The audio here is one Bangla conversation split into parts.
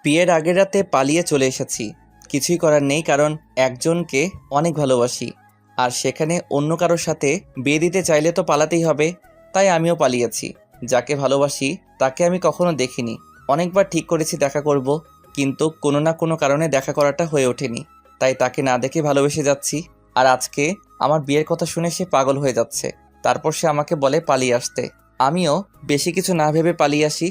বিয়ের আগের রাতে পালিয়ে চলে এসেছি। কিছুই করার নেই, কারণ একজনকে অনেক ভালোবাসি, আর সেখানে অন্য কারোর সাথে বিয়ে দিতে চাইলে তো পালাতেই হবে। তাই আমিও পালিয়েছি। যাকে ভালোবাসি তাকে আমি কখনো দেখিনি। অনেকবার ঠিক করেছি দেখা করব, কিন্তু কোনো না কোনো কারণে দেখা করাটা হয়ে ওঠেনি। তাই তাকে না দেখে ভালোবেসে যাচ্ছি। আর আজকে আমার বিয়ের কথা শুনে সে পাগল হয়ে যাচ্ছে। তারপর সে আমাকে বলে পালিয়ে আসতে। আমিও বেশি কিছু না ভেবে পালিয়ে আসি।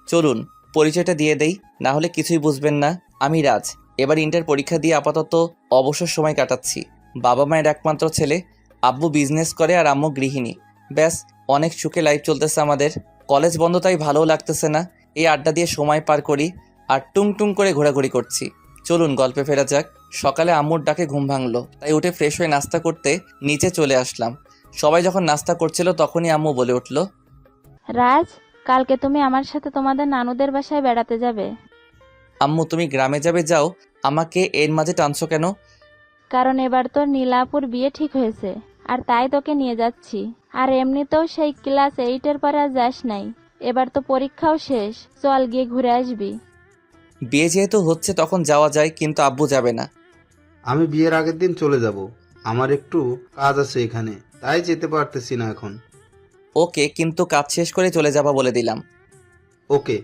চলুন পরিচয়টা দিয়ে দেই, না হলে কিছুই বুঝবেন না। আমি রাজ। এবার ইন্টার পরীক্ষা দিয়ে আপাতত অবসর সময় কাটাচ্ছি। বাবা মায়ের একমাত্র ছেলে। আব্বু বিজনেস করে আর আম্মু গৃহিণী। ব্যাস, অনেক সুখে লাইফ চলতেছে আমাদের। কলেজ বন্ধ, তাই ভালোও লাগতেছে না। এই আড্ডা দিয়ে সময় পার করি আর টুং টুং করে ঘোরাঘুরি করছি। চলুন গল্পে ফেরা যাক। সকালে আম্মুর ডাকে ঘুম ভাঙলো, তাই উঠে ফ্রেশ হয়ে নাস্তা করতে নিচে চলে আসলাম। সবাই যখন নাস্তা করছিল তখনই আম্মু বলে উঠল, রাজ, কালকে তুমি আমার সাথে তোমাদের নানুদের বাসায় বেড়াতে যাবে। আম্মু তুমি গ্রামে যাবে, যাও, আমাকে এর মাঝে টানছো কেন? কারণ এবার তোর নীলাপুর বিয়ে ঠিক হয়েছে, আর তাই তোকে নিয়ে যাচ্ছি। আর এমনিতেও সেই ক্লাস 8-এর পরে আর যাস নাই। এবার তো পরীক্ষাও শেষ, চল গিয়ে ঘুরে আসবি। বিয়ে যেহেতু হচ্ছে তখন যাওয়া যায়, কিন্তু আব্বু যাবে না। আমি বিয়ের আগের দিন চলে যাব। আমার একটু কাজ আছে এখানে, তাই যেতে পারতেছি না এখন। ওকে, কিন্তু কাজ শেষ করে চলে যাবা বলে দিলাম। ওকে।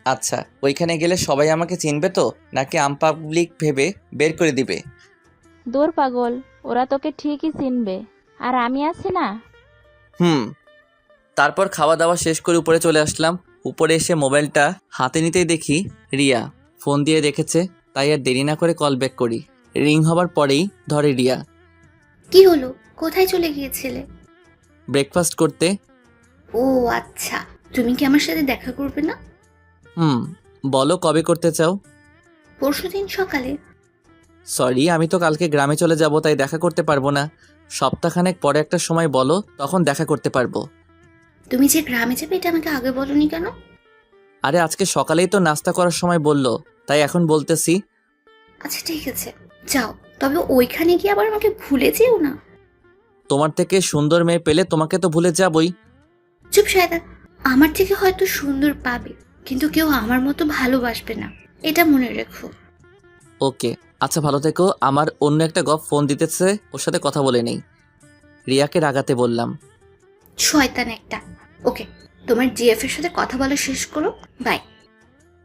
আচ্ছা, ওইখানে গেলে সবাই আমাকে চিনবে তো, নাকি আনপাবলিক ভেবে বের করে দিবে? দূর পাগল, ওরা তোকে ঠিকই চিনবে, আর আমি আছি না। হুম। তারপর খাওয়া দাওয়া শেষ করে উপরে চলে আসলাম। উপরে এসে মোবাইলটা হাতে নিতেই দেখি রিয়া ফোন দিয়ে রেখেছে। তাই আর দেরি না করে কল ব্যাক করি। রিং হবার পরেই ধরে রিয়া। কি হলো? কোথায় চলে গিয়েছিলে? ব্রেকফাস্ট করতে। ও আচ্ছা, তুমি কি আমার সাথে দেখা করবে না? হুম, বলো কবে করতে চাও? পরশুদিন সকালে। সরি, আমি তো কালকে গ্রামে চলে যাব, তাই দেখা করতে পারবো না। সপ্তাহখানেক পরে একটা সময় বলো, তখন দেখা করতে পারবো। তুমি যে গ্রামে যাবে এটা আমাকে আগে বলনি কেন? আরে আজকে সকালেই তো নাস্তা করার সময় বললো, তাই এখন বলতেছি। আচ্ছা ঠিক আছে, যাও। তবে ওইখানে গিয়ে আবার আমাকে ভুলে যেও না। তোমার থেকে সুন্দর মেয়ে পেলে তোমাকে তো ভুলে যাবই। চুপ শায়দা। আমার থেকে হয়তো সুন্দর পাবে, কিন্তু কেউ আমার মতো ভালোবাসবে না, এটা মনে রেখো। ওকে, আচ্ছা ভালো থেকো। আমার অন্য একটা গপ ফোন দিতেছে, ওর সাথে কথা বলে নেই। রিয়াকে রাগাতে বললাম। শয়তান একটা। ওকে, তোমার জিএফ এর সাথে কথা বলা শেষ করো। বাই।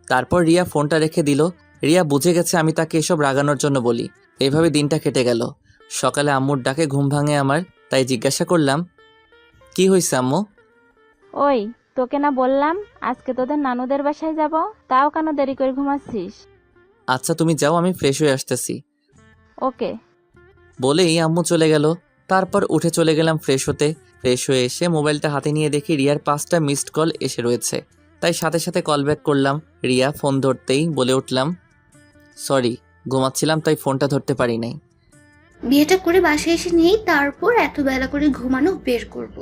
তারপর রিয়া ফোনটা রেখে দিল। রিয়া বুঝে গেছে আমি তাকে এসব রাগানোর জন্য বলি। এইভাবে দিনটা কেটে গেল। সকালে আম্মুর ডাকে ঘুম ভাঙে আমার, তাই জিজ্ঞাসা করলাম, কি হয়েছে আম্মু? ওই, তোকে না বললাম আজকে তোদের নানুদের বাসায় যাব, তাও কেন দেরি করে ঘুমাচ্ছিস? আচ্ছা তুমি যাও, আমি ফ্রেশ হয়ে আসতেছি। ওকে। বলেই আম্মু চলে গেল। তারপর উঠে চলে গেলাম ফ্রেশ হতে। ফ্রেশ হয়ে এসে মোবাইলটা হাতে নিয়ে দেখি রিয়ার 5টা মিসড কল এসে রয়েছে। তাই সাথে সাথে কল ব্যাক করলাম। রিয়া ফোন ধরতেই বলে উঠলাম, সরি, ঘুমাচ্ছিলাম তাই ফোনটা ধরতে পারি নাই। বিয়েটা করে বাসায় এসে নেই, তারপর এত বেলা করে ঘুমানো বের করব।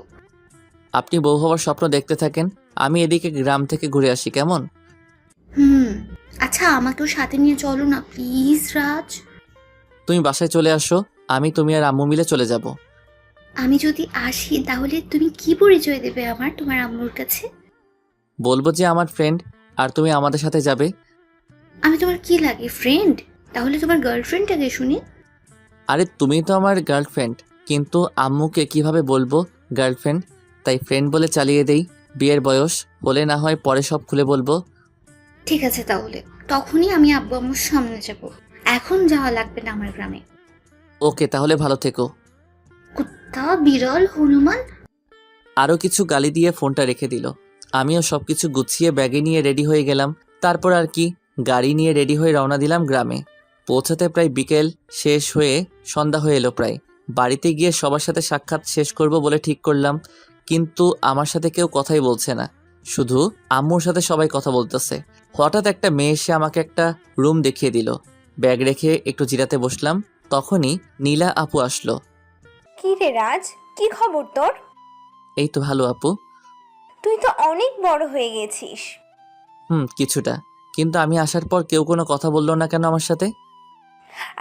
আপনি বউ হওয়ার স্বপ্ন দেখতে থাকেন, আমি এদিকে গ্রাম থেকে ঘুরে আসি, কেমন? হুম। আচ্ছা আমাকেও সাথে নিয়ে চলো না প্লিজ রাজ। তুমি বাসায় চলে আসো, আমি তুমি আর আম্মু মিলে চলে যাব। আমি যদি আসি তাহলে তুমি কি পরিচয় দেবে আমার তোমার আম্মুর কাছে? বলবো যে আমার ফ্রেন্ড, আর তুমি আমাদের সাথে যাবে। আমি তোমার কি লাগে, ফ্রেন্ড? তাহলে তোমার গার্লফ্রেন্ডটাকে শুনি। আরে তুমি তো আমার গার্লফ্রেন্ড, কিন্তু আম্মুকে কিভাবে বলবো গার্লফ্রেন্ড? তাই ফ্রেন্ড বলে চালিয়ে দেই। বিয়ের বয়স হলে না হয় পরে সব খুলে বলবো। ঠিক আছে, তাহলে তখনই আমি আব্বু আম্মুর সামনে যাব। এখন যাওয়া লাগবে না আমার গ্রামে। ওকে, তাহলে ভালো থেকো। কুত্তা, বিড়াল, হনুমান। আরও কিছু গালি দিয়ে ফোনটা রেখে দিল। আমিও সব কিছু গুছিয়ে ব্যাগে নিয়ে রেডি হয়ে গেলাম। তারপর আর কি, গাড়ি নিয়ে রেডি হয়ে রওনা দিলাম গ্রামে। পৌঁছাতে প্রায় বিকেল শেষ হয়ে সন্ধ্যা হয়ে এলো প্রায়। বাড়িতে গিয়ে সবার সাথে সাক্ষাৎ শেষ করব বলে ঠিক করলাম, কিন্তু আমার সাথে কেউ কথাই বলছে না। শুধু আম্মুর সাথে সবাই কথা বলতেছে। হঠাৎ একটা মেয়ে এসে আমাকে একটা রুম দেখিয়ে দিল। ব্যাগ রেখে একটু জিরাতে বসলাম। তখনই নীলা আপু আসলো। কি রে রাজ, কি খবর তোর? এই তো ভালো আপু। তুই তো অনেক বড় হয়ে গেছিস। কিছুটা। কিন্তু আমি আসার পর কেউ কোনো কথা বললো না কেন আমার সাথে?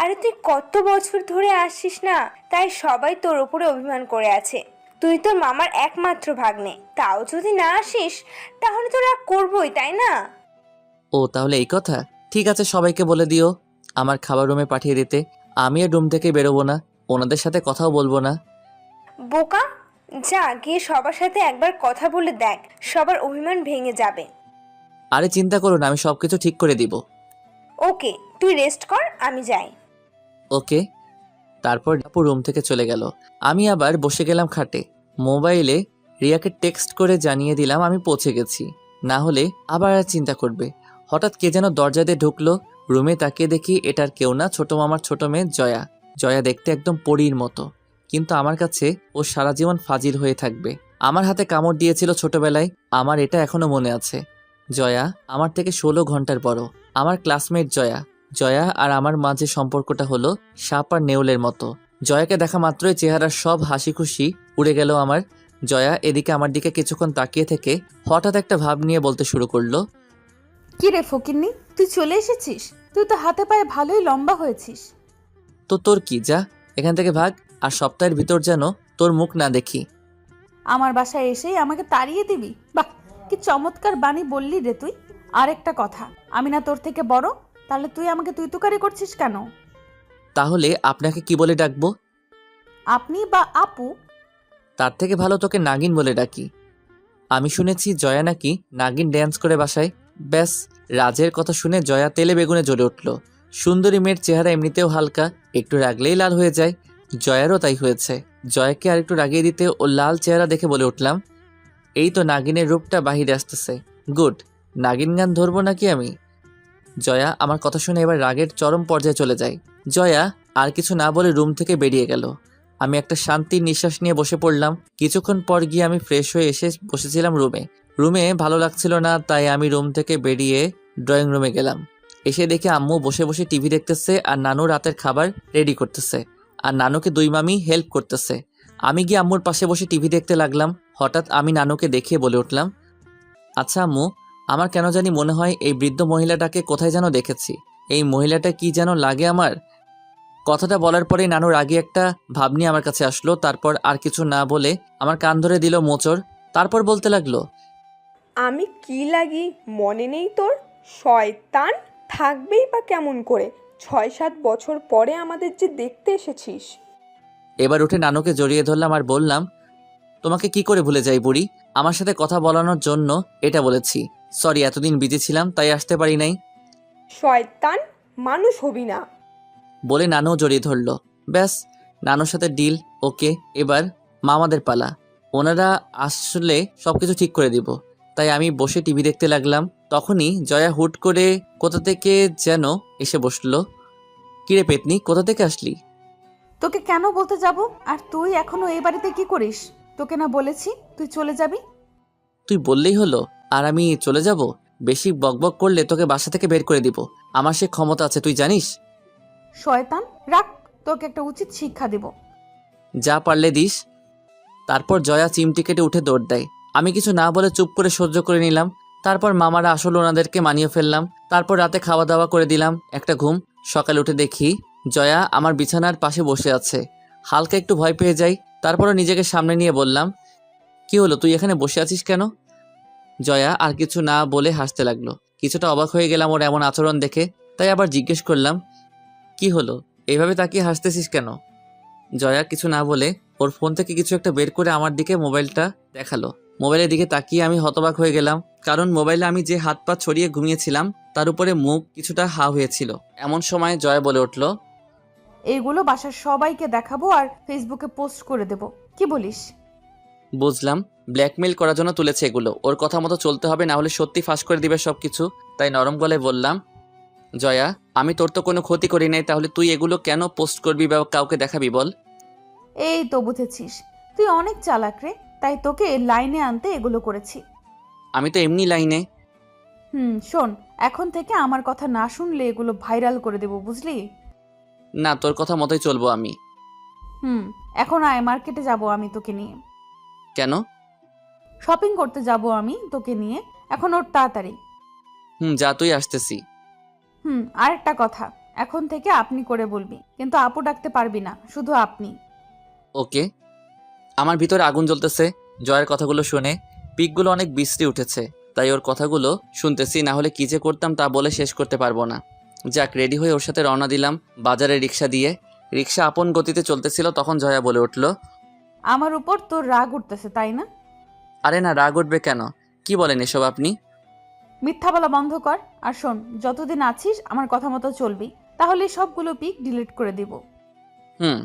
আরে তুই কত বছর ধরে আসিস না, তাই সবাই তোর উপরে অভিমান করে আছে। তুই তোর মামার একমাত্র ভাগ্নে, তাও যদি না আসিস তাহলে তো রাগ করবই, তাই না? ও তাহলে এই কথা। ঠিক আছে, সবাইকে বলে দিও আমার খাবার রুমে পাঠিয়ে দিতে। আমি আর রুম থেকে বেরোবো না, ওনাদের সাথে কথাও বলবো না। বোকা, যা গিয়ে সবার সাথে একবার কথা বলে দেখ, সবার অভিমান ভেঙে যাবে। আরে চিন্তা করো না, আমি সবকিছু ঠিক করে দিব। ওকে, তুই রেস্ট কর, আমি যাই। ওকে। তারপর আপু রুম থেকে চলে গেল। আমি আবার বসে গেলাম খাটে। মোবাইলে রিয়াকে টেক্সট করে জানিয়ে দিলাম আমি পৌঁছে গেছি, না হলে আবার আর চিন্তা করবে। হঠাৎ কে যেন দরজা দিয়ে ঢুকলো। রুমে তাকিয়ে দেখি এটার কেউ না, ছোট মামার ছোট মেয়ে জয়া। জয়া দেখতে একদম পরীর মতো, কিন্তু আমার কাছে ও সারা জীবন ফাজিল হয়ে থাকবে। আমার হাতে কামড় দিয়েছিল ছোটবেলায়, আমার এটা এখনো মনে আছে। জয়া আমার থেকে 16 ঘন্টার বড়, আমার ক্লাসমেট জয়া। জয়া আর আমার মাঝে সম্পর্কটা হলো সাপ আর নেউলের মতো। জয়াকে দেখা মাত্রই চেহারার সব হাসি খুশি উড়ে গেল আমার। জয়া এদিকে আমার দিকে কিছুক্ষণ তাকিয়ে থেকে হঠাৎ একটা ভাব নিয়ে বলতে শুরু করলো, কি রে ফকিন্নি, তুই চলে এসেছিস? তুই তো হাতে পায়ে ভালোই লম্বা হয়েছিস। তো তোর কি, যা এখান থেকে ভাগ, আর সপ্তাহের ভিতর যেন তোর মুখ না দেখি। আমার বাসায় এসেই আমাকে তাড়িয়ে দিবি? বাহ, কি চমৎকার বাণী বললি রে তুই। আর একটা কথা, আমি না তোর থেকে বড়? তাহলে তুই আমাকে তুই তুকারি করছিস কেন? তাহলে আপনাকে কি বলে ডাকবো? আপনি বা আপু? তার থেকে ভালো তোকে নাগিন বলে ডাকি। আমি শুনেছি জয়া নাকি নাগিন ড্যান্স করে বাসায়। ব্যাস, রাজের কথা শুনে জয়া তেলে বেগুনে জ্বলে উঠল। সুন্দরী মেয়ের চেহারা এমনিতেও হালকা, একটু রাগলেই লাল হয়ে যায়। জয়ারও তাই হয়েছে। জয়াকে আর একটু রাগিয়ে দিতে ও লাল চেহারা দেখে বলে উঠলাম, এই তো নাগিনের রূপটা বাহিরে আসতেছে। গুড, নাগিন গান ধরবো নাকি আমি? জয়া আমার কথা শুনে এবার রাগের চরম পর্যায়ে চলে যায়। জয়া আর কিছু না বলে রুম থেকে বেরিয়ে গেল। আমি একটা শান্তির নিঃশ্বাস নিয়ে বসে পড়লাম। কিছুক্ষণ পর গিয়ে আমি ফ্রেশ হয়ে এসে বসেছিলাম রুমে ভালো লাগছিল না, তাই আমি রুম থেকে বেরিয়ে ড্রয়িং রুমে গেলাম। এসে দেখি আম্মু বসে বসে টিভি দেখতেছে আর নানু রাতের খাবার রেডি করতেছে, আর নানুকে দুই মামি হেল্প করতেছে। আমি গিয়ে আম্মুর পাশে বসে টিভি দেখতে লাগলাম। হঠাৎ আমি নানুকে দেখিয়ে বলে উঠলাম, আচ্ছা আম্মু, আমার কেন জানি মনে হয় এই বৃদ্ধ মহিলাটাকে কোথায় যেন দেখেছি। এই মহিলাটা কি যেন লাগে আমার। কথাটা বলার পরে নানুর আগে একটা ভাবনি আমার কাছে আসলো। তারপর আর কিছু না বলে আমার কান ধরে দিল মোচড়। তারপর বলতে লাগলো, আমি কি লাগি মনে নেই তোর? শয়তান, থাকবেই বা কেমন করে? 6-7 বছর পরে আমাদের যে দেখতে এসেছিস। এবার উঠে নানুকে জড়িয়ে ধরলাম আর বললাম, তোমাকে কি করে ভুলে যাই বুড়ি? আমার সাথে কথা বলানোর জন্য এটা বলেছি। সরি, এতদিন বিজি ছিলাম তাই আসতে পারি নাই। শয়তান, মানুষ হবি না। বলে নানু জড়িয়ে ধরলো। ব্যাস, নানুর সাথে ডিল ওকে। এবার মামাদের পালা, ওনারা আসলে সবকিছু ঠিক করে দিব। তাই আমি বসে টিভি দেখতে লাগলাম। তখনই জয়া হুট করে কোথা থেকে যেন এসে বসলো। কিরে পেতনি, কোথা থেকে আসলি? তোকে কেন বলতে যাব? আর তুই এখনো এই বাড়িতে কি করিস? তোকে না বলেছি তুই চলে যাবি? তুই বললেই হলো আর আমি চলে যাব? বেশি বকবক করলে তোকে বাসা থেকে বের করে দিব। আমার সে ক্ষমতা আছে, তুই জানিস। শয়তান, রাখ, তোকে একটা উচিত শিক্ষা দেব। যা পারলে দিস। তারপর জয়া চিমটি কেটে উঠে দৌড় দেয়। আমি কিছু না বলে চুপ করে সহ্য করে নিলাম। তারপর মামারা আসলে ওনাদেরকে মানিয়ে ফেললাম। তারপর রাতে খাওয়া দাওয়া করে দিলাম, একটা ঘুম। সকালে উঠে দেখি জয়া আমার বিছানার পাশে বসে আছে। হালকা একটু ভয় পেয়ে যাই। তারপরও নিজেকে সামনে নিয়ে বললাম, কি হলো, তুই এখানে বসে আছিস কেন? জয়া আর কিছু না বলে হাসতে লাগলো। কিছুটা অবাক হয়ে গেলাম ওর এমন আচরণ দেখে, তাই আবার জিজ্ঞেস করলাম, কি হলো, এইভাবে তাকিয়ে হাসতেছিস কেন? জয়া কিছু না বলে ওর ফোন থেকে কিছু একটা বের করে আমার দিকে মোবাইলটা দেখালো। মোবাইলের দিকে তাকিয়ে আমি হতবাক হয়ে গেলাম, কারণ মোবাইলে আমি যে হাত পা ছড়িয়ে ঘুমিয়েছিলাম তার উপরে মুখ কিছুটা হা হয়েছিল। এমন সময় জয়া বলে উঠল, এইগুলো বাসার সবাইকে দেখাবো আর ফেসবুকে পোস্ট করে দেব, কি বলিস? বুঝলাম, ব্ল্যাকমেইল করার জন্য তুলেছে এগুলো। ওর কথা মতো চলতে হবে, না হলে সত্যি ফাঁস করে দিবে সবকিছু। তাই নরম গলায় বললাম, জয়া, আমি তোর তো কোনো ক্ষতি করি নাই, তাহলে তুই এগুলো কেন পোস্ট করবি বা কাউকে দেখাবি বল? এই তো বুঝেছিস, তুই অনেক চালাক রে, তাই তোকে লাইনে আনতে এগুলো করেছি। আমি তো এমনি লাইনে। শোন, এখন থেকে আমার কথা না শুনলে এগুলো ভাইরাল করে দেব, বুঝলি? না, তোর কথা মতোই চলবো আমি। এখন আয়, মার্কেটে যাব আমি তোকে নিয়ে। কেন? শপিং করতে যাব আমি তোকে নিয়ে, এখন ওর তাড়াতাড়ি। যা, তুই আসতেছি। আরেকটা কথা, এখন থেকে আপনি করে বলবি, কিন্তু আপু ডাকতে পারবি না, শুধু আপনি। ওকে। আমার ভিতরে আগুন জ্বলতেছে জয়ের কথাগুলো শুনে। পিকগুলো অনেক বিশ্রী উঠেছে, তাই ওর কথাগুলো শুনতেছি, না হলে কী যে করতাম তা বলে শেষ করতে পারবো না। যাক, রেডি হয়ে ওর সাথে রওনা দিলাম বাজারে রিক্সা দিয়ে। রিক্সা আপন গতিতে চলতেছিল, তখন জয়া বলে উঠল, আমার উপর তোর রাগ উঠতেছে তাই না? আরে না, রাগ উঠবে কেন? কি বলেন এসব আপনি? মিথ্যা বলা বন্ধ কর। আর শোন, যতদিন আছিস আমার কথা মতো চলবি, তাহলে সবগুলো পিক ডিলিট করে দিব। হুম।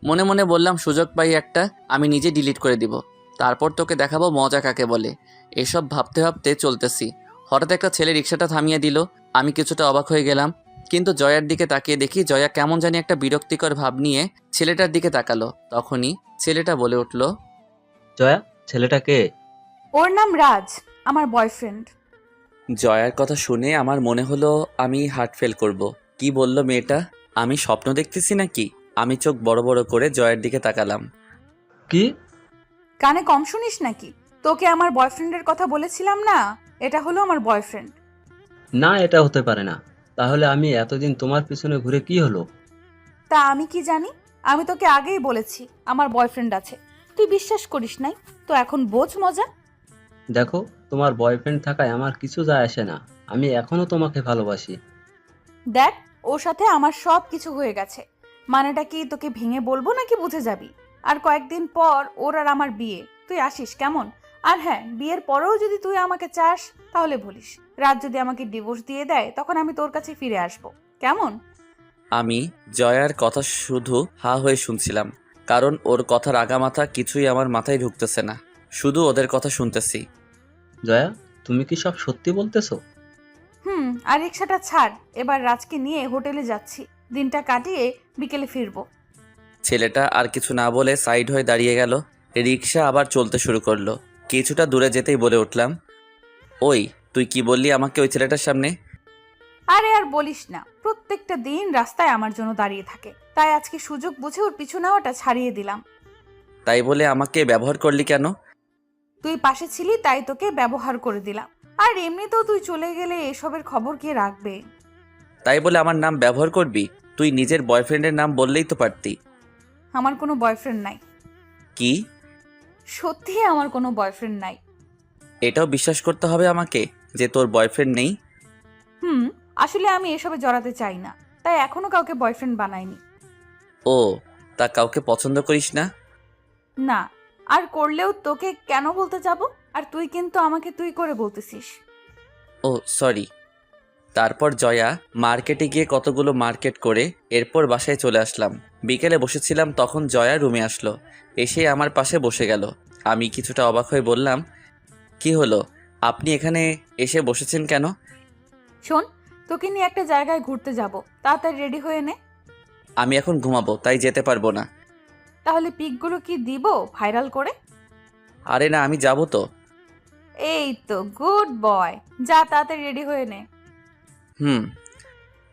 মনে মনে বললাম, সুযোগ পাই একটা, আমি নিজে ডিলিট করে দিব, তারপর তোকে দেখাবো মজা কাকে বলে। এসব ভাবতে ভাবতে চলতেছি, হঠাৎ একটা ছেলে রিক্সাটা থামিয়ে দিল। আমি কিছুটা অবাক হয়ে গেলাম, কিন্তু জয়ার দিকে তাকিয়ে দেখি জয়া কেমন জানি একটা বিরক্তিকর ভাব নিয়ে ছেলেটার দিকে তাকালো। তখনই ছেলেটা বলে উঠল, জয়া, ছেলেটা কে? ওর নাম রাজ, আমার বয়ফ্রেন্ড। জয়ার কথা শুনে আমার মনে হলো আমি হার্ট ফেল করব। কি বলল মেয়েটা? আমি স্বপ্ন দেখতেছি নাকি? আমি চোখ বড় বড় করে জয়ের দিকে তাকালাম। কি? কানে কম শুনিস নাকি? তোকে আমার বয়ফ্রেন্ডের কথা বলেছিলাম না, এটা হলো আমার বয়ফ্রেন্ড। না, এটা হতে পারে না। তাহলে আমি এতদিন তোমার পিছনে ঘুরে কি হলো? তা আমি কি জানি? আমি তোকে আগেই বলেছি আমার বয়ফ্রেন্ড আছে, তুই বিশ্বাস করিস নাই, তো এখন বোঝ মজা। দেখো, তোমার বয়ফ্রেন্ড থাকায় আমার কিছু যায় আসে না, আমি এখনো তোমাকে ভালোবাসি। দেখ, ওর সাথে আমার সব কিছু হয়ে গেছে, মানেটা কি তোকে ভেঙে বলবো নাকি বুঝে যাবি? আর কয়েকদিন পর ওর আর আমার বিয়ে, তুই আসিস কেমন? আর হ্যাঁ, বিয়ের পরেও যদি তুই আমাকে চাস তাহলে বলিস। রাত যদি আমাকে ডিভোর্স দিয়ে দেয় তখন আমি তোর কাছে ফিরে আসবো, কেমন? আমি জয়ার কথা শুধু হা হয়ে শুনছিলাম, কারণ ওর কথার আগামাথা কিছুই আমার মাথায় ঢুকতেছে না, শুধু ওদের কথা শুনতেছি। জয়া, তুমি কি সব সত্যি বলতেছো? আর রিক্সাটা ছাড়, এবার রাজকে নিয়ে হোটেলে যাচ্ছি, দিনটা কাটিয়ে বিকেলে ফিরবো। ছেলেটা আর কিছু না বলে সাইড হয়ে দাঁড়িয়ে গেল। রিক্সা আবার চলতে শুরু করলো। কিছুটা দূরে যেতেই বলে উঠলাম, ওই তুই কি বললি আমাকে ওই ছেলেটার সামনে? আরে আর বলিস না, প্রত্যেকটা দিন রাস্তায় আমার জন্য দাঁড়িয়ে থাকে, তাই আজকে সুযোগ বুঝে ওর পিছু নেওয়াটা ছাড়িয়ে দিলাম। তাই বলে আমাকে ব্যবহার করলি কেন? তুই পাশে ছিলি তাই তোকে ব্যবহার করে দিলাম, আর এমনিতেও তুই চলে গেলে এসবের খবর কে রাখবে? তাই বলে আমার নাম ব্যবহার করবি? তুই নিজের বয়ফ্রেন্ডের নাম বললেই তো পারতি। আমার কোনো বয়ফ্রেন্ড নাই। কি? সত্যি আমার কোনো বয়ফ্রেন্ড নাই। এটাও বিশ্বাস করতে হবে আমাকে যে তোর বয়ফ্রেন্ড নেই? আসলে আমি এসবে জড়াতে চাই না, তাই এখনো কাউকে বয়ফ্রেন্ড বানাইনি। ও, তা কাউকে পছন্দ করিস না? না, আর করলেও তোকে কেন বলতে যাব? আর তুই কিন্তু আমাকে তুই করে বলতেছিস। ও সরি। তারপর জয়া মার্কেটে গিয়ে কতগুলো মার্কেট করে এরপর বাসায় চলে আসলাম। বিকেলে বসেছিলাম, তখন জয়া রুমে আসলো, এসে আমার পাশে বসে গেল। আমি কিছুটা অবাক হয়ে বললাম, কি হলো, আপনি এখানে এসে বসেছেন কেন? শোন, তোকে নিয়ে একটা জায়গায় ঘুরতে যাব, তাড়াতাড়ি রেডি হয়ে নে। আমি এখন ঘুমাবো, তাই যেতে পারবো না। তাহলে পিকগুলো কি দিব ভাইরাল করে? আরে না, আমি যাবো তো। এই তো গুড বয়, যা তাড়াতাড়ি রেডি হয়ে নে।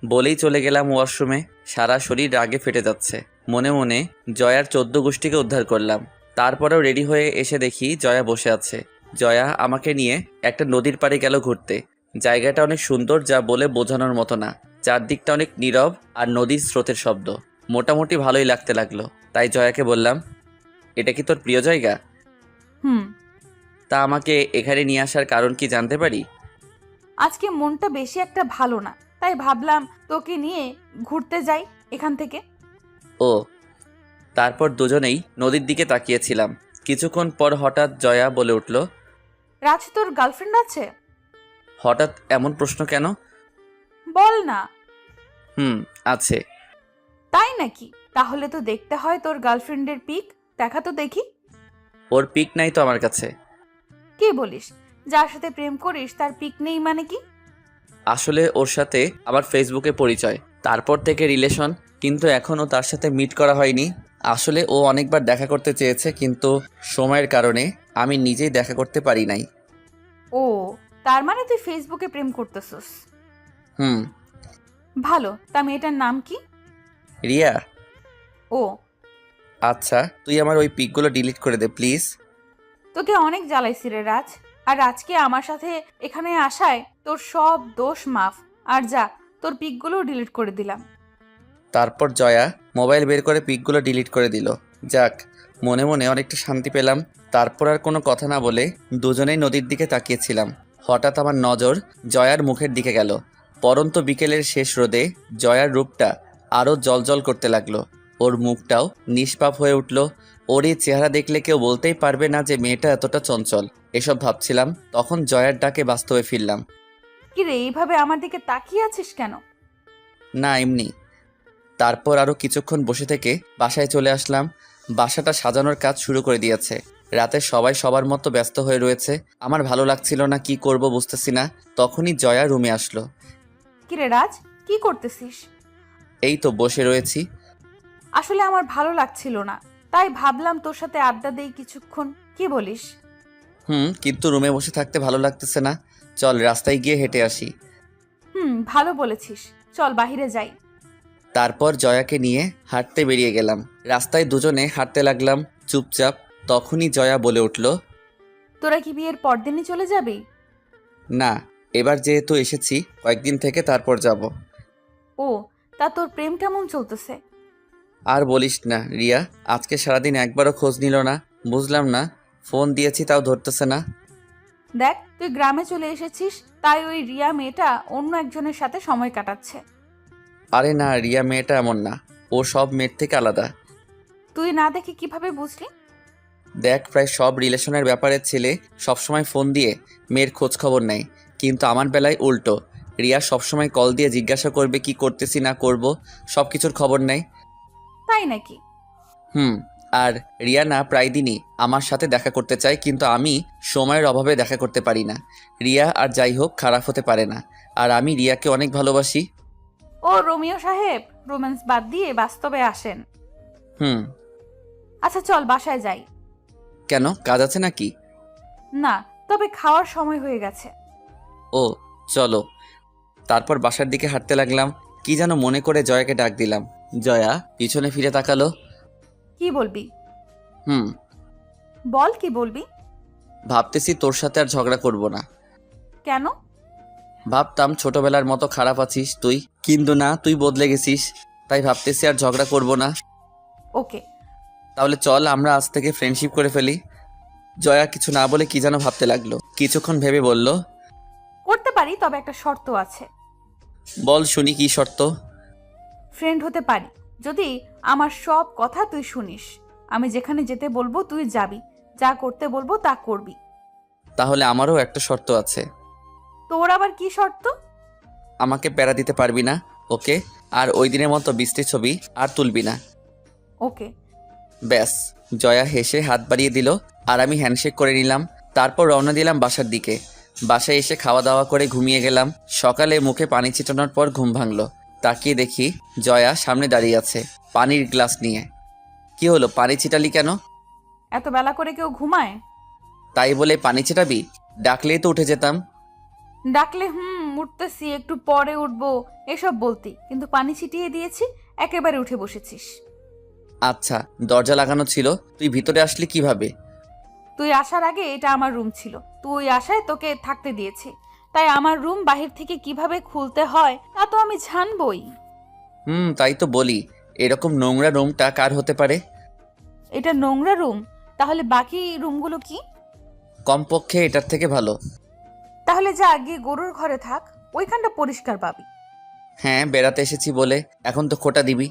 বলেই চলে গেলাম ওয়াশরুমে। সারা শরীর রাগে ফেটে যাচ্ছে। মনে মনে জয়ার 14 গোষ্ঠীকে উদ্ধার করলাম। তারপরেও রেডি হয়ে এসে দেখি জয়া বসে আছে। জয়া আমাকে নিয়ে একটা নদীর পাড়ে গেল ঘুরতে। জায়গাটা অনেক সুন্দর, যা বলে বোঝানোর মতো না। চারদিকটা অনেক নীরব আর নদীর স্রোতের শব্দ। মোটামুটি ভালোই লাগতে লাগলো। তাই জয়াকে বললাম, এটা কি তোর প্রিয় জায়গা? হুম। তা আমাকে এখানে নিয়ে আসার কারণ কি জানতে পারি? আজকে মনটা বেশি একটা ভালো না, তাই ভাবলাম তোকে নিয়ে ঘুরতে যাই এখান থেকে। ও। তারপর দুজনেই নদীর দিকে তাকিয়েছিলাম। কিছুক্ষণ পর হঠাৎ জয়া বলে উঠল, রাজ, তোর গার্লফ্রেন্ড আছে? হঠাৎ এমন প্রশ্ন কেন? বল না। আছে। তাই নাকি? তাহলে তো দেখতে হয় তোর গার্লফ্রেন্ডের পিক, দেখা তো দেখি। ওর পিক নাই তো আমার কাছে। কি বলিস? যার সাথে প্রেম করিস তার পিক নেই মানে কি? আসলে ওর সাথে আমার ফেসবুকে পরিচয়, তারপর থেকে রিলেশন, কিন্তু এখনও তার সাথে মিট করা হয়নি। আসলে ও অনেকবার দেখা করতে চেয়েছে, কিন্তু সময়ের কারণে আমি নিজেই দেখা করতে পারি নাই। ও, তার মানে তুই ফেসবুকে প্রেম করতেছস? হুম। ভালো, তা মেয়েটার নাম কি? রিয়া। ও আচ্ছা, তুই আমার ওই পিকগুলো ডিলিট করে দে প্লিজ। তোকে অনেক জ্বালাইছি রে রাজ, আর আজকে আমার সাথে এখানে আসায় তোর সব দোষ মাফ। আর যা, তোর পিকগুলো ডিলিট করে দিলাম। তারপর জয়া মোবাইল বের করে পিকগুলো ডিলিট করে দিল। যাক, মনে মনে অনেকটা শান্তি পেলাম। তারপর আর কোনো কথা না বলে দুজনেই নদীর দিকে তাকিয়েছিলাম। হঠাৎ আমার নজর জয়ার মুখের দিকে গেল। পরন্ত বিকেলের শেষ রোদে জয়ার রূপটা আরও জ্বলজ্বল করতে লাগলো। ওর মুখটাও নিষ্পাপ হয়ে উঠল। ওর এই চেহারা দেখলে কেউ বলতেই পারবে না যে মেয়েটা এতটা চঞ্চল। এসব ভাবছিলাম, তখন জয়ার ডাকে বাস্তবে ফিরলাম। কি রে, এইভাবে আমার দিকে তাকিয়ে আছিস কেন? না, এমনি। তারপর আরও কিছুক্ষণ বসে থেকে বাসায় চলে আসলাম। বাসাটা সাজানোর কাজ শুরু করে দিয়েছে। রাতে সবাই সবার মতো ব্যস্ত হয়ে রয়েছে। আমার ভালো লাগছিল না, কি করব বুঝতেছি না। তখনই জয়া রুমে আসলো। কি রে রাজ, কি করতেছিস? এই তো বসে রয়েছি। আসলে আমার ভালো লাগছিল না, তাই ভাবলাম তোর সাথে আড্ডা দেই কিছুক্ষণ। কি বলিস? কিন্তু রুমে বসে থাকতে ভালো লাগতেছে না। চল রাস্তায় গিয়ে হেঁটে আসি। ভালো বলেছিস, চল বাহিরে যাই। তারপর জয়াকে নিয়ে হাঁটতে বেরিয়ে গেলাম। রাস্তায় দুজনে হাঁটতে লাগলাম চুপচাপ। তখনই জয়া বলে উঠল, তোরা কি বিয়ের পরদিনই চলে যাবি? না, এবার যেহেতু এসেছি কয়েকদিন থেকে তারপর যাব। ও, তা তোর প্রেম কেমন চলতেছে? আর বলিস না রিয়া, আজকে সারাদিন একবারও খোঁজ নিল না। বুঝলাম না, ফোন দিয়েছি তাও ধরতেছে না। দেখ, তুই গ্রামে চলে এসেছিস, তাই ওই রিয়া মেয়েটা অন্য একজনের সাথে সময় কাটাচ্ছে। আরে না, রিয়া মেয়েটা এমন না। ও সব মেয়ের থেকে আলাদা। তুই না দেখে কিভাবে বুঝলি? দেখ, প্রায় সব রিলেশনের ব্যাপারে ছেলে সবসময় ফোন দিয়ে মেয়ের খোঁজ খবর নেয়, কিন্তু আমার বেলায় উল্টো। রিয়া সবসময় কল দিয়ে জিজ্ঞাসা করবে কি করতেছি না করব, সব কিছুর খবর নেয়। তাই নাকি? আর রিয়া না প্রায় দিনই আমার সাথে দেখা করতে চায়, কিন্তু আমি সময়ের অভাবে দেখা করতে পারি না। রিয়া আর যাই হোক খারাপ হতে পারে না, আর আমি রিয়াকে অনেক ভালোবাসি। ও রোমিও সাহেব, রোম্যান্স বাদ দিয়ে বাস্তবে আসেন। আচ্ছা চল বাসায় যাই। কেন, কাজ আছে নাকি? না, তবে খাওয়ার সময় হয়ে গেছে। ও, চলো। তারপর বাসার দিকে হাঁটতে লাগলাম। কি যেন মনে করে জয়াকে ডাক দিলাম। জয়া পিছনে ফিরে তাকালো। কি বলবি? বল। কি বলবি? ভাবতেছি তোর সাথে আর ঝগড়া করব না। কেন? ভাবতাম ছোটবেলার মতো খারাপ আছিস তুই, কিন্তু না, তুই বদলে গেছিস। তাই ভাবতেছি আর ঝগড়া করব না। ওকে। তাহলে চল আমরা আজ থেকে ফ্রেন্ডশিপ করে ফেলি। জয়া কিছু না বলে কি যেন ভাবতে লাগলো। কিছুক্ষণ ভেবে বলল, করতে পারি, তবে একটা শর্ত আছে। বল শুনি, কি শর্ত? ফ্রেন্ড হতে পারি যদি আমার সব কথা তুই শুনিস। আমি যেখানে যেতে বলবো তুই যাবি, যা করতে বলবো তা করবি। তাহলে আমারও একটা শর্ত আছে। তোর আবার কি শর্ত? আমাকে প্যারা দিতে পারবি না, ওকে? আর ওই দিনের মতো বৃষ্টির ছবি আর তুলবি না। ওকে। ব্যাস। জয়া হেসে হাত বাড়িয়ে দিল, আর আমি হ্যান্ডশেক করে নিলাম। তারপর রওনা দিলাম বাসার দিকে। বাসায় এসে খাওয়া দাওয়া করে ঘুমিয়ে গেলাম। সকালে মুখে পানি ছিটানোর পর ঘুম ভাঙলো। তাকিয়ে দেখি জয়া সামনে দাঁড়িয়ে আছে পানির গ্লাস নিয়ে। কি হলো, পানি ছিটালি কেন? এত বেলা করে কেউ ঘুমায়? তাই বলে পানি ছিটাবি? ডাকলেই তো উঠে যেতাম। ডাকলে উঠতেছি, একটু পরে উঠবো এসব বলতি, কিন্তু পানি ছিটিয়ে দিয়েছি, একেবারে উঠে বসেছিস। আচ্ছা, দরজা লাগানো ছিল, তুই ভিতরে আসলি কিভাবে? তুই আসার আগে এটা আমার রুম ছিল, তুই আসায় তোকে থাকতে দিয়েছি, তাই আমার রুম বাহির থেকে কিভাবে খুলতে হয় তা তো আমি জানবই। তাই তো বলি, এরকম নোংরা রুমটা কার হতে পারে? এটা নোংরা রুম? তাহলে বাকি রুমগুলো কি? কমপক্ষে এটার থেকে ভালো। তাহলে যা গিয়ে গরুর ঘরে থাক, ওইখানটা পরিষ্কার পাবি। হ্যাঁ, বেড়াতে এসেছি বলে এখন তো খোটা দিবি।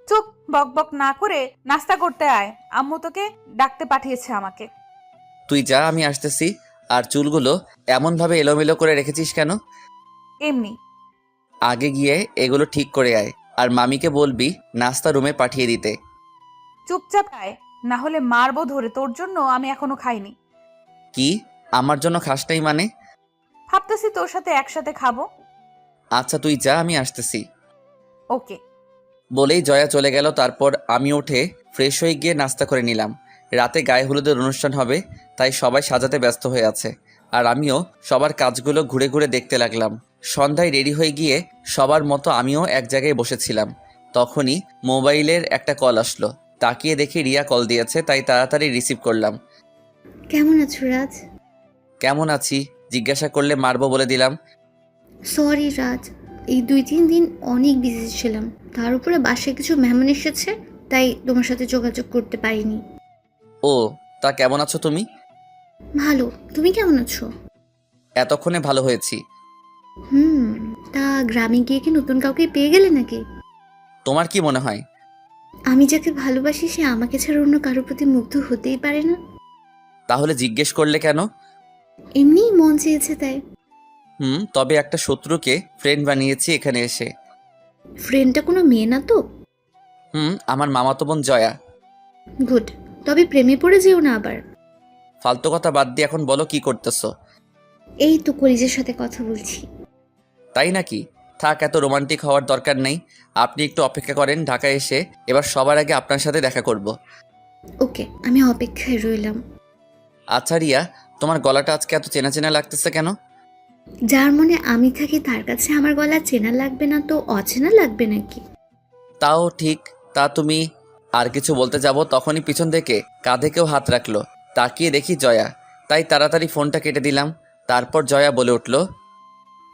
চুপ, বক বক না করে নাস্তা করতে আয়, আম্মু তোকে ডাকতে পাঠিয়েছে আমাকে। তুই যা, আমি আসতেছি। আর চুলগুলো এমনভাবে এলোমেলো করে রেখেছিস কেন? এমনি। আগে গিয়ে এগুলো ঠিক করে আয়, আর মামিকে বলবি নাস্তা রুমে পাঠিয়ে দিতে। চুপচাপ আয়, না হলে মারবো ধরে। তোর জন্য আমি এখনো খাইনি। কি, আমার জন্য খাস নাই মানে? ভাবতেছি তোর সাথে একসাথে খাবো। আচ্ছা তুই যা, আমি আসতেছি। ওকে। বলেই জয়া চলে গেল। তারপর আমি উঠে ফ্রেশ হয়ে গিয়ে নাস্তা করে নিলাম। রাতে গায়ে হলুদের অনুষ্ঠান হবে, তাই সবাই সাজাতে ব্যস্ত হয়ে আছে, আর আমিও সবার কাজগুলো ঘুরে ঘুরে দেখতে লাগলাম। সন্ধ্যায় রেডি হয়ে গিয়ে সবার মতো আমিও এক জায়গায় বসেছিলাম। তখনই মোবাইলের একটা কল আসলো। তাকিয়ে দেখি রিয়া কল দিয়েছে, তাই তাড়াতাড়ি রিসিভ করলাম। কেমন আছো রাজ? কেমন আছি জিজ্ঞাসা করলে মারবো বলে দিলাম। সরি রাজ, এই 2-3 দিন অনেক বিজি ছিলাম, তার উপরে বাসায় কিছু মেহমান এসেছে, তাই তোমার সাথে যোগাযোগ করতে পারিনি। ও, তা কেমন আছো তুমি? ভালো, তুমি কেমন আছো? এতক্ষণে ভালো হয়েছি। হুম। তা গ্রামে গিয়ে কি নতুন কাউকে পেয়ে গেলে নাকি? তোমার কি মনে হয়? আমি যাকে ভালোবাসি সে আমাকে ছাড়া অন্য কারোর প্রতি মুগ্ধ হতেই পারে না। তাহলে জিজ্ঞেস করলে কেন? এমনিই মন চেয়েছে তাই। তবে একটা শত্রুকে ফ্রেন্ড বানিয়েছি এখানে এসে। ফ্রেন্ডটা কোনো মেয়ে না তো? আমার মামাতো বোন জয়া। গুড। তবে প্রেমে পড়ে যেও না আবার। ফালতু কথা বাদ দিয়ে এখন বলো কি করতেছো? এই তো কলিজের সাথে কথা বলছি। তাই নাকি? থাক, এত রোমান্টিক হওয়ার দরকার নেই। আপনি একটু অপেক্ষা করেন, ঢাকায় এসে এবার সবার আগে আপনার সাথে দেখা করব। ওকে, আমি অপেক্ষায় রইলাম। আচ্ছা রিয়া, তোমার গলাটা আজকে এত চেনা চেনা লাগতেছে কেন? যার মনে আমি থাকি তার কাছে আমার গলা চেনা লাগবে না তো অচেনা লাগবে নাকি? তাও ঠিক। তা তুমি আর কিছু বলতে যাব তখনই পিছন থেকে কাঁধে কেউ হাত রাখলো। তাকিয়ে দেখি জয়া, তাই তাড়াতাড়ি ফোনটা কেটে দিলাম। তারপর জয়া বলে উঠল,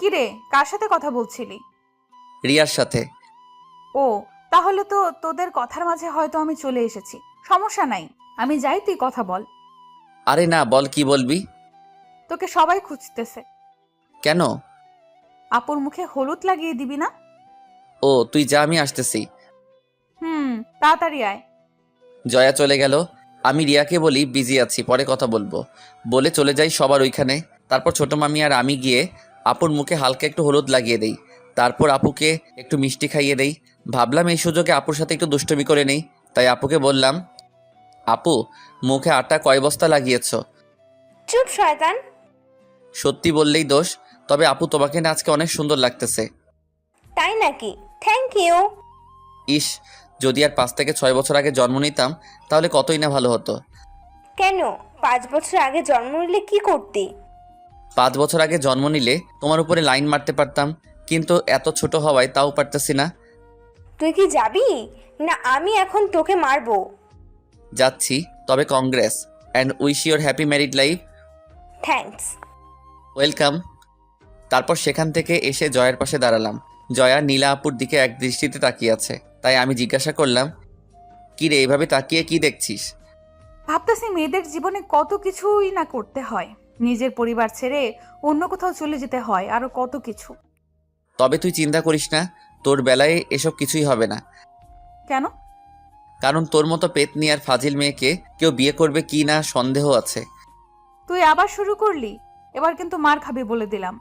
কিরে, কার সাথে কথা বলছিলি? রিয়ার সাথে। ও, তাহলে তো তোদের কথার মাঝে হয়তো আমি চলে এসেছি। সমস্যা নাই, আমি যাই, তুই কথা বল। আরে না, বল, কি বলবি? তোকে সবাই খুঁজতেছে। কেন? আপুর মুখে হলুদ লাগিয়ে দিবি না? ও, তুই যা, আমি আসতেছি। তাড়াতাড়ি আয়। জয়া চলে গেল। আমি রিয়াকে বলি বিজি আছি, পরে কথা বলবো বলে চলে যাই সবার ওইখানে। তারপর ছোট মামি আর আমি গিয়ে আপুর মুখে হালকা একটু হলুদ লাগিয়ে দেই। তারপর আপুকে একটু মিষ্টি খাইয়ে দেই। ভাবলাম এই সুযোগে আপুর সাথে একটু দুষ্টুমি করে নেই। তাই আপুকে বললাম, আপু, মুখে আটা কয় বস্তা লাগিয়েছ? চুপ শয়তান। সত্যি বললেই দোষ। তবে আপু, তোমাকে না আজকে অনেক সুন্দর লাগতেছে। তাই নাকি? Thank you. ইস, যদি আর 5 থেকে 6 বছর আগে জন্ম নিতাম তাহলে কতই না ভালো হতো। কেন? 5 বছর আগে জন্ম নিলে কি করতি? 5 বছর আগে জন্ম নিলে তোমার উপরে লাইন মারতে পারতাম, কিন্তু এত ছোট হওয়ায় তাও পারতেছি না। তুই কি যাবি না আমি এখন তোকে মারবো? যাচ্ছি, তবে Congress and wish your happy married life. Thanks. Welcome. তারপর সেখান থেকে এসে জয়ার পাশে দাঁড়ালাম। জয়া নীলা আপুর দিকে এক দৃষ্টিতে তাকিয়ে আছে। তাই আমি জিজ্ঞাসা করলাম, কি রে, এইভাবে তাকিয়ে কি দেখছিস? ভাবতেছি মেয়েদের জীবনে কত কিছুই না করতে হয়। নিজের পরিবার ছেড়ে অন্য কোথাও চলে যেতে হয়, আরো কত কিছু। তবে তুই চিন্তা করিস না, তোর বেলায় এসব কিছুই হবে না। কেন? কারণ তোর মতো পেতনি আর ফাজিল মেয়েকে কেউ বিয়ে করবে কি না সন্দেহ আছে। তুই আবার শুরু করলি? এবার কিন্তু মার খাবি বলে দিলাম।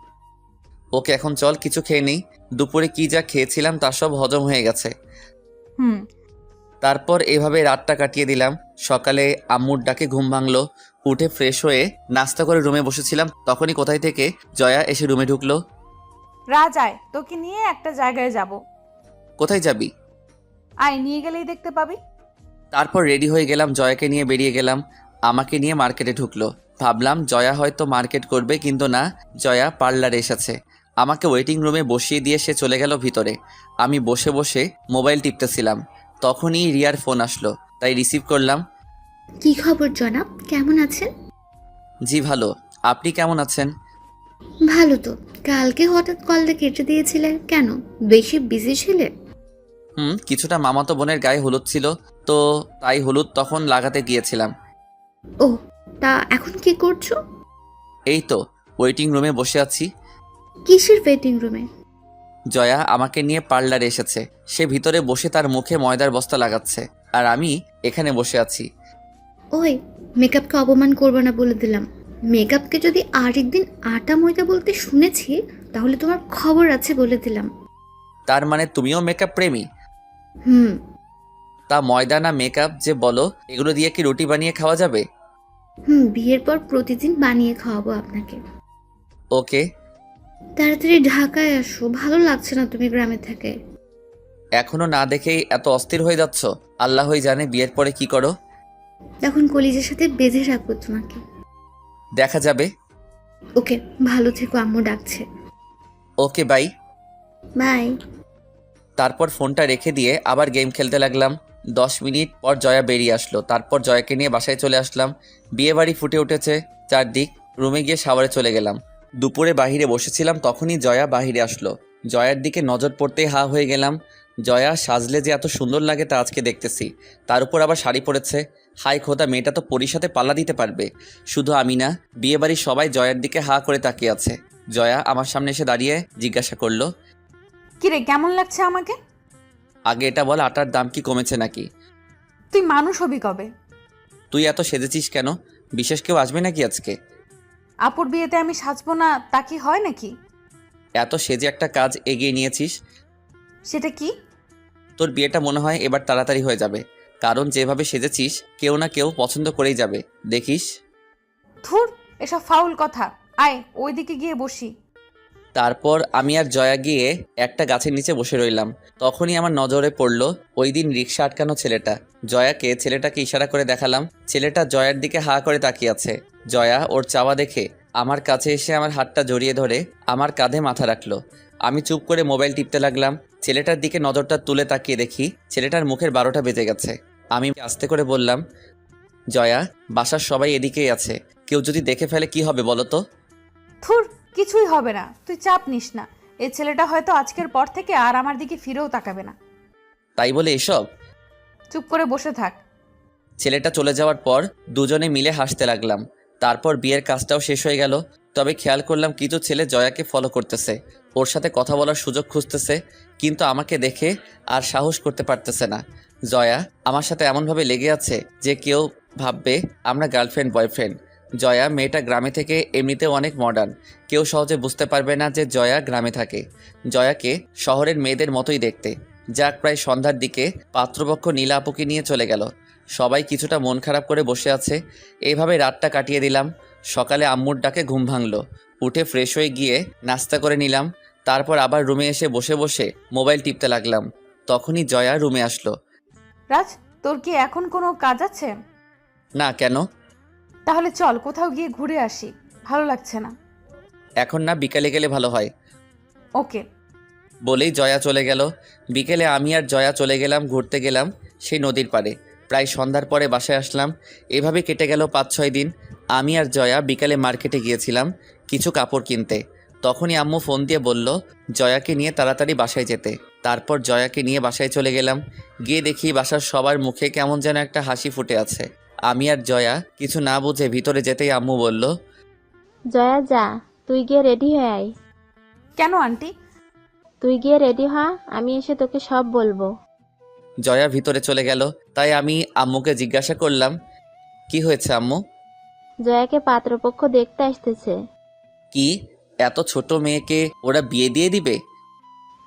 ওকে, এখন চল কিছু খেয়ে নেই। দুপুরে কি যা খেয়েছিলাম তার সব হজম হয়ে গেছে। হুম। তারপর এভাবে রাতটা কাটিয়ে দিলাম। সকালে আম্মুর ডাকে ঘুম ভাঙলো। উঠে ফ্রেশ হয়ে নাস্তা করে রুমে বসেছিলাম, তখনই কোথায় থেকে জয়া এসে রুমে ঢুকলো। রাজ আয়, তোকে নিয়ে একটা জায়গায় যাব। কোথায় যাবি? আয়, নিয়ে গেলেই দেখতে পাবি। তারপর রেডি হয়ে গেলাম, জয়াকে নিয়ে বেরিয়ে গেলাম। আমাকে নিয়ে মার্কেটে ঢুকলো। ভাবলাম জয়া হয়তো মার্কেট করবে, কিন্তু না, জয়া পার্লারে এসেছে। আমাকে ওয়েটিং রুমে বসিয়ে দিয়ে সে চলে গেল ভিতরে। আমি বসে বসে মোবাইল টিপতেছিলাম, তখনই রিয়ার ফোন আসলো, তাই রিসিভ করলাম। কি খবর জনাব, কেমন আছেন? জি ভালো, আপনি কেমন আছেন? ভালো তো। কালকে হঠাৎ কলটা কেটে দিয়েছিলে কেন? বেশি বিজি ছিলে? কিছুটা মামাতো বোনের গায়ে হলুদ ছিল, তো তাই হলুদ তখন লাগাতে গিয়েছিলাম। ও, তা এখন কি করছো? এই তো ওয়েটিং রুমে বসে আছি। কিসের ওয়েটিং রুমে? জয়া আমাকে নিয়ে পার্লারে এসেছে। সে ভিতরে বসে তার মুখে ময়দার বস্তা লাগাচ্ছে, আর আমি এখানে বসে আছি। ওই, মেকআপকে অপমান করবে না বলে দিলাম। মেকআপকে যদি আরেকদিন আটা ময়দা বলতে শুনেছি তাহলে তোমার খবর আছে বলে দিলাম। তার মানে তুমিও মেকআপ প্রেমী? হুম। তা ময়দা না মেকআপ যে বলো, এগুলো দিয়ে কি রুটি বানিয়ে খাওয়া যাবে? বিয়ের পর প্রতিদিন বানিয়ে খাওয়াবো আপনাকে। ওকে। তাড়াতাড়ি ঢাকায় আসো, ভালো লাগছে না তুমি গ্রামে থেকে। এখনো না দেখেই এত অস্থির হয়ে যাচ্ছ? আল্লাহই জানে বিয়ের পরে কি করো। তখন কলিজের সাথে বেঁধে রাখবো তোমাকে। দেখা যাবে। ওকে, ভালো থেকো, আম্মু ডাকছে। ওকে, বাই। বাই। তারপর ফোনটা রেখে দিয়ে আবার গেম খেলতে লাগলাম। 10 মিনিট পর জয়া বেরিয়ে আসলো। তারপর জয়াকে নিয়ে বাসায় চলে আসলাম। বিয়ে বাড়ি ফুটে উঠেছে চারদিক। রুমে গিয়ে শাওয়ারে চলে গেলাম। দুপুরে বাহিরে বসেছিলাম, তখনই জয়া বাহিরে আসলো। জয়ার দিকে নজর পড়তেই হা হয়ে গেলাম। জয়া সাজলে যে এত সুন্দর লাগে তা আজকে দেখতেছি। তার উপর আবার শাড়ি পরেছে। হাই খোদা, মেয়েটা তো পরীর সাথে পাল্লা দিতে পারবে। শুধু আমি না, বিয়েবাড়ির সবাই জয়ার দিকে হা করে তাকিয়ে আছে। জয়া আমার সামনে এসে দাঁড়িয়ে জিজ্ঞাসা করলো, কিরে কেমন লাগছে আমাকে? আগে এটা বল, আটার দাম কি কমেছে নাকি? তুই মানুষ হবি কবে? তুই এত সেজেছিস কেন? বিশেষ কেউ আসবে নাকি আজকে? আপুর বিয়েতে আমি সাজবো না তা কি হয় নাকি? এত সেজে একটা কাজ এগিয়ে নিয়েছিস। সেটা কি? তোর বিয়েটা মনে হয় এবার তাড়াতাড়ি হয়ে যাবে, কারণ যেভাবে সেজেছিস কেউ না কেউ পছন্দ করেই যাবে, দেখিস। ধুর, এসব ফাউল কথা। আয় ওইদিকে গিয়ে বসি। তারপর আমি আর জয়া গিয়ে একটা গাছের নিচে বসে রইলাম। তখনই আমার নজরে পড়ল ওই দিন রিক্সা আটকানো ছেলেটা। ছেলেটাকে ইশারা করে দেখালাম। ছেলেটা জয়ার দিকে হা করে তাকিয়ে আছে। জয়া ওর চাওয়া দেখে আমার কাছে এসে আমার হাতটা জড়িয়ে ধরে আমার কাঁধে মাথা রাখলো। আমি চুপ করে মোবাইল টিপতে লাগলাম। ছেলেটার দিকে নজরটা তুলে তাকিয়ে দেখি ছেলেটার মুখের 12টা বেজে গেছে। আমি আস্তে করে বললাম, জয়া, বাসার সবাই এদিকেই আছে, কেউ যদি দেখে ফেলে কি হবে বলো তো? ধুর, কিছুই হবে না, তুই চাপ নিস না। এই ছেলেটা হয়তো আজকের পর থেকে আর আমার দিকে ফিরেও তাকাবে না। তাই বলে এসব? চুপ করে বসে থাক। ছেলেটা চলে যাওয়ার পর দুজনে মিলে হাসতে লাগলাম। তারপর বিয়ের কাজটাও শেষ হয়ে গেল। তবে খেয়াল করলাম কিছু ছেলে জয়াকে ফলো করতেছে, ওর সাথে কথা বলার সুযোগ খুঁজতেছে, কিন্তু আমাকে দেখে আর সাহস করতে পারতেছে না। জয়া আমার সাথে এমনভাবে লেগে আছে যে কেউ ভাববে আমরা গার্লফ্রেন্ড বয়ফ্রেন্ড। জয়া মেয়েটা গ্রামে থেকে এমনিতেও অনেক মডার্ন, কেউ সহজে বুঝতে পারবে না যে জয়া গ্রামে থাকে। জয়াকে শহরের মেয়েদের মতোই দেখতে। যাক, প্রায় সন্ধ্যার দিকে পাত্রপক্ষ নীলা আপুকে নিয়ে চলে গেল। সবাই কিছুটা মন খারাপ করে বসে আছে। এইভাবে রাতটা কাটিয়ে দিলাম। সকালে আম্মুর ডাকে ঘুম ভাঙলো। উঠে ফ্রেশ হয়ে গিয়ে নাস্তা করে নিলাম। তারপর আবার রুমে এসে বসে বসে মোবাইল টিপতে লাগলাম। তখনই জয়া রুমে আসলো। রাজ, তোর কি এখন কোনো কাজ আছে? না, কেন? তাহলে চল কোথাও গিয়ে ঘুরে আসি, ভালো লাগছে না। এখন না, বিকালে গেলে ভালো হয়। ওকে। বলেই জয়া চলে গেল। বিকেলে আমি আর জয়া চলে গেলাম, ঘুরতে গেলাম সেই নদীর পাড়ে। প্রায় সন্ধ্যার পরে বাসায় আসলাম। এভাবে কেটে গেল 5-6 দিন। আমি আর জয়া বিকালে মার্কেটে গিয়েছিলাম কিছু কাপড় কিনতে। তখনই আম্মু ফোন দিয়ে বলল জয়াকে নিয়ে তাড়াতাড়ি বাসায় যেতে। তারপর জয়াকে নিয়ে বাসায় চলে গেলাম। গিয়ে দেখি বাসার সবার মুখে কেমন যেন একটা হাসি ফুটে আছে। আমি আর জয়া কিছু না বুঝে ভিতরে যেতেই আম্মু বলল, জয়া যা, তুই গিয়ে রেডি হয়ে আয়। কেন আন্টি? তুই গিয়ে রেডি হ, আমি এসে তোকে সব বলবো। জয়া ভিতরে চলে গেল। তাই আমি আম্মুকে জিজ্ঞাসা করলাম, কি হয়েছে আম্মু? জয়াকে পাত্রপক্ষ দেখতে আসতেছে। কি, এত ছোট মেয়েকে ওরা বিয়ে দিয়ে দিবে?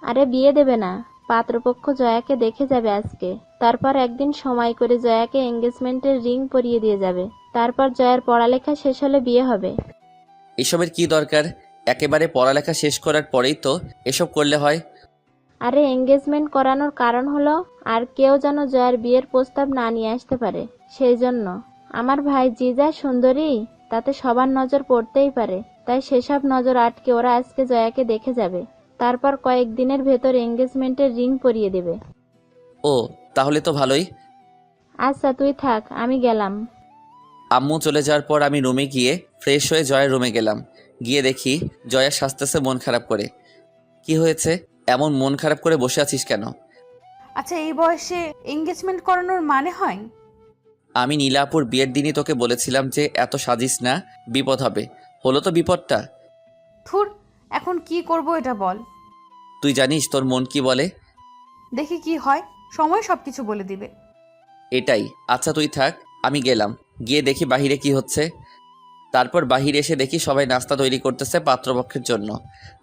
আরে বিয়ে দেবে না, পাত্রপক্ষ জয়াকে দেখে যাবে আজকে। তারপর একদিন সময় করে জয়াকে এঙ্গেজমেন্টের রিং পরিয়ে দিয়ে যাবে। তারপর জয়ার পড়ালেখা শেষ হলে বিয়ে হবে। এসবের কি দরকার? একেবারে পড়ালেখা শেষ করার পরেই তো এসব করলে হয়। আরে এঙ্গেজমেন্ট করানোর কারণ হলো আর কেউ যেন জয়ার বিয়ের প্রস্তাব না নিয়ে আসতে পারে, সেই জন্য। আমার ভাই জিজা সুন্দরী, তাতে সবার নজর পড়তেই পারে, তাই সেসব নজর আটকে ওরা আজকে জয়াকে দেখে যাবে। তারপর কয়েকদিনের ভেতর এঙ্গেজমেন্টের রিং পরিয়ে দেবে। ও, তাহলে তো ভালোই। আচ্ছা তুই থাক, আমি গেলাম। আম্মু চলে যাওয়ার পর আমি রুমে গিয়ে ফ্রেশ হয়ে জয়ের রুমে গেলাম। গিয়ে দেখি জয়া সাজতেছে মন খারাপ করে। কি হয়েছে, এমন মন খারাপ করে বসে আছিস কেন? আচ্ছা, এই বয়সে এঙ্গেজমেন্ট করানোর মানে হয়? আমি নীলাপুর বিয়ের দিনই তোকে বলেছিলাম যে এত সাজিস না, বিপদ হবে। হলো তো বিপদটা। ধুর, এখন কি করব এটা বল। তুই জানিস তোর মন কি বলে। দেখি কি হয়, সময় সবকিছু বলে দিবে। এটাই। আচ্ছা তুই থাক, আমি গেলাম। গিয়ে দেখি বাহিরে কি হচ্ছে। তারপর বাহিরে এসে দেখি সবাই নাস্তা তৈরি করতেছে পাত্রপক্ষের জন্য।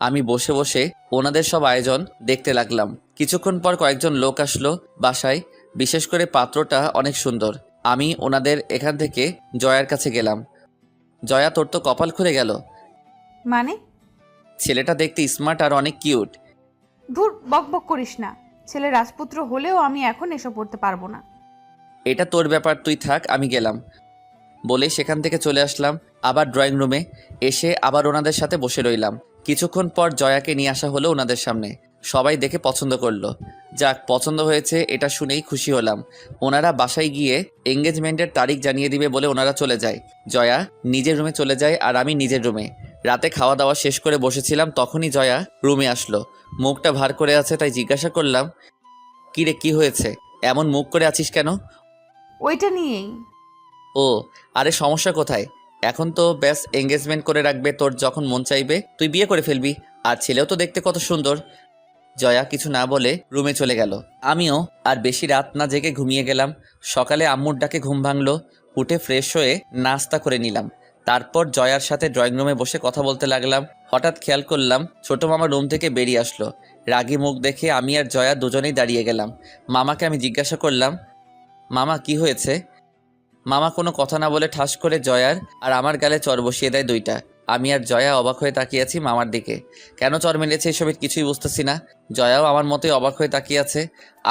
আমি বসে বসে ওনাদের সব আয়োজন দেখতে লাগলাম। কিছুক্ষণ পর কয়েকজন লোক আসলো বাসায়। বিশেষ করে পাত্রটা অনেক সুন্দর। আমি ওনাদের এখান থেকে জয়ার কাছে গেলাম। জয়া, তোর তো কপাল খুলে গেল। মানে? ছেলেটা দেখতে স্মার্ট আর অনেক কিউট। ধুর, বক বক করিস না। ছেলে রাজপুত্র হলেও আমি এখন এসব পড়তে পারবো না। এটা তোর ব্যাপার, তুই থাক, আমি গেলাম। বলে সেখান থেকে চলে আসলাম আবার ড্রয়িং রুমে। এসে আবার ওনাদের সাথে বসে রইলাম। কিছুক্ষণ পর জয়াকে নিয়ে আসা হলো ওনাদের সামনে। সবাই দেখে পছন্দ করলো। যাক, পছন্দ হয়েছে এটা শুনেই খুশি হলাম। ওনারা বাসায় গিয়ে এঙ্গেজমেন্টের তারিখ জানিয়ে দিবে বলে ওনারা চলে যায়। জয়া নিজের রুমে চলে যায় আর আমি নিজের রুমে। রাতে খাওয়া দাওয়া শেষ করে বসেছিলাম, তখনই জয়া রুমে আসলো। মুখটা ভার করে আছে, তাই জিজ্ঞাসা করলাম, কি রে, কি হয়েছে, এমন মুখ করে আছিস কেন? ওইটা নিয়েই। ও, আরে সমস্যা কোথায়? এখন তো ব্যাস এঙ্গেজমেন্ট করে রাখবে, তোর যখন মন চাইবে তুই বিয়ে করে ফেলবি। আর ছেলেও তো দেখতে কত সুন্দর। জয়া কিছু না বলে রুমে চলে গেল। আমিও আর বেশি রাত না জেগে ঘুমিয়ে গেলাম। সকালে আম্মুর ডাকে ঘুম ভাঙলো। উঠে ফ্রেশ হয়ে নাস্তা করে নিলাম। তারপর জয়ার সাথে ড্রয়িং রুমে বসে কথা বলতে লাগলাম। হঠাৎ খেয়াল করলাম ছোট মামা রুম থেকে বেরিয়ে আসলো। রাগী মুখ দেখে আমি আর জয়া দুজনেই দাঁড়িয়ে গেলাম। মামাকে আমি জিজ্ঞাসা করলাম, মামা কি হয়েছে? মামা কোনো কথা না বলে ঠাস করে জয়ার আর আমার গালে চর বসিয়ে দেয় দুইটা। আমি আর জয়া অবাক হয়ে তাকিয়ে আছি মামার দিকে। কেন চর মেরেছে এসবের কিছুই বুঝতেছি না। জয়াও আমার মতোই অবাক হয়ে তাকিয়ে আছে।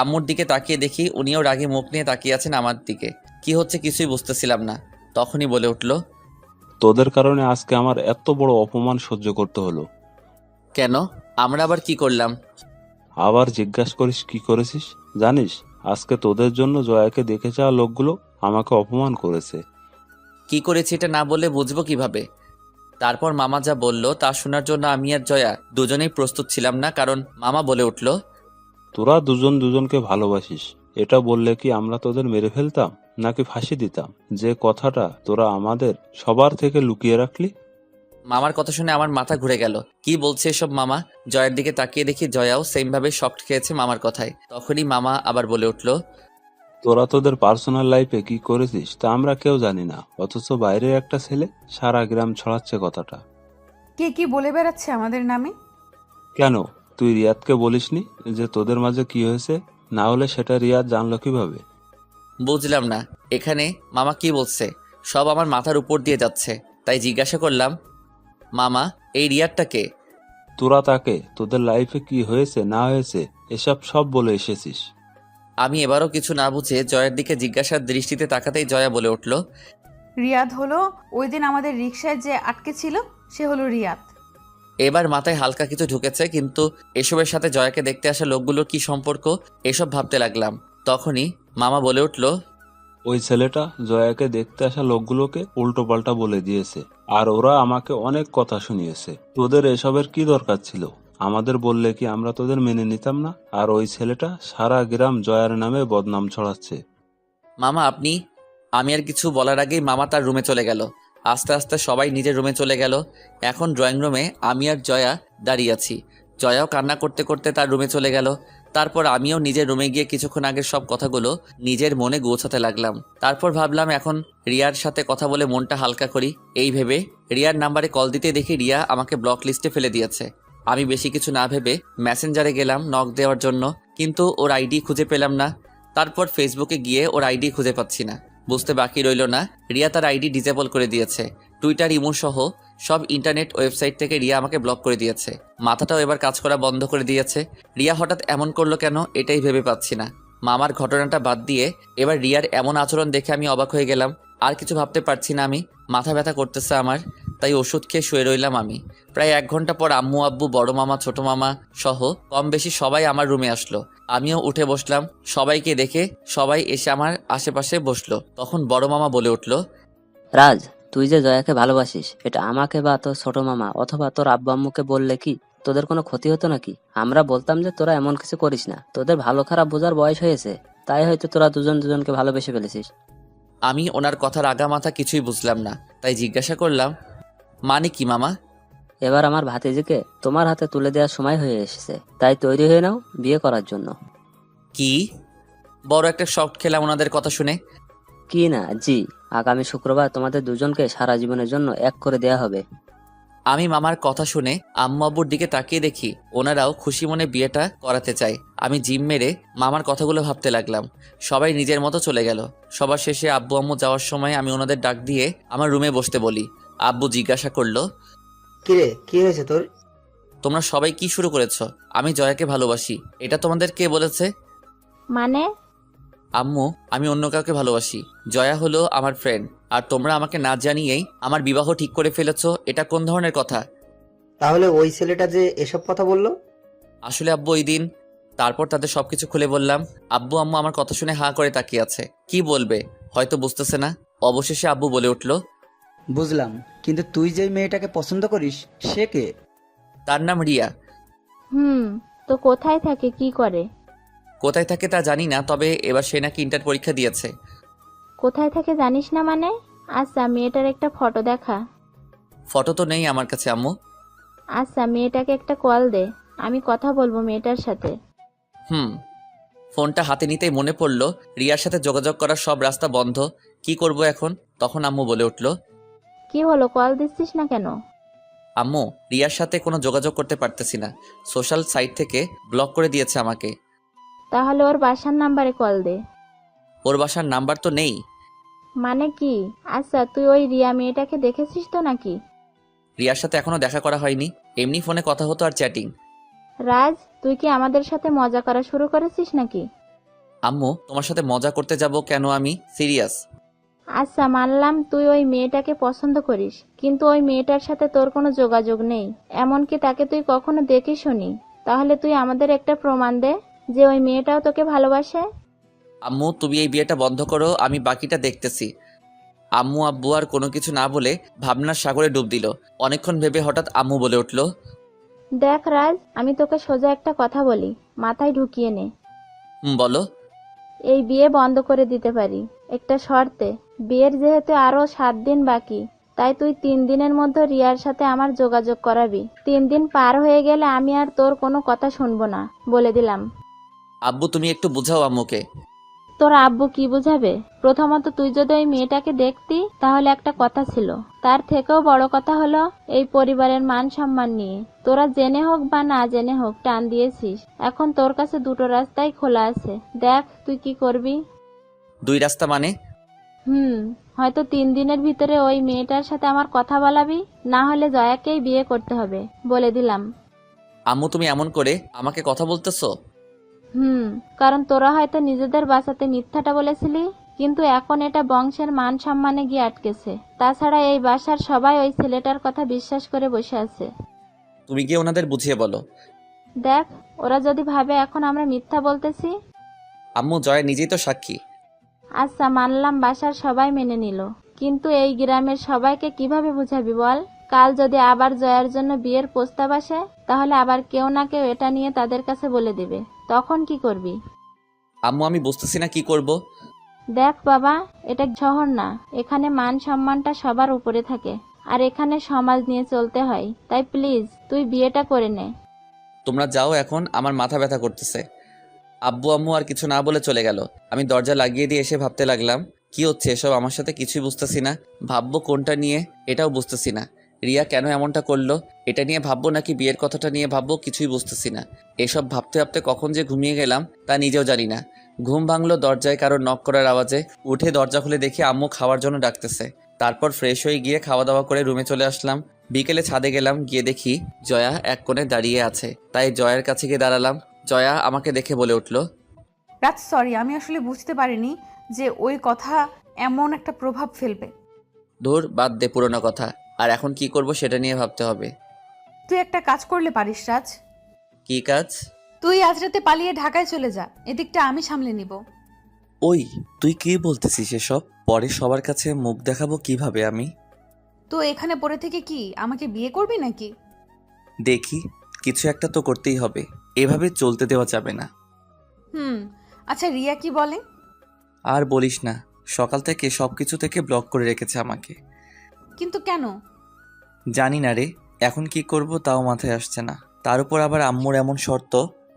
আম্মুর দিকে তাকিয়ে দেখি উনিও রাগী মুখ নিয়ে তাকিয়ে আছেন আমার দিকে। কি হচ্ছে কিছুই বুঝতেছিলাম না। তখনই বলে উঠল, তোদের কারণে আজকে আমার এত বড় অপমান সহ্য করতে হলো। কেন? আমরা আবার কি করলাম? আবার জিজ্ঞাসা করিস কি করেছিস? জানিস আজকে তোদের জন্য জয়াকে দেখে যাওয়া লোকগুলো আমাকে অপমান করেছে। কি করেছি এটা না বলে বুঝবো কিভাবে? তারপর মামা যা বলল তা শোনার জন্য আমি আর জয়া দুজনেই প্রস্তুত ছিলাম না। কারণ মামা বলে উঠল, তোরা দুজন দুজনকে ভালোবাসিস, এটা বললে কি আমরা তোদের মেরে ফেলতাম নাকি ফাঁসি দিতাম? যে কথাটা তোরা আমাদের সবার থেকে লুকিয়ে রাখলি। মামার কথা শুনে আমার মাথা ঘুরে গেল। কি বলছে এসব মামা? জয়ের দিকে তাকিয়ে দেখি জয়াও সেম ভাবে শকড খেয়েছে মামার কথায়। তখনই মামা আবার বলে উঠল, তোরা তোদের পার্সোনাল লাইফে কি করেছিস তা আমরা কেউ জানি না, অথচ বাইরের একটা ছেলে সারা গ্রাম ছড়াচ্ছে কথাটা। কে কি বলে বেড়াচ্ছে আমাদের নামে? কেন তুই রিয়াদকে বলিসনি যে তোদের মাঝে কি হয়েছে? না হলে সেটা রিয়াদ জানলো কিভাবে? বুঝলাম না এখানে মামা কি বলছে। সব আমার মাথার উপর দিয়ে যাচ্ছে। তাই জিজ্ঞাসা করলাম, মামা এই রিয়ারটা কে? তোরা তাকে তোদের লাইফে কি হয়েছে না হয়েছে এসব সব বলে এসেছিস। আমি এবারও কিছু না বুঝে জয়ের দিকে জিজ্ঞাসার দৃষ্টিতে তাকাতেই জয়া বলে উঠল, রিয়াদ হলো ওই দিন আমাদের রিকশায় যে আটকে ছিল, সে হলো রিয়াদ। এবার মাথায় হালকা কিছু ঢুকেছে, কিন্তু এসবের সাথে জয়াকে দেখতে আসা লোকগুলোর কি সম্পর্ক এসব ভাবতে লাগলাম। তখনই মামা বলে উঠল, ওই ছেলেটা জয়াকে দেখতে আসা লোকগুলোকে উল্টো পাল্টা বলে দিয়েছে, আর ওরা আমাকে অনেক কথা শুনিয়েছে। তোদের এসবের কি দরকার ছিল? আমাদের বললে কি আমরা তোদের মেনে নিতাম না? আর ওই ছেলেটা সারা গ্রাম জয়ার নামে বদনাম ছড়াচ্ছে। মামা আপনি। আমি আর কিছু বলার আগেই মামা তার রুমে চলে গেল। আস্তে আস্তে সবাই নিজের রুমে চলে গেল। এখন ড্রয়িং রুমে আমি আর জয়া দাঁড়িয়ে আছি। জয়াও কান্না করতে করতে তার রুমে চলে গেল। তারপর আমিও নিজের রুমে গিয়ে কিছুক্ষণ আগের সব কথাগুলো নিজের মনে গোছাতে লাগলাম। তারপর ভাবলাম এখন রিয়ার সাথে কথা বলে মনটা হালকা করি। এই ভেবে রিয়ার নাম্বারে কল দিতে দেখি রিয়া আমাকে ব্লক লিস্টে ফেলে দিয়েছে। আমি বেশি কিছু না ভেবে মেসেঞ্জারে গেলাম নক দেওয়ার জন্য, কিন্তু ওর আইডি খুঁজে পেলাম না। তারপর ফেসবুকে গিয়ে ওর আইডি খুঁজে পাচ্ছি না। বুঝতে বাকি রইল না রিয়া তার আইডি ডিসেবল করে দিয়েছে। টুইটার, ইমো সহ সব ইন্টারনেট ওয়েবসাইট থেকে রিয়া আমাকে ব্লক করে দিয়েছে। মাথাটাও এবার কাজ করা বন্ধ করে দিয়েছে। রিয়া হঠাৎ এমন করলো কেন এটাই ভেবে পাচ্ছি না। মামার ঘটনাটা বাদ দিয়ে এবার রিয়ার এমন আচরণ দেখে আমি অবাক হয়ে গেলাম। আর কিছু ভাবতে পারছি না আমি। মাথা ব্যথা করতেছে আমার। তাই ওষুধ খেয়ে শুয়ে রইলাম আমি। প্রায় 1 ঘন্টা পর আম্মু, আব্বু, বড় মামা, ছোট মামা সহ কম বেশি সবাই আমার রুমে আসলো। আমিও উঠে বসলাম। সবাইকে দেখে সবাই এসে আমার আশেপাশে বসলো। তখন বড় মামা বলে উঠল, রাজ, তুই যে জয়াকে ভালোবাসিস এটা আমাকে বা তোর ছোট মামা অথবা তোর আব্বু আম্মুকে বললে কি তোদের কোনো ক্ষতি হতো নাকি? আমরা বলতাম যে তোরা এমন কিছু করিস না, তোদের ভালো খারাপ বোঝার বয়স হয়েছে, তাই হয়তো তোরা দুজন দুজনকে ভালোবেসে ফেলেছিস। আমি ওনার কথার আগা মাথা কিছুই বুঝলাম না। তাই জিজ্ঞাসা করলাম, মানে কি মামা? এবার আমার ভাতিজিকে তোমার হাতে তুলে দেওয়ার সময় হয়ে এসেছে, তাই তৈরি হয়ে নাও বিয়ে করার জন্য। কি? বড় একটা শক খেলাম ওনাদের কথা শুনে। কি না, জি, আগামী শুক্রবার তোমাদের দুজনকে সারা জীবনের জন্য এক করে দেয়া হবে। আমি মামার কথা শুনে আম্মু আব্বুর দিকে তাকিয়ে দেখি ওনারাও খুশি মনে বিয়েটা করাতে চায়। আমি জিম মেরে মামার কথাগুলো ভাবতে লাগলাম। সবাই নিজের মতো চলে গেল। সবার শেষে আব্বু আম্মু যাওয়ার সময় আমি ওনাদের ডাক দিয়ে আমার রুমে বসতে বলি। আব্বু জিজ্ঞাসা করলো, কিরে কি হয়েছে তোর? তোমরা সবাই কি শুরু করেছো? আমি জয়াকে ভালোবাসি, এটা তোমাদের কে বলেছে? মানে? আম্মু, আমি অন্য কাউকে ভালোবাসি। জয়া হলো আমার ফ্রেন্ড, আর তোমরা আমাকে না জানিয়েই আমার বিবাহ ঠিক করে ফেলেছো। এটা কোন ধরনের কথা? তাহলে ওই ছেলেটা যে এসব কথা বললো? আসলে আব্বু ওই দিন। তারপর তাদের সবকিছু খুলে বললাম। আব্বু আম্মু আমার কথা শুনে হাঁ করে তাকিয়ে আছে। কি বলবে হয়তো বুঝতেছে না। অবশেষে আব্বু বলে উঠল, বুঝলাম, কিন্তু তুই যেই মেয়েটাকে পছন্দ করিস সে কে? তার নাম রিয়া। তো কোথায় থাকে, কি করে? কোথায় থাকে তা জানি না, তবে এবার সে নাকি ইন্টার পরীক্ষা দিয়েছে। কোথায় থেকে জানিস না মানে? আচ্ছা, মেয়েটার একটা ফটো দেখা। ফটো তো নেই আমার কাছে আম্মু। আচ্ছা, মেয়েটাকে একটা কল দে, আমি কথা বলবো মেয়েটার সাথে। ফোনটা হাতে নিতেই মনে পড়লো রিয়ার সাথে যোগাযোগ করার সব রাস্তা বন্ধ। কি করব এখন? তখন আম্মু বলে উঠল, কি হলো, কল দিচ্ছিস না কেন? আম্মু, রিয়ার সাথে কোনো যোগাযোগ করতে পারতেছি না। সোশ্যাল সাইট থেকে ব্লক করে দিয়েছে আমাকে। তাহলে ওর বাসার নাম্বারে কল দে। ওর বাসার নাম্বার তো নেই। মানে কি? আচ্ছা, তুই ওই রিয়া মেয়েটাকে দেখেছিস তো নাকি? রিয়ার সাথে এখনো দেখা করা হয়নি, এমনি ফোনে কথা হতো আর চ্যাটিং। রাজ, তুই কি আমাদের সাথে মজা করা শুরু করেছিস নাকি? আম্মু, তোমার সাথে মজা করতে যাব কেন? আমি সিরিয়াস। আচ্ছা, মানলাম তুই ওই মেয়েটাকে পছন্দ করিস, কিন্তু ওই মেয়েটার সাথে তোর কোনো যোগাযোগ নেই, এমনকি তাকে তুই কখনো দেখিসনি। তাহলে তুই আমাদের একটা প্রমাণ দে যে ওই মেয়েটাও তোকে ভালোবাসে। আম্মু, তুমি এই বিয়েটা বন্ধ করো, আমি বাকিটা দেখতেছি। আম্মু আব্বু আর কোনো কিছু না বলে ভাবনার সাগরে ডুব দিল। অনেকক্ষণ ভেবে হঠাৎ আম্মু বলে উঠল, দেখ রাজ, আমি তোকে সোজা একটা কথা বলি, মাথায় ঢুকিয়ে নে। বলো। এই বিয়ে বন্ধ করে দিতে পারি, একটা শর্তে। বিয়ের যেহেতু আরো 7 দিন বাকি, তাই তুই 3 দিনের মধ্যে রিয়ার সাথে আমার যোগাযোগ করাবি। 3 দিন পার হয়ে গেলে আমি আর তোর কোনো কথা শুনবো না, বলে দিলাম। আব্বু, তুমি একটু বুঝাও আম্মুকে। তোর আব্বু কি বুঝাবে? প্রথমত, তুই যদি ওই মেয়েটাকে দেখতি তাহলে একটা কথা ছিল, তার থেকেও বড় কথা হলো এই পরিবারের মান সম্মান নিয়ে তোরা জেনে হোক বা না জেনে হোক টান দিয়েছিস। এখন তোর কাছে দুটো রাস্তাই খোলা আছে, দেখ তুই কি করবি। 2 রাস্তা মানে? হয়তো 3 দিনের ভিতরে ওই মেয়েটার সাথে আমার কথা বলাবি, না হলে জয়াকেই বিয়ে করতে হবে, বলে দিলাম। আম্মু, তুমি এমন করে আমাকে কথা বলতেছো? কারণ তোরা হয়তো নিজেদের বাঁচাতে মিথ্যাটা বলেছিলি, কিন্তু এখন এটা বংশের মান সম্মানে গিয়ে আটকেছে। তাছাড়া এই বাসার সবাই ওই ছেলেটার কথা বিশ্বাস করে বসে আছে। তুমি গিয়ে ওনাদের বুঝিয়ে বলো। দেখ, ওরা যদি ভাবে এখন আমরা মিথ্যা বলতেছি। আম্মু, জয় নিজেই তো সাক্ষী। আচ্ছা, মানলাম বাসার সবাই মেনে নিল, কিন্তু এই গ্রামের সবাইকে কিভাবে বুঝাবি বল? কাল যদি আবার জয়ার জন্য বিয়ের প্রস্তাব আসে, তাহলে আবার কেউ না কেউ এটা নিয়ে তাদের কাছে বলে দিবে, তখন কি করবি? আম্মু, আমি বুঝতেছি না কি করব। দেখ বাবা, এটা শহর না, এখানে মান সম্মানটা সবার উপরে থাকে, আর এখানে সমাজ নিয়ে চলতে হয়। তাই প্লিজ তুই বিয়েটা করে নে। তোমরা যাও, এখন আমার মাথা ব্যথা করতেছে। আব্বু আম্মু আর কিছু না বলে চলে গেল। আমি দরজা লাগিয়ে দিয়ে এসে ভাবতে লাগলাম, কি হচ্ছে এসব আমার সাথে? কিছুই বুঝতেছি না। ভাববো কোনটা নিয়ে, এটাও বুঝতেছি না। রিয়া কেন এমনটা করলো, এটা নিয়ে ভাববো নাকি বিয়ের কথাটা নিয়ে ভাববো, কিছুই বুঝতেছি না। এসব ভাবতে ভাবতে কখন যে ঘুমিয়ে গেলাম তা নিজেও জানি না। ঘুম ভাঙলো দরজায় কারোর নক করার আওয়াজে। উঠে দরজা খুলে দেখি আম্মু খাওয়ার জন্য ডাকতেছে। তারপর ফ্রেশ হয়ে গিয়ে খাওয়া দাওয়া করে রুমে চলে আসলাম। বিকেলে ছাদে গেলাম, গিয়ে দেখি জয়া এক কোণে দাঁড়িয়ে আছে। তাই জয়ার কাছে গিয়ে দাঁড়ালাম। জয়া আমাকে দেখে বলে উঠল, রাজ, সরি, আমি আসলে বুঝতে পারিনি যে ওই কথা এমন একটা প্রভাব ফেলবে। ধুর, বাদ দে পুরোনো কথা। আর এখন কি করব সেটা নিয়ে ভাবতে হবে। তুই একটা কাজ করলে পারিস রাজ। কি কাজ? তুই আজ রাতে পালিয়ে ঢাকায় চলে যা, এদিকটা আমি সামলে নিব। ওই, তুই কি বলতেছিস এসব? পরে সবার কাছে মুখ দেখাবো কিভাবে আমি? তো এখানে পড়ে থেকে কি আমাকে বিয়ে করবি নাকি? দেখি, কিছু একটা তো করতেই হবে, এভাবে চলতে দেওয়া যাবে না। আচ্ছা, রিয়া কি বলে? আর বলিস না, সকাল থেকে সবকিছু থেকে ব্লক করে রেখেছে আমাকে। কিন্তু কেন? জানি না রে, এখন কি করব তাও মাথায় আসছে না। তার উপর আবার আম্মুর এমন শর্ত,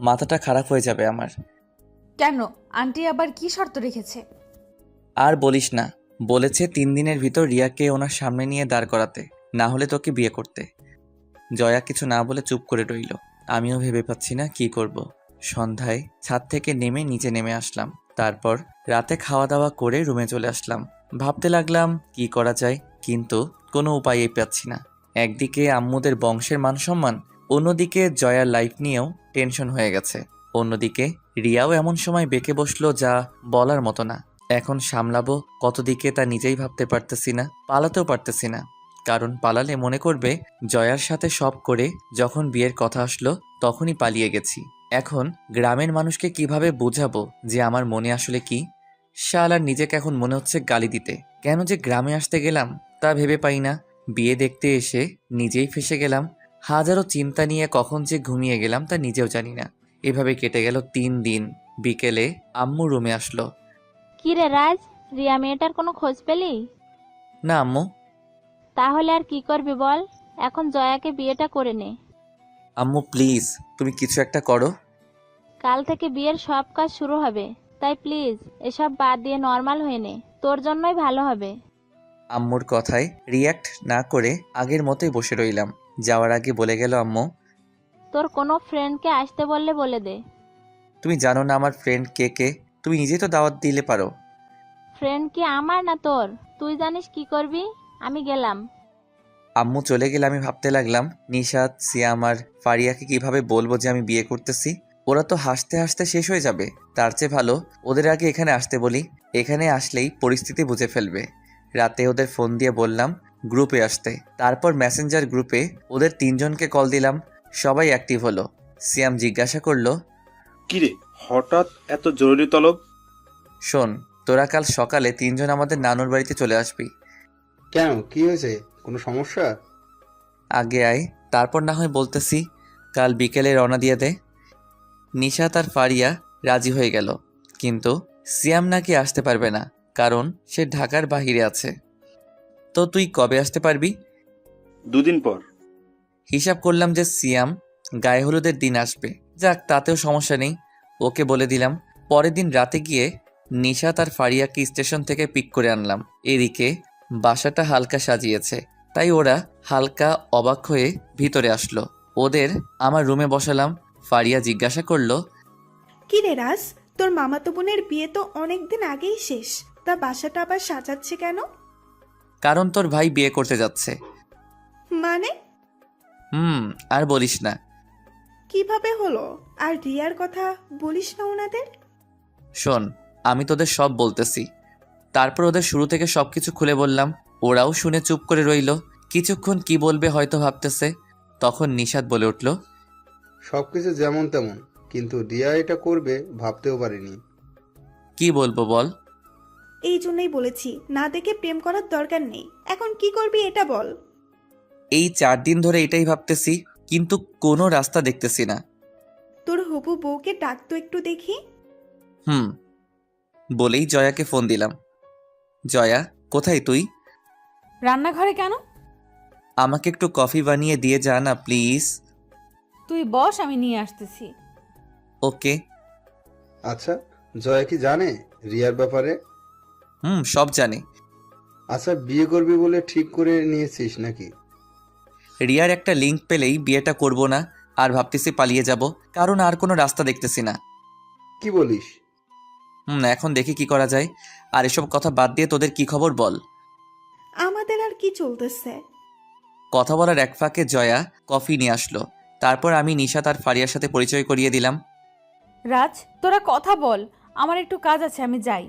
মাথাটা খারাপ হয়ে যাবে আমার। কেন, আন্টি আবার কি শর্ত রেখেছে? আর বলিস না, বলেছে 3 দিনের ভিতর রিয়াকে ওনার সামনে নিয়ে দাঁড় করাতে, না হলে তোকে বিয়ে করতে। জয়া কিছু না বলে চুপ করে রইল। আমিও ভেবে পাচ্ছি না কি করব। সন্ধ্যায় ছাদ থেকে নেমে নিচে নেমে আসলাম। তারপর রাতে খাওয়া দাওয়া করে রুমে চলে আসলাম। ভাবতে লাগলাম কি করা যায়, কিন্তু কোনো উপায়ই পাচ্ছি না। একদিকে আম্মুদের বংশের মান সম্মান, অন্যদিকে জয়ার লাইফ নিয়েও টেনশন হয়ে গেছে। অন্যদিকে রিয়াও এমন সময় বেঁকে বসলো যা বলার মতো না। এখন সামলাবো কত দিকে তা নিজেই ভাবতে পারতেছি না, পালাতেও পারতেছি না। কারণ পালালে মনে করবে জয়ার সাথে সব করে যখন বিয়ের কথা আসলো তখনই পালিয়ে গেছি। এখন গ্রামের মানুষকে কিভাবে বোঝাবো যে আমার মনে আসলে কি? শালার নিজেকে এখন মনে হচ্ছে গালি দিতে। কেন যে গ্রামে আসতে গেলাম তা ভেবে পাই না। বিয়ে দেখতে এসে নিজেই ফেসে গেলাম। হাজারো চিন্তা নিয়ে কখন যে ঘুমিয়ে গেলাম তা নিজেও জানি না। এভাবে কেটে গেল 3 দিন। বিকেলে আম্মু রুমে আসলো। কি রে রাজ, রিয়া মেয়েটার কোনো খোঁজ পেলি? না আম্মু। তাহলে আর কি করবি বল, এখন জয়াকে বিয়েটা করে নে। আম্মু প্লিজ, তুমি কিছু একটা করো। কাল থেকে বিয়ের সব কাজ শুরু হবে, তাই প্লিজ এসব বাদ দিয়ে নর্মাল হয়ে নে, তোর জন্যই ভালো হবে। আম্মুর কথায় রিয়্যাক্ট না করে আগের মতোই বসে রইলাম। যাওয়ার আগে বলে গেল আম্মু, তোর কোনো ফ্রেন্ডকে আসতে বললে বলে দে। তুমি জানো না আমার ফ্রেন্ড কে কে, তুমি নিজেই তো দাওয়াত দিলে পারো। ফ্রেন্ড কি আমার না তোর? তুই জানিস কি করবি। আমি গেলাম। আম্মু চলে গেলে আমি ভাবতে লাগলাম, নিশাত, সিয়াম আর ফারিয়াকে কিভাবে বলবো যে আমি বিয়ে করতেছি। ওরা তো হাসতে হাসতে শেষ হয়ে যাবে। তার চেয়ে ভালো ওদের আগে এখানে আসতে বলি, এখানে আসলেই পরিস্থিতি বুঝে ফেলবে। রাতে ওদের ফোন দিয়ে বললাম গ্রুপে আসতে। তারপর মেসেঞ্জার গ্রুপে ওদের 3 জনকে কল দিলাম, সবাই অ্যাক্টিভ হলো। সিয়াম জিজ্ঞাসা করলো, কিরে হঠাৎ এত জরুরি তলব? শোন, তোরা কাল সকালে 3 জন আমাদের নানুর বাড়িতে চলে আসবি। কেন, কি হয়েছে? কোনো সমস্যা? আগে আয়, তারপর না হয় বলতেছি। কাল বিকেলে রওনা দিয়ে দে। নিশাত আর ফারিয়া রাজি হয়ে গেল, কিন্তু সিয়াম নাকি আসতে পারবে না, কারণ সে ঢাকার বাহিরে আছে। তো তুই কবে আসতে পারবি? 2 দিন পর। হিসাব করলাম যে সিয়াম গায়ে হলুদের দিন আসবে। যাক, তাতেও সমস্যা নেই, ওকে বলে দিলাম। পরের দিন রাতে গিয়ে নিশাত আর ফারিয়াকে স্টেশন থেকে পিক করে আনলাম। এদিকে বাসাটা হালকা সাজিয়েছে, তাই ওরা হালকা অবাক হয়ে ভিতরে আসলো। ওদের আমার রুমে বসালাম। ফারিয়া জিজ্ঞাসা করলো, কি রে রাজ, তোর মামাতো বোনের বিয়ে তো অনেকদিন আগেই শেষ, তা বাসাটা আবার সাজাচ্ছে কেন? কারণ তোর ভাই বিয়ে করতে যাচ্ছে। মানে? আর বলিস না। কিভাবে হলো? আর রিয়ার কথা বলিস না ওনাদের? শোন, আমি তোদের সব বলতেছি। তারপর ওদের শুরু থেকে সবকিছু খুলে বললাম। ওরাও শুনে চুপ করে রইল। কিছুক্ষণ কি বলবে হয়তো ভাবতেছে। তখন নিশাত বলে উঠল, সবকিছু যেমন তেমন, কিন্তু রিয়া এটা করবে ভাবতেও পারিনি। কি বলবো বল? এই জন্যই বলেছি না দেখে প্রেম করার দরকার নেই। এখন কি করবি এটা বল। এই 4 দিন ধরে এটাই ভাবতেছি, কিন্তু কোনো রাস্তা দেখতেছি না। তোর হবু বউকে ডাক তো একটু দেখি। বলেই জয়াকে ফোন দিলাম। জয়া, কোথায় তুই? রান্নাঘরে কেন? আমাকে একটু কফি বানিয়ে দিয়ে যা না প্লিজ। তুই বস, আমি নিয়ে আসতেছি। ওকে। আচ্ছা, জয়া কি জানে রিয়ার ব্যাপারে? সব জানে। আচ্ছা, বিয়ে করবি বলে ঠিক করে নিয়েছিস নাকি? রিয়ার একটা লিংক পেলেই বিয়েটা করব না, আর ভাবতেছি পালিয়ে যাব, কারণ আর কোনো রাস্তা দেখতেছি না। কি বলিস? এখন দেখি কি করা যায়। আর এসব কথা বাদ দিয়ে তোদের কি খবর বল। আমাদের আর কি চলতেছে? কথা বলার এক ফাঁকে জয়া কফি নিয়ে আসলো। তারপর আমি নিশাত আর ফারিয়ার সাথে পরিচয় করিয়ে দিলাম। রাজ, তোরা কথা বল, আমার একটু কাজ আছে, আমি যাই।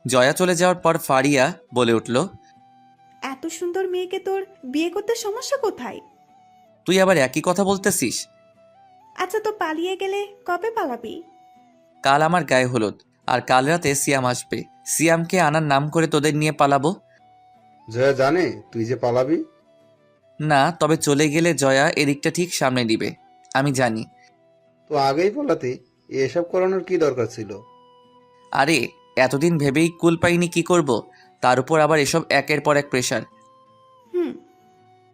জয়া চলে যাওয়ার পর ফারিয়া বলে উঠল, এত সুন্দর মেয়েকে তোর বিয়ে করতে সমস্যা কোথায়? তুই আবার একই কথা বলতেছিস? আচ্ছা, তো পালিয়ে গেলে কবে পালাবি? কাল আমার গায়ে হলুদ, আর কাল রাতে সিয়াম আসবে। সিয়ামকে আনার নাম করে তোদের নিয়ে পালাবো। জয়া জানে তুই যে পালাবি? না, তবে চলে গেলে জয়া এদিকটা ঠিক সামনে দিবে, আমি জানি। তো আগেই পালাতে এসব করানোর কি দরকার ছিল? আরে এতদিন ভেবেই কুল পাইনি কি করব, তার উপর আবার এসব একের পর এক প্রেশার।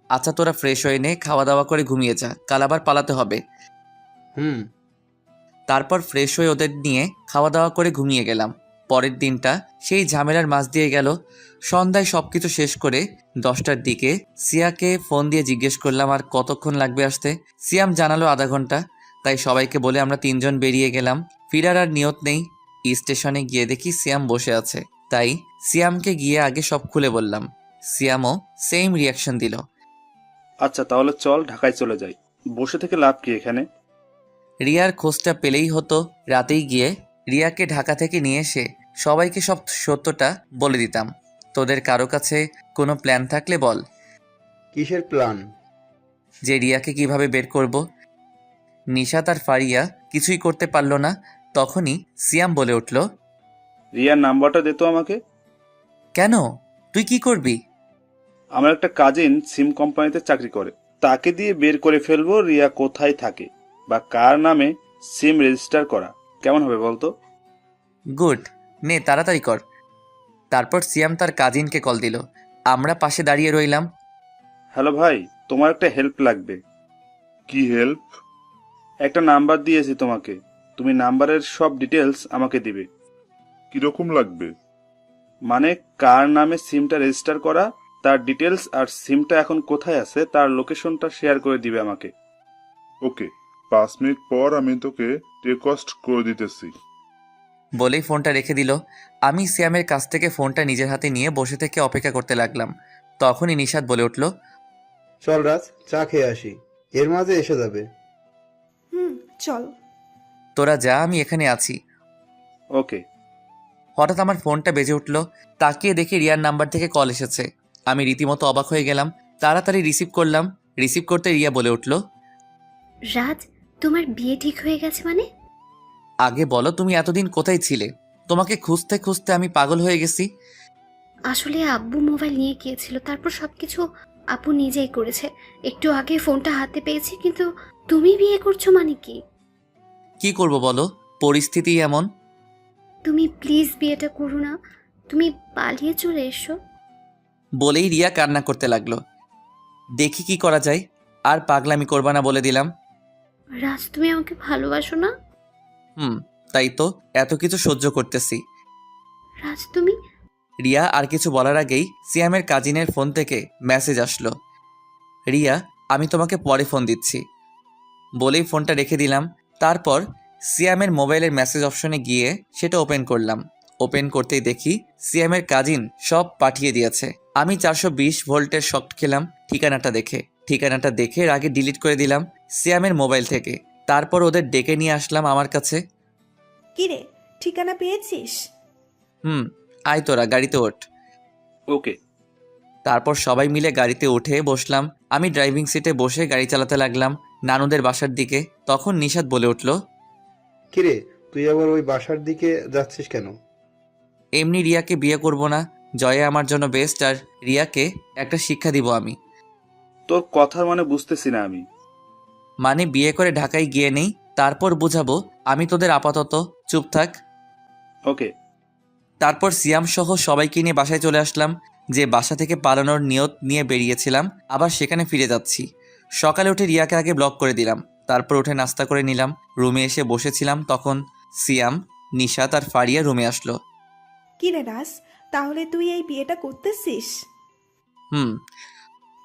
আচ্ছা, তোরা ফ্রেশ হয়ে নে, খাওয়া দাওয়া করে ঘুমিয়ে যা, কাল আবার পালাতে হবে। তারপর ফ্রেশ হয়ে ওদের নিয়ে খাওয়া দাওয়া করে ঘুমিয়ে গেলাম। পরের দিনটা সেই ঝামেলার মাঝ দিয়ে গেল। সন্ধ্যায় সবকিছু শেষ করে 10টার দিকে সিয়াকে ফোন দিয়ে জিজ্ঞেস করলাম আর কতক্ষণ লাগবে আসতে। সিয়াম জানালো আধা ঘন্টা। তাই সবাইকে বলে আমরা 3 জন বেরিয়ে গেলাম। ফিরার আর নিয়ত নেই। স্টেশনে গিয়ে দেখি সিয়াম বসে আছে, তাই সিয়ামকে গিয়ে আগে সব খুলে বললাম। সিয়ামও সেম রিয়াকশন দিল। আচ্ছা, তাহলে চল ঢাকায় চলে যাই। বসে থেকে লাভ কি এখানে? রিয়ার খোঁজটা পেলেই হতো। রাতেই গিয়ে রিয়াকে ঢাকা থেকে নিয়ে এসে সবাইকে সব সত্যটা বলে দিতাম। তোদের কারো কাছে কোনো প্ল্যান থাকলে বল। কিসের প্ল্যান? যে রিয়াকে কিভাবে বের করব। নিশাত আর ফারিয়া কিছুই করতে পারল না। তখনই সিয়াম বলে উঠল, রিয়ার নাম্বারটা দে তো আমাকে। কেন, তুই কি করবি? আমার একটা কাজিন সিম কোম্পানিতে চাকরি করে, তাকে দিয়ে বের করে ফেলবো রিয়া কোথায় থাকে বা কার নামে সিম রেজিস্টার করা। কেমন হবে বলতো? গুড, নে তাড়াতাড়ি কর। তারপর সিয়াম তার কাজিনকে কল দিল। আমরা পাশে দাঁড়িয়ে রইলাম। হ্যালো ভাই, তোমার একটা হেল্প লাগবে। কি হেল্প? একটা নাম্বার দিয়েছি তোমাকে, তুমি নাম্বারের সব ডিটেলস আমাকে দিবে। কিরকম লাগবে? মানে কার নামে সিমটা রেজিস্টার করা, তার ডিটেলস, আর সিমটা এখন কোথায় আছে তার লোকেশনটা শেয়ার করে দিবে আমাকে। ওকে, 5 মিনিট পর আমি তোকে টেকস্ট করে দিতেছি। বলেই ফোনটা রেখে দিল। আমি সিয়ামের কাছ থেকে ফোনটা নিজের হাতে নিয়ে বসে থেকে অপেক্ষা করতে লাগলাম। তখনই নিশাত বলে উঠল, চল রাজ, চা খেয়ে আসি, এর মাঝে এসে যাবে। চল। তোরা যা, আমি এখানে আছি। ওকে। হঠাৎ আমার ফোনটা বেজে উঠল। তাকিয়ে দেখি রিয়ার নাম্বার থেকে কল এসেছে। আমি রীতিমতো অবাক হয়ে গেলাম। তাড়াতাড়ি রিসিভ করলাম। রিসিভ করতে রিয়া বলে উঠল, রাজ, তোমার বিয়ে ঠিক হয়ে গেছে মানে? আগে বলো তুমি এতদিন কোথায় ছিলে? তোমাকে খুঁজতে খুঁজতে আমি পাগল হয়ে গেছি। আসলে আব্বু মোবাইল নিয়ে গিয়েছিল, তারপর সবকিছু আপু নিজেই করেছে। একটু আগে ফোনটা হাতে পেয়েছি, কিন্তু তুমি বিয়ে করছো মানে কি? কি করব বলো, পরিস্থিতি এমন। তুমি প্লিজ বিয়েটা করো না, তুমি পালিয়ে চলে এসো। বলেই রিয়া কান্না করতে লাগলো। দেখি কি করা যায়, আর পাগলামি করবা না বলে দিলাম। রাজ, তুমি আমাকে ভালোবাসো না? তাই তো এত কিছু সহ্য করতেছি। রাজ, তুমি... রিয়া আর কিছু বলার আগেই সিয়ামের কাজিনের ফোন থেকে মেসেজ আসলো, রিয়া আমি তোমাকে পরে ফোন দিচ্ছি। বলেই ফোনটা রেখে দিলাম। তারপর সিয়ামের মোবাইলের মেসেজ অপশনে গিয়ে সেটা ওপেন করলাম। ওপেন করতেই দেখি সিয়ামের কাজিন সব পাঠিয়ে দিয়েছে। আমি 420 ভোল্টের শক খেলাম ঠিকানাটা দেখে আগে ডিলিট করে দিলাম সিয়ামের মোবাইল থেকে। তারপর ওদের ডেকে নিয়ে আসলাম আমার কাছে। কিরে, ঠিকানা পেয়েছিস? আয় তোরা গাড়িতে ওঠ। ওকে। তারপর সবাই মিলে গাড়িতে উঠে বসলাম। আমি ড্রাইভিং সিটে বসে গাড়ি চালাতে লাগলাম নানুদের বাসার দিকে। তখন নিশাত বলে উঠল, কিরে, তুই আবার ওই বাসার দিকে যাচ্ছিস কেন? এমনি রিয়াকে বিয়ে করব না, জয়া আমার জন্য বেস্ট, আর রিয়াকে একটা শিক্ষা দিব আমি। তোর কথার মানে বুঝতেছি না আমি। মানে বিয়ে করে ঢাকায় গিয়ে নেই, তারপর বুঝাবো। আমি তোদের আপাতত চুপ থাক। ওকে। তারপর সিয়াম সহ সবাইকে নিয়ে বাসায় চলে আসলাম। যে বাসা থেকে পালানোর নিয়ত নিয়ে বেরিয়েছিলাম, আবার সেখানে ফিরে যাচ্ছি। সকালে উঠে রিয়াকে আগে ব্লক করে দিলাম। তারপর উঠে নাস্তা করে নিলাম। রুমে এসে বসেছিলাম, তখন সিয়াম, নিশাত আর ফারিয়া রুমে আসলো। কিরে রাজ, তাহলে তুই এই বিয়েটা করতেছিস?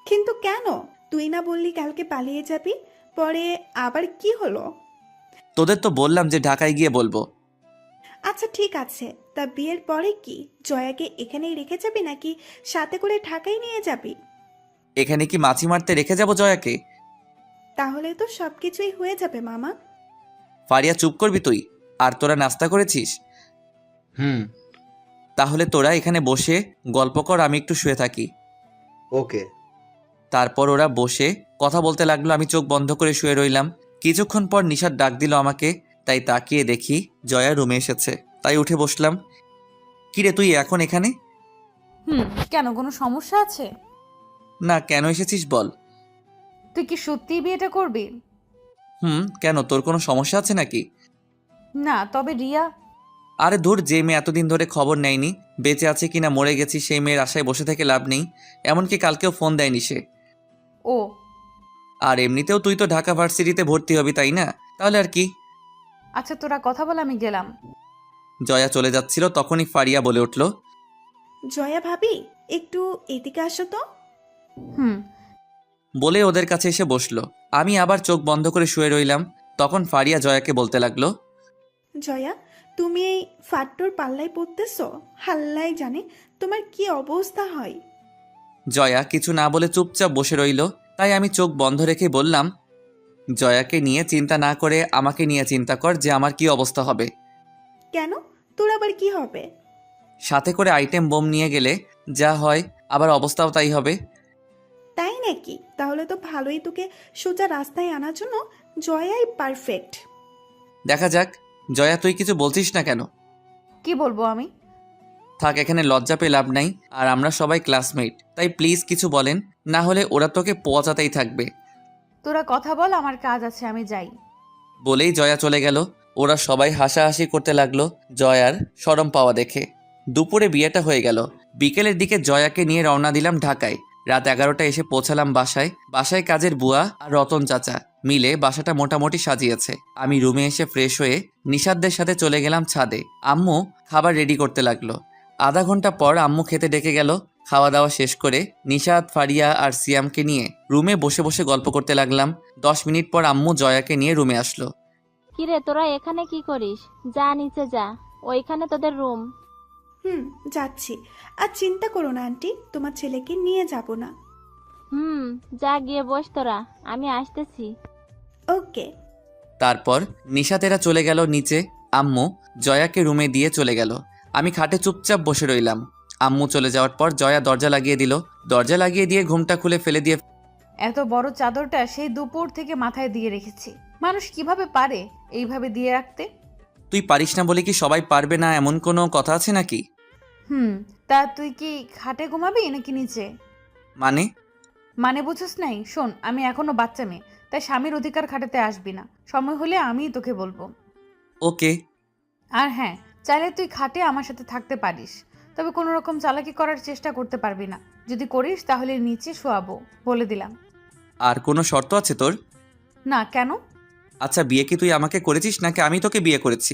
কিন্তু কেন? তুই না বললি কালকে পালিয়ে যাবি, পরে আবার কি হলো? তোদের তো বললাম যে ঢাকায় গিয়ে বলবো। আচ্ছা ঠিক আছে, তা বিয়ের পরে কি জয়াকে এখানেই রেখে যাবি নাকি সাথে করে ঢাকায় নিয়ে যাবি? এখানে কি মাছি মারতে রেখে যাব জয়াকে? তাহলে তো সবকিছুই হয়ে যাবে মামা। ফারিয়া চুপ করবি তুই? আর তোরা নাস্তা করেছিস? তাহলে তোরা এখানে বসে গল্প কর, আমি একটু শুয়ে থাকি। ওকে। তারপর ওরা বসে কথা বলতে লাগলো। আমি চোখ বন্ধ করে শুয়ে রইলাম। কিছুক্ষণ পর নিশাত ডাক দিল আমাকে, তাই তাকিয়ে দেখি জয়া রুমে এসেছে, তাই উঠে বসলাম। কিরে তুই এখন এখানে? কেন, কোনো সমস্যা আছে? না, কেন এসেছিস বল। তুই কি সত্যিই বিয়েটা করবি? কেন, তোর কোনো সমস্যা আছে নাকি? না, তবে রিয়া... আরে ধুর, যে মেয়ে এতদিন ধরে খবর নেয়নি বেঁচে আছে কিনা মরে গেছি, সেই মেয়ের আশায় বসে থেকে লাভ নেই। এমনকি কালকেও ফোন দেয়নি সে। ও, আর এমনিতেও তুই তো ঢাকা ভার্সিটিতে ভর্তি হবি, তাই না? তাহলে আর কি। আচ্ছা তোরা কথা বল, আমি গেলাম। জয়া চলে যাচ্ছিল, তখনই ফারিয়া বলে উঠল, জয়া ভাবি, একটু এদিকে আসো তো। বলে ওদের কাছে এসে বসলো। আমি আবার চোখ বন্ধ করে শুয়ে রইলাম। তখন ফারিয়া জয়াকে বলতে লাগলো, জয়া, তুমি এই ফাট্টোর পাল্লায় পড়তেছো? হাল্লাই জানে তোমার কি অবস্থা হয়। জয়া কিছু না বলে চুপচাপ বসে রইল। তাই আমি চোখ বন্ধ রেখে বললাম, জয়াকে নিয়ে চিন্তা না করে আমাকে নিয়ে চিন্তা কর যে আমার কি অবস্থা হবে। কেন, তোর আবার কি হবে? সাথে করে আইটেম বোম নিয়ে গেলে যা হয়, আবার অবস্থাও তাই হবে। তাই নাকি? তাহলে তো ভালোই, তোকে সোজা রাস্তায় আনার জন্য জয়াই পারফেক্ট। দেখা যাক। জয়া তুই কিছু বলছিস না কেন? কি বলবো আমি? থাক, এখানে লজ্জা পেয়ে লাভ নাই। আর আমরা সবাই ক্লাসমেট, তাই প্লিজ কিছু বলেন, না হলে ওরা তোকে পচাতেই থাকবে। তোরা কথা বল, আমার কাজ আছে, আমি যাই। বলেই জয়া চলে গেল। ওরা সবাই হাসাহাসি করতে লাগলো জয়ার শরম পাওয়া দেখে। দুপুরে বিয়েটা হয়ে গেল। বিকেলের দিকে জয়াকে নিয়ে রওনা দিলাম ঢাকায়। রাত 11টায় এসে পৌঁছালাম বাসায় কাজের বুয়া আর রতন চাচা মিলে বাসাটা মোটামুটি সাজিয়েছে। আমি রুমে এসে ফ্রেশ হয়ে নিশাদদের সাথে চলে গেলাম ছাদে। আম্মু খাবার রেডি করতে লাগলো। আধা ঘন্টা পর আম্মু খেতে ডেকে গেল। খাওয়া দাওয়া শেষ করে নিশাদ, ফারিয়া আর সিয়ামকে নিয়ে রুমে বসে বসে গল্প করতে লাগলাম। 10 মিনিট পর আম্মু জয়াকে নিয়ে রুমে আসলো। কিরে তোরা এখানে কি করিস? যা নিচে যা, ওইখানে তোদের রুম। যাচ্ছি। আর চিন্তা করো না আন্টি, তোমার ছেলেকে নিয়ে যাব না। যা গিয়ে বস তোরা, আমি আসতেছি। ওকে। তারপর নিশাতেরা চলে গেল নিচে। আম্মু জয়াকে রুমে দিয়ে চলে গেল। আমি খাটে চুপচাপ বসে রইলাম। আম্মু চলে যাওয়ার পর জয়া দরজা লাগিয়ে দিল। দরজা লাগিয়ে দিয়ে ঘুমটা খুলে ফেলে দিয়ে এত বড় চাদরটা সেই দুপুর থেকে মাথায় দিয়ে রেখেছি। মানুষ কিভাবে পারে এইভাবে দিয়ে রাখতে? তুই পারিস না বলে কি সবাই পারবে না এমন কোনো কথা আছে নাকি? তা তুই কি খাটে ঘুমাবি নাকি নিচে? মানে বুঝছিস নাই? শোন, আমি এখনো বাচ্চা মেয়ে, তাই স্বামীর অধিকার খাটাতে আসবি না। সময় হলে আমিই তোকে বলবো। ওকে। আর হ্যাঁ, চাইলে তুই খাটে আমার সাথে থাকতে পারিস, তবে কোনো রকম চালাকি করার চেষ্টা করতে পারবি না। যদি করিস তাহলে নিচে শোয়াবো, বলে দিলাম। আর কোনো শর্ত আছে তোর? না, কেন? আচ্ছা, বিয়ে কি তুই আমাকে করেছিস নাকি আমি তোকে বিয়ে করেছি?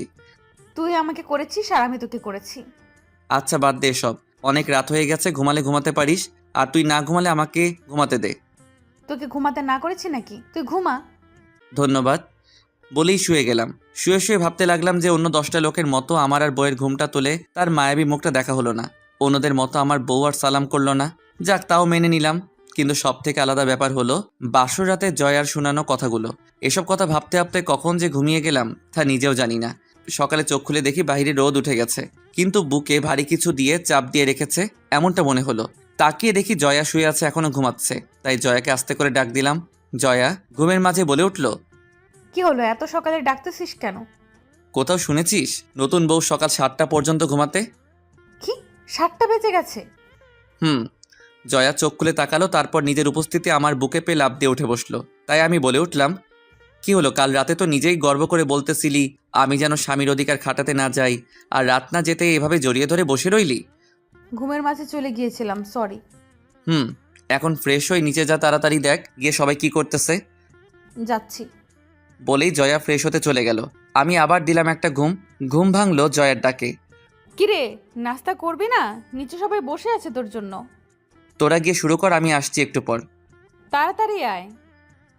তুই আমাকে করেছিস আর আমি তোকে করেছি। আচ্ছা বাদ দে সব, অনেক রাত হয়ে গেছে, ঘুমালে ঘুমাতে পারিস। আর তুই না ঘুমালে আমাকে ঘুমাতে দে। তোকে ঘুমাতে না করেছি নাকি? তুই ঘুমা। ধন্যবাদ বলেই শুয়ে গেলাম। শুয়ে শুয়ে ভাবতে লাগলাম যে অন্য 10টা লোকের মতো আমার আর বউয়ের ঘুমটা তুলে তার মায়াবী মুখটা দেখা হলো না। অন্যদের মতো আমার বউ আর সালাম করলো না। যাক, তাও মেনে নিলাম। কিন্তু সব থেকে আলাদা ব্যাপার হলো বাসর রাতে জয়ার শোনানো কথাগুলো। এসব কথা ভাবতে ভাবতে কখন যে ঘুমিয়ে গেলাম তা নিজেও জানি না। সকালে চোখ খুলে দেখি বাইরে রোদ উঠে গেছে, কিন্তু বুকে ভারী কিছু দিয়ে চাপ দিয়ে রেখেছে এমনটা মনে হলো। তাকিয়ে দেখি জয়া শুয়ে আছে, এখনো ঘুমাচ্ছে। তাই জয়াকে আস্তে করে ডাক দিলাম। জয়া ঘুমের মাঝে বলে উঠল, কি হলো, এত সকালে ডাকতেছিস কেন? কোথাও শুনেছিস নতুন বউ সকাল 7টা পর্যন্ত ঘুমাতে? কি, 7টা বেজে গেছে? জয়া চোখ খুলে তাকালো, তারপর নিজের উপস্থিতি আমার বুকে পেয়ে লাফ দিয়ে উঠে বসলো। তাই আমি বলে উঠলাম, কি হলো, কাল রাতে তো নিজেই গর্ব করে বলতেছিলি আমি যেন স্বামীর অধিকার খাটাতে না যাই, আর রাত না যেতে এভাবে জড়িয়ে ধরে বসে রইলি। ঘুমের মাঝে চলে গিয়েছিলাম, সরি। এখন ফ্রেশ হয়ে নিচে যা, তাড়াতাড়ি দেখ গিয়ে সবাই কি করতেছে। যাচ্ছি। বলেই জয়া ফ্রেশ হতে চলে গেল। আমি আবার দিলাম একটা ঘুম ভাঙলো জয়ার ডাকে। কিরে, নাস্তা করবি না? নিচে সবাই বসে আছে তোর জন্য। তোরা গিয়ে শুরু কর, আমি আসছি একটু পর। তাড়াতাড়ি আয়।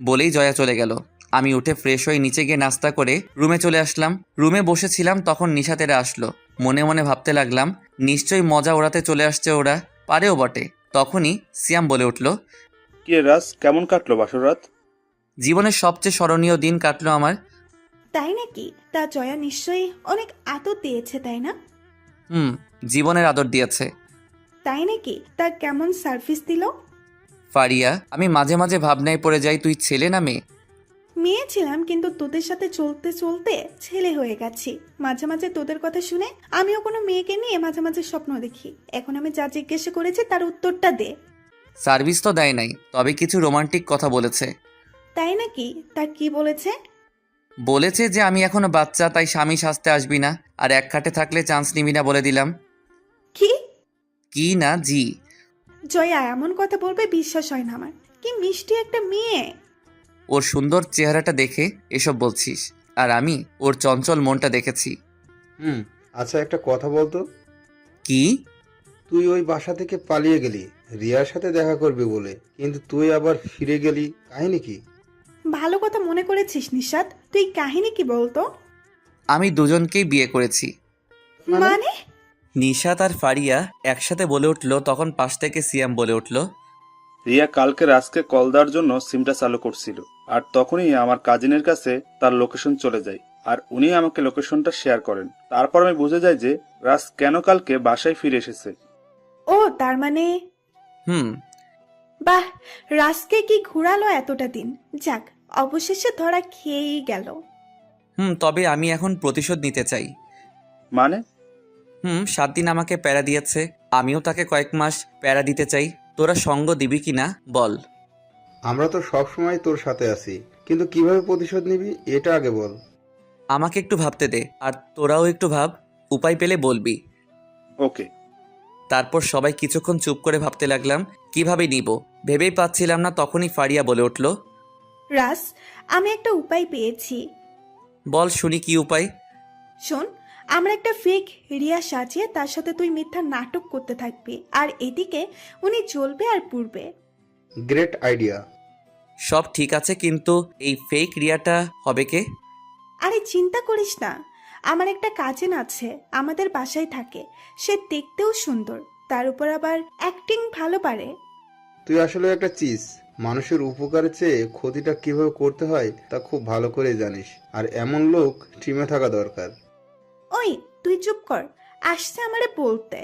বলেই জয়া চলে গেল। আমি উঠে ফ্রেশ হয়ে নিচে গিয়ে নাস্তা করে রুমে চলে আসলাম। রুমে বসেছিলাম, তখন নিশাতেরা আসলো। মনে মনে ভাবতে লাগলাম নিশ্চয়ই মজা ওড়াতে চলে আসছে ওরা, পারেও বটে। তখনই সিয়াম বলে উঠল, কে রাজ, কেমন কাটলো বাসর রাত? জীবনের সবচেয়ে স্মরণীয় দিন কাটলো আমার। তাই নাকি? তা জয়া নিশ্চয়ই অনেক আদর দিয়েছে, তাই না? জীবনের আদর দিয়েছে। তাই নাকি? তা কেমন সার্ভিস দিল? ফারিয়া, আমি মাঝে মাঝে ভাবনায় পড়ে যাই তুই ছেলে না মেয়ে। মেয়ে ছিলাম, কিন্তু তোদের সাথে চলতে চলতে ছেলে হয়ে গেছি। মাঝে মাঝে তোদের কথা শুনে আমিও কোনো মেয়েকে নিয়ে মাঝে মাঝে স্বপ্ন দেখি। এখন আমি যা জিজ্ঞেস করেছি তার উত্তরটা দে। সার্ভিস তো দেয় নাই, তবে কিছু রোমান্টিক কথা বলেছে। তাই নাকি? তা কি বলেছে? বলেছে যে আমি এখনো বাচ্চা, তাই স্বামী সাজতে আসবি না, আর এক খাটে থাকলে চান্স নিবি না বলে দিলাম। কি না, জি। জয়া এমন কথা বলবে বিশ্বাস হয় না আমার। কি মিষ্টি একটা মেয়ে। ওর সুন্দর চেহারাটা দেখে এসব বলছিস, আর আমি ওর চঞ্চল মনটা দেখেছি। আচ্ছা, একটা কথা বলতো। কি? তুই ওই বাসা থেকে পালিয়ে গেলি রিয়ার সাথে দেখা করবি বলে, কিন্তু তুই আবার ফিরে গেলি, কাহিনী কি? ভালো কথা মনে করেছিস নিশাদ। তুই কাহিনী কি বলতো? আমি দুজনকেই বিয়ে করেছি। মানে? নিশাত আর ফারিয়া একসাথে বলে উঠলো। তখন পাশ থেকে সিয়াম বলে উঠল, রিয়া কালকে রাজকে কল দেওয়ার জন্য সিমটা চালু করছিল, আর তখনই আমার কাজিনের কাছে তার লোকেশন চলে যায়, আর উনি আমাকে লোকেশনটা শেয়ার করেন। তারপর আমি বুঝে যাই যে রাজ কেন কালকে বাসায় ফিরে এসেছে। ও, তার মানে? বাহ, রাজকে কি ঘুরালো এতটা দিন। যাক, অবশেষে ধরা খেয়েই গেল। তবে আমি এখন প্রতিশোধ নিতে চাই। মানে? 7 দিন আমাকে প্যারা দিয়েছে, আমিও তাকে কয়েক মাস প্যারা দিতে চাই। তোরা সঙ্গ দিবি কিনা বল। আমরা তো সব সময় তোর সাথে আছি, কিন্তু কিভাবে প্রতিশোধ নিবি এটা আগে বল। আমাকে একটু ভাবতে দে, আর তোরাও একটু ভাব, উপায় পেলে বলবি। ওকে। তারপর সবাই কিছুক্ষণ চুপ করে ভাবতে লাগলাম কিভাবে নিব, ভেবেই পাচ্ছিলাম না। তখনই ফারিয়া বলে উঠল, রাজ, আমি একটা উপায় পেয়েছি। বল শুনি কি উপায়। শোন, আমরা একটা ফেক রিয়া সাজিয়ে তার সাথে তুই মিথ্যা নাটক করতে থাকবি, আর এদিকে উনি জ্বলবে আর পুড়বে। Great idea. সব ঠিক আছে, কিন্তু এই ফেক রিয়াটা হবে কে? আরে চিন্তা করিস না, আমার একটা কাজিন আছে, আমাদের বাসায় থাকে। সে দেখতেও সুন্দর, তার উপর আবার অ্যাক্টিং ভালো পারে। তুই আসলে একটা চিজ, মানুষের উপকারের চেয়ে ক্ষতিটা কিভাবে করতে হয় তা খুব ভালো করে জানিস, আর এমন লোক টিমে থাকা দরকার। ওই তুই চুপ কর, আসছে আমারে বলতে।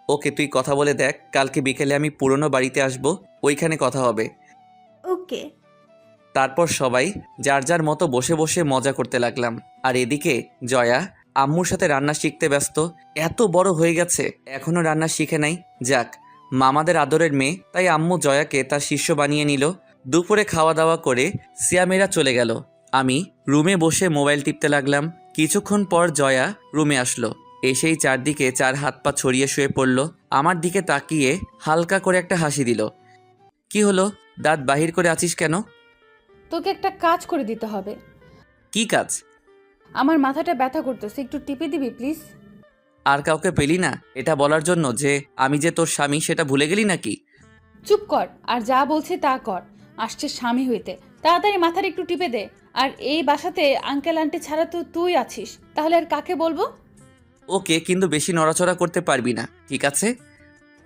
ওকে, তুই কথা বলে দেখ, কালকে বিকেলে আমি পুরনো বাড়িতে আসব, ওইখানে কথা হবে। ওকে। তারপর সবাই যার যার মতো বসে বসে মজা করতে লাগলাম। আর এদিকে জয়া আম্মুর সাথে রান্না শিখতে ব্যস্ত। এত বড় হয়ে গেছে এখনো রান্না শিখে নাই। যাক, মামাদের আদরের মেয়ে, তাই আম্মু জয়াকে তার শিষ্য বানিয়ে নিল। দুপুরে খাওয়া দাওয়া করে সিয়ামেরা চলে গেল। আমি রুমে বসে মোবাইল টিপতে লাগলাম। কিছুক্ষণ পর জয়া রুমে আসলো, এসেই চারদিকে চার হাত পা ছড়িয়ে শুয়ে পড়ল। আমার দিকে তাকিয়ে হালকা করে একটা হাসি দিল। কি হলো, দাঁত বাহির করে আছিস কেন? তোকে একটা কাজ করে দিতে হবে। কি কাজ? আমার মাথাটা ব্যথা করতেছে, একটু টিপে দিবি প্লিজ? আর কাউকে পেলি না এটা বলার জন্য যে আমি যে তোর স্বামী, সেটা ভুলে গেলি নাকি? চুপ কর, আর যা বলছি তা কর। আসছে স্বামী হইতে, তাড়াতাড়ি মাথার একটু টিপে দে। আর এই বাসাতে আঙ্কেল আন্টি ছাড়া তো তুই আছিস, তাহলে আর কাকে বলবো? ওকে, কিন্তু বেশি নড়াচড়া করতে পারবি না, ঠিক আছে?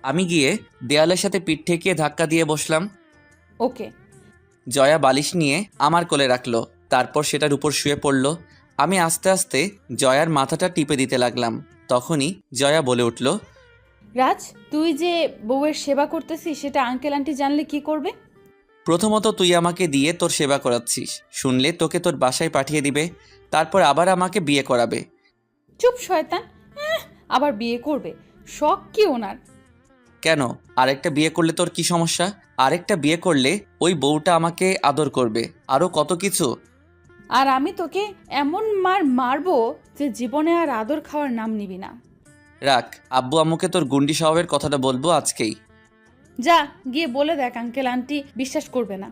আমি গিয়ে দেয়ালের সাথে পিঠ ঠেকিয়ে ধাক্কা দিয়ে বসলাম। ওকে। জয়া বালিশ নিয়ে আমার কোলে রাখলো, তারপর সেটার উপর শুয়ে পড়ল। আমি আস্তে আস্তে জয়ার মাথাটা টিপে দিতে লাগলাম। তখনই জয়া বলে উঠল, রাজ, তুই যে বউয়ের সেবা করতেছিস সেটা আঙ্কেল আন্টি জানলে কি করবে? প্রথমত তুই আমাকে দিয়ে তোর সেবা করাচ্ছিস, শুনলে তোকে তোর বাসায় পাঠিয়ে দিবে, তারপর আবার আমাকে বিয়ে করাবে। চুপ শয়তান, আবার বিয়ে করবে? শখ কি ওনার? কেন, আরেকটা বিয়ে করলে তোর কি সমস্যা? আরেকটা বিয়ে করলে ওই বউটা আমাকে আদর করবে, আরও কত কিছু। আর আমি তোকে এমন মার মারবো যে জীবনে আর আদর খাওয়ার নাম নিবি না। রাখ, আব্বু আম্মুকে তোর গুন্ডি স্বভাবের কথাটা বলবো আজকেই। যা গিয়ে বলে দেখ, আঙ্কেল আন্টি বিশ্বাস করবে না।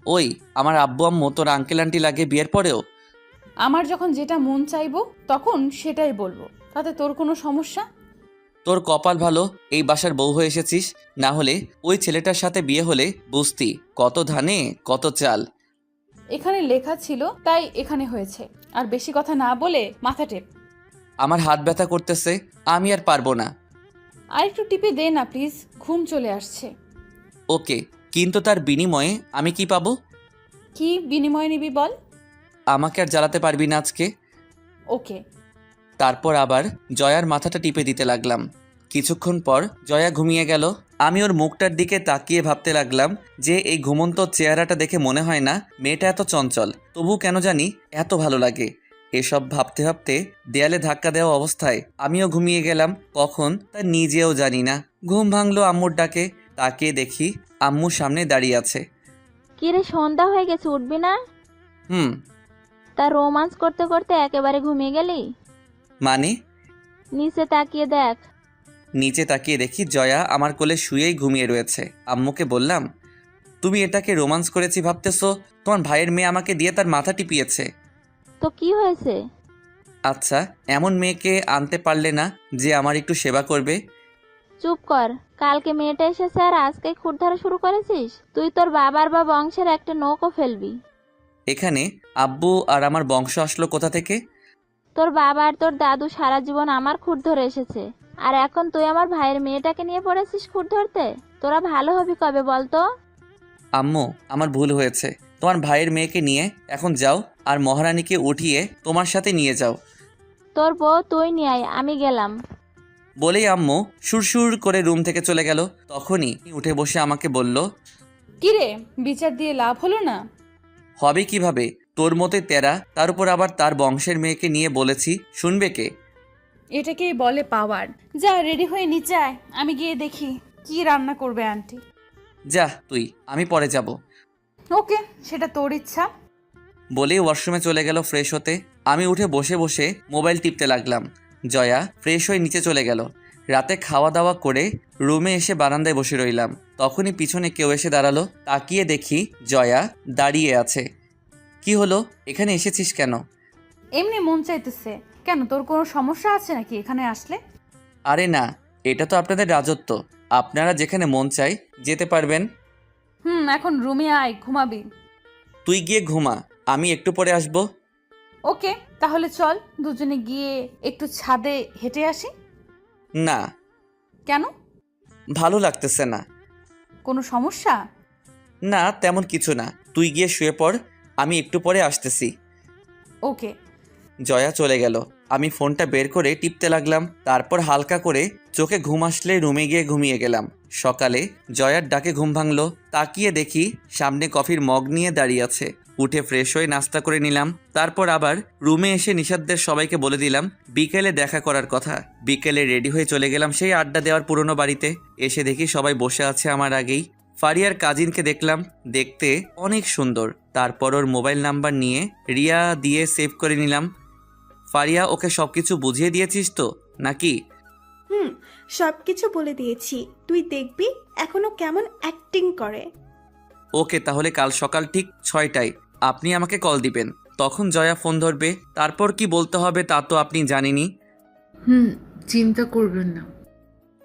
ওই, আমার আব্বু আম্মু তোর আঙ্কেল আন্টি লাগে বিয়ের পরেও? আমার যখন যেটা মন চাইবো তখন সেটাই বলবো, তাতে তোর কোনো সমস্যা? তোর কপাল ভালো এই বাসার বউ হয়ে এসেছিস, না হলে ওই ছেলেটার সাথে বিয়ে হলে বুঝতি কত ধানে কত চাল। এখানে লেখা ছিল তাই এখানে হয়েছে, আর বেশি কথা না বলে মাথা টেপ। আমার হাত ব্যথা করতেছে, আমি আর পারবো না। আর একটু টিপে দে না প্লিজ, ঘুম চলে আসছে। ওকে, কিন্তু তার বিনিময়ে আমি কি পাবো? কি বিনিময় নিবি বল? আমাকে আর জ্বালাতে পারবি না আজকে। ওকে। তারপর আবার জয়ার মাথাটা টিপে দিতে লাগলাম। কিছুক্ষণ পর জয়া ঘুমিয়ে গেল। আমি ওর মুখটার দিকে তাকিয়ে ভাবতে লাগলাম যে এই ঘুমন্ত চেহারাটা দেখে মনে হয় না মেয়েটা এত চঞ্চল, তবু কেন জানি এত ভালো লাগে। এসব ভাবতে ভাবতে দেয়ালে ধাক্কা দেওয়া অবস্থায় আমিও ঘুমিয়ে গেলাম, কখন তা নিজেও জানি না। ঘুম ভাঙলো আম্মুর ডাকে, তাকিয়ে দেখি আম্মু সামনে দাঁড়িয়ে আছে। কিরে, সন্ধ্যা হয়ে গেছে, উঠবি না? হুম। তা রোমান্স করতে করতে একেবারে ঘুমিয়ে গেলি? মানে? নিচে তাকিয়ে দেখ। নিচে তাকিয়ে দেখি জয়া আমার কোলে শুয়েই ঘুমিয়ে রয়েছে। আম্মুকে বললাম, তুমি এটাকে রোমান্স করেছি ভাবতেছো? তোমার ভাইয়ের মেয়ে আমাকে দিয়ে তার মাথা টিপিয়েছে। তো কি হয়েছে? আচ্ছা, এমন মেয়েকে আনতে পারলে না যে আমার একটু সেবা করবে? চুপ কর, কালকে মেয়েটা এসেছে আর আজকে খুঁড় ধরা শুরু করেছিস? তুই তোর বাবার বা বংশের একটা নৌকো ফেলবি। এখানে আব্বু আর আমার বংশ আসলো কোথা থেকে? তোর বাবা আর তোর দাদু সারা জীবন আমার খুঁড় ধরে এসেছে, আর এখন তুই আমার ভাইয়ের মেয়েটাকে নিয়ে পড়েছিস খুঁড় ধরতে? তোরা ভালো হবি কবে বলতো? আম্মু, আমার ভুল হয়েছে। তোমার ভাইয়ের মেয়েকে নিয়ে এখন যাও, আর মহারানীকে উঠিয়ে তোমার সাথে নিয়ে যাও। তোর বউ তুই নিয়ে আয়, আমি গেলাম। বলেই আম্মু সুরসুর করে রুম থেকে চলে গেল। তখনই উঠে বসে আমাকে বলল, কিরে, বিচার দিয়ে লাভ হলো না? হবে কিভাবে? তোর মতে তেরা, তার উপর আবার তার বংশের মেয়েকে নিয়ে বলেছি, শুনবে কে? এটাকেই বলে পাওয়ার। যা রেডি হয়ে নিচে আয়, আমি গিয়ে দেখি কি রান্না করবে আন্টি। যা তুই, আমি পরে যাব। ওকে, সেটা তোর ইচ্ছা। বলেই ওয়াশরুমে চলে গেল ফ্রেশ হতে। আমি উঠে বসে বসে মোবাইল টিপতে লাগলাম। জয়া ফ্রেশ হয়ে নিচে চলে গেল। রাতে খাওয়া দাওয়া করে রুমে এসে বারান্দায় বসে রইলাম। তখনই পিছনে কেউ এসে দাঁড়ালো। তাকিয়ে দেখি জয়া দাঁড়িয়ে আছে। কি হলো, এখানে এসেছিস কেন? এমনি মন চাইতেছে। কেন, তোর কোনো সমস্যা আছে নাকি এখানে আসলে? আরে না, এটা তো আপনাদের রাজত্ব, আপনারা যেখানে মন চায় যেতে পারবেন। এখন রুমে আয়, ঘুমাবি। তুই গিয়ে ঘুমা, আমি একটু পরে আসবো। ওকে, তাহলে চল দুজনে গিয়ে একটু ছাদে হেঁটে আসি। না, কেন? ভালো লাগতেছে না। কোনো সমস্যা? না, তেমন কিছু না। তুই গিয়ে শুয়ে পড়, আমি একটু পরে আসতেছি। ওকে। জয়া চলে গেল। আমি ফোনটা বের করে টিপতে লাগলাম। তারপর হালকা করে চোখে ঘুম আসলে রুমে গিয়ে ঘুমিয়ে গেলাম। সকালে জয়ার ডাকে ঘুম ভাঙলো। তাকিয়ে দেখি সামনে কফির মগ নিয়ে দাঁড়িয়ে আছে। উঠে ফ্রেশ হয়ে নাস্তা করে নিলাম। তারপর আবার রুমে এসে নিশাদদের সবাইকে বলে দিলাম বিকেলে দেখা করার কথা। বিকেলে রেডি হয়ে চলে গেলাম সেই আড্ডা দেওয়ার পুরনো বাড়িতে। এসে দেখি সবাই বসে আছে আমার আগেই। ফারিয়ার কাজিনকে দেখলাম, দেখতে অনেক সুন্দর। তারপর ওর মোবাইল নাম্বার নিয়ে রিয়া দিয়ে সেভ করে নিলাম। ফারিয়া, ওকে সবকিছু বুঝিয়ে দিয়েছিস তো নাকি? সব কিছু বলে দিয়েছি, তুই দেখবি এখনো কেমন অ্যাক্টিং করে। ওকে, তাহলে কাল সকাল ঠিক 6টায় আপনি আমাকে কল দিবেন। তখন জয়া ফোন ধরবে। তারপর কি বলতে হবে তা তো আপনি জানেনই। চিন্তা করবেন না।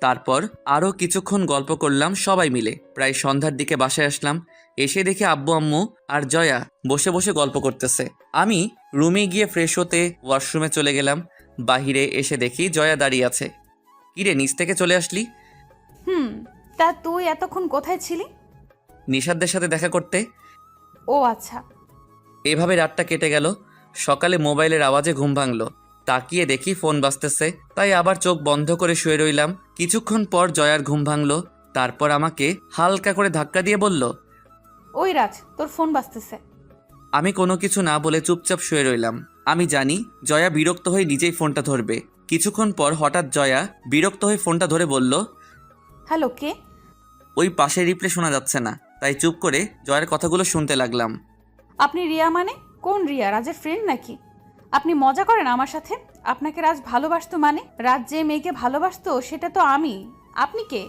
তারপর আরও কিছুক্ষণ গল্প করলাম সবাই মিলে। প্রায় সন্ধ্যার দিকে বাসায় আসলাম। এসে দেখি আব্বু আম্মু আর জয়া বসে বসে গল্প করতেছে। আমি রুমে গিয়ে ফ্রেশ হতে ওয়াশরুমে চলে গেলাম। বাহিরে এসে দেখি জয়া দাঁড়িয়ে আছে। কিরে, নিচ থেকে চলে আসলি? তা তুই এতক্ষণ কোথায় ছিলি? নিশাদদের সাথে দেখা করতে। ও আচ্ছা। এভাবে রাতটা কেটে গেল। সকালে মোবাইলের আওয়াজে ঘুম ভাঙলো। তাকিয়ে দেখি ফোন বাজতেছে, তাই আবার চোখ বন্ধ করে শুয়ে রইলাম। কিছুক্ষণ পর জয়ার ঘুম ভাঙলো। তারপর আমাকে হালকা করে ধাক্কা দিয়ে বলল, ওই রাজ, তোর ফোন বাজতেছে। আমি কোনো কিছু না বলে চুপচাপ শুয়ে রইলাম। আমি জানি জয়া বিরক্ত হয়ে নিজেই ফোনটা ধরবে। কিছুক্ষণ পর হঠাৎ জয়া বিরক্ত হয়ে ফোনটা ধরে বলল, হ্যালো, কে? ওই পাশে রিপ্লে শোনা যাচ্ছে না, তাই চুপ করে জয়ার কথাগুলো শুনতে লাগলাম। আপনি রিয়া মানে? কোন রিয়া? রাজের ফ্রেন্ড নাকি? আপনি মজা করেন আমার সাথে? আপনাকে রাজ ভালোবাসতো মানে? রাজ যে মেয়েকে ভালোবাসতো সেটা তো আমি। আপনি কে?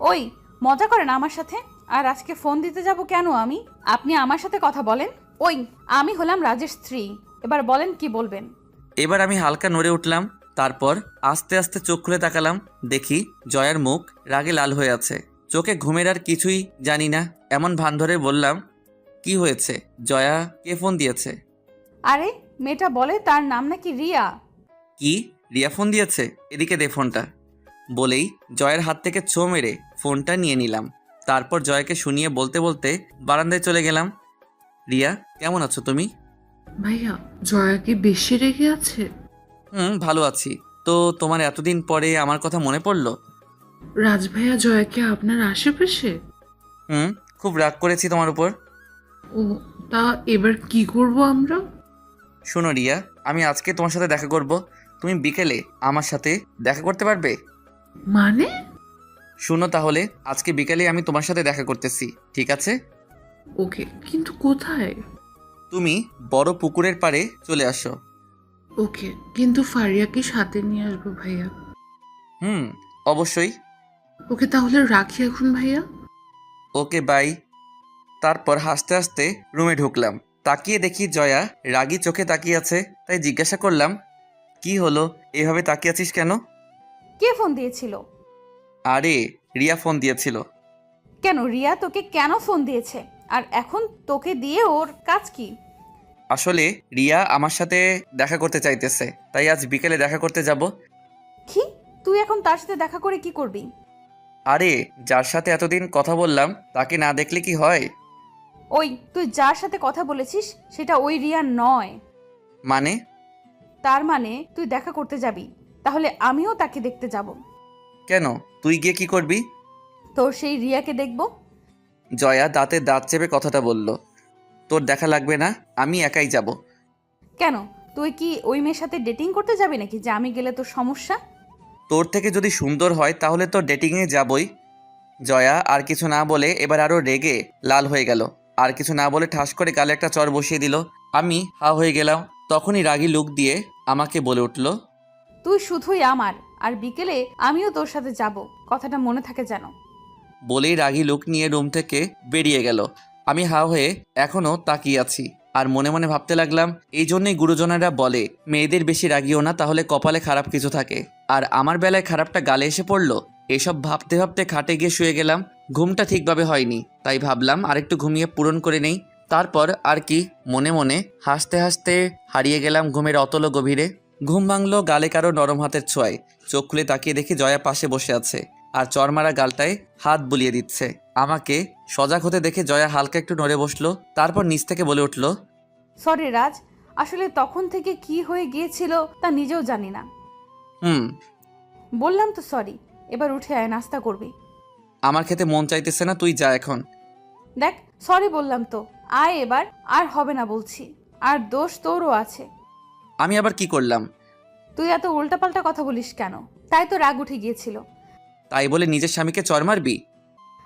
ওই, মজা করেন আমার সাথে? আর আজকে ফোন দিতে যাব কেন আমি? আপনি আমার সাথে কথা বলেন। ওই, আমি হলাম রাজের স্ত্রী। এবার বলেন কি বলবেন। এবার আমি হালকা নড়ে উঠলাম। তারপর আস্তে আস্তে চোখ খুলে তাকালাম। দেখি জয়ার মুখ রাগে লাল হয়ে আছে। চোখে ঘুমের আর কিছুই জানি না এমন ভান ধরে বললাম, কি হয়েছে? জয়া কে ফোন দিয়েছে? আরে মেয়েটা বলে তার নাম নাকি রিয়া। কি, রিয়া ফোন দিয়েছে? এদিকে দে ফোনটা। বলেই জয়ের হাত থেকে ছো মেরে ফোনটা নিয়ে নিলাম। তারপর জয়াকে শুনিয়ে বলতে বলতে বারান্দায় চলে গেলাম। রিয়া, কেমন আছো তুমি? ভাইয়া, জয়া কি বেশি রেগে আছে? ভালো আছি। তো তোমার এতদিন পরে আমার কথা মনে পড়লো? রাজ ভাইয়া জয়াকে আপনার আশেপাশে? খুব রাগ করেছি তোমার উপর। ও, তা এবার কি করব আমরা? শোনো রিয়া, আমি আজকে তোমার সাথে দেখা করব। তুমি বিকেলে আমার সাথে দেখা করতে পারবে? মানে? শুনো তাহলে, আজকে বিকেলে আমি তোমার সাথে দেখা করতেছি, ঠিক আছে? ওকে, কিন্তু কোথায়? তুমি বড় পুকুরের পাড়ে চলে আসো। ওকে, কিন্তু ফারিয়াকে সাথে নিয়ে আসবো ভাইয়া। অবশ্যই। ওকে, তাহলে রাখি এখন ভাইয়া। ওকে, বাই। তারপর হাসতে হাসতে রুমে ঢুকলাম। তাকিয়ে দেখি জয়া রাগী চোখে তাকিয়ে আছে। তাই জিজ্ঞাসা করলাম, কি হলো, এভাবে তাকিয়ে আছিস কেন? কে ফোন দিয়েছিল? আরে রিয়া ফোন দিয়েছিল। কেন, রিয়া তোকে কেন ফোন দিয়েছে? আর এখন তোকে দিয়ে ওর কাজ কি? আসলে রিয়া আমার সাথে দেখা করতে চাইতেছে, তাই আজ বিকেলে দেখা করতে যাব। কি? তুই এখন তার সাথে দেখা করে কি করবি? আরে যার সাথে এতদিন কথা বললাম তাকে না দেখলে কি হয়? ওই, তুই যার সাথে কথা বলেছিস সেটা ওই রিয়া নয়। মানে? তার মানে তুই দেখা করতে যাবি, তাহলে আমিও তাকে দেখতে যাব। কেন, তুই গিয়ে কি করবি? তোর সেই রিয়াকে দেখব। জয়া দাঁতে দাঁত চেপে কথাটা বলল, তোর দেখা লাগবে না, আমি একাই যাব। কেন, তুই কি ওই মেয়ের সাথে ডেটিং করতে যাবি নাকি যে আমি গেলে তোর সমস্যা? তোর থেকে যদি সুন্দর হয় তাহলে তো ডেটিংয়ে যাবই। জয়া আর কিছু না বলে এবার আরো রেগে লাল হয়ে গেল। আর কিছু না বলে ঠাস করে গালে একটা চড় বসিয়ে দিল। আমি হা হয়ে গেলাম। তখনই রাগী লুক দিয়ে আমাকে বলে উঠল, তুই শুধুই আমার, আর বিকেলে আমিও তোর সাথে যাব, কথাটা মনে থাকে যেন। বলেই রাগী লুক নিয়ে রুম থেকে বেরিয়ে গেল। আমি হা হয়ে এখনও তাকিয়ে আছি আর মনে মনে ভাবতে লাগলাম, এই জন্যই গুরুজনেরা বলে মেয়েদের বেশি রাগিও না, তাহলে কপালে খারাপ কিছু থাকে। আর আমার বেলায় খারাপটা গালে এসে পড়লো। এসব ভাবতে ভাবতে খাটে গিয়ে শুয়ে গেলাম। ঘুমটা ঠিকভাবে হয়নি, তাই ভাবলাম আরেকটু ঘুমিয়ে পূরণ করে নেই। তারপর আর কি, মনে মনে হাসতে হাসতে হারিয়ে গেলাম ঘুমের অতল গভীরে। ঘুম ভাঙলো গালে কারো নরম হাতের ছোঁয়ায়। চোখ খুলে তাকিয়ে দেখি জয়া পাশে বসে আছে আর চরমারা গালটায় হাত বুলিয়ে দিচ্ছে। আমাকে সজাগ হতে দেখে জয়া হালকা একটু নড়ে বসলো, তারপর নিচ থেকে বলে উঠল, সরি রাজ, আসলে তখন থেকে কি হয়ে গিয়েছিল তা নিজেও জানি না। বললাম তো সরি, এবার উঠে আয়, নাস্তা করবি। আমার খেতে মন চাইতেছে না, তুই যা এখন। দেখ সরি বললাম তো, আয় এবার, আর হবে না বলছি। আর দোষ তোরও আছে। আমি আবার কি করলাম? তুই এত উল্টাপাল্টা কথা বলিস কেন? তাই তো রাগ উঠে গিয়েছিল। তাই বলে নিজের স্বামীকে চর মারবি?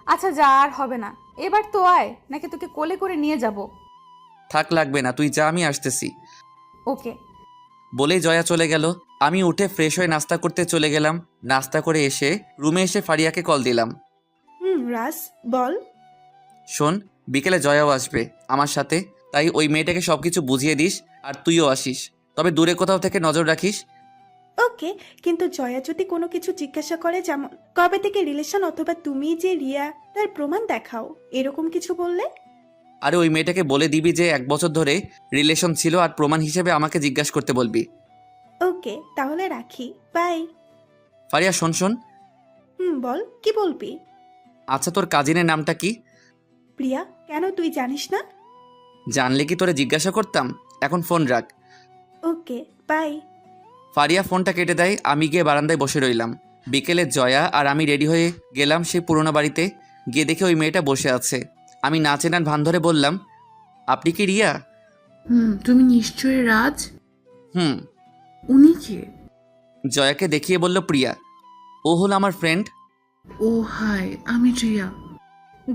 আচ্ছা যা, আর হবে না, এবার তো আয়, নাকি তোকে কোলে করে নিয়ে যাব। থাক, লাগবে না, তুই যা, আমি আসতেছি। ওকে। বলেই জয়া চলে গেল। আমি উঠে ফ্রেশ হয়ে নাস্তা করতে চলে গেলাম। নাস্তা করে এসে রুমে এসে ফারিয়াকে কল দিলাম। রাজ বল। শোন, বিকেলে জয়াও আসবে আমার সাথে, তাই ওই মেয়েটাকে সবকিছু বুঝিয়ে দিস আর তুইও আসিস, তবে দূরে কোথাও থেকে নজর রাখিস। ওকে, কিন্তু জয়া যদি কোনো কিছু জিজ্ঞাসা করে, যেমন কবে থেকে রিলেশন অথবা তুমি যে রিয়া, তার প্রমাণ দেখাও, এরকম কিছু বললে? আরে ওই মেয়েটাকে বলে দিবি যে 1 বছর ধরে রিলেশন ছিল আর প্রমাণ হিসেবে আমাকে জিজ্ঞাসা করতে বলবি। ওকে, তাহলে রাখি, বাই। ফারিয়া শোন শোন। বল, কি বলবি? আচ্ছা, তোর কাজিনের নামটা কি? প্রিয়া। কেন, তুই জানিস না? জানলে কি তোরে জিজ্ঞাসা করতাম। এখন ফোন রাখ। ওকে, বাই। ফারিয়া ফোনটা কেটে দেয়। আমি গিয়ে বারান্দায় বসে রইলাম। বিকেলে জয়া আর আমি রেডি হয়ে গেলাম সেই পুরোনো বাড়িতে। গিয়ে দেখে ওই মেয়েটা বসে আছে। আমি না চেনার ভান ধরে বললাম, আপনি কি রিয়া? তুমি নিশ্চয়ই রাজ। উনি কে? জয়াকে দেখিয়ে বলল, প্রিয়া। ও হলো আমার ফ্রেন্ড। ও হাই, আমি রিয়া।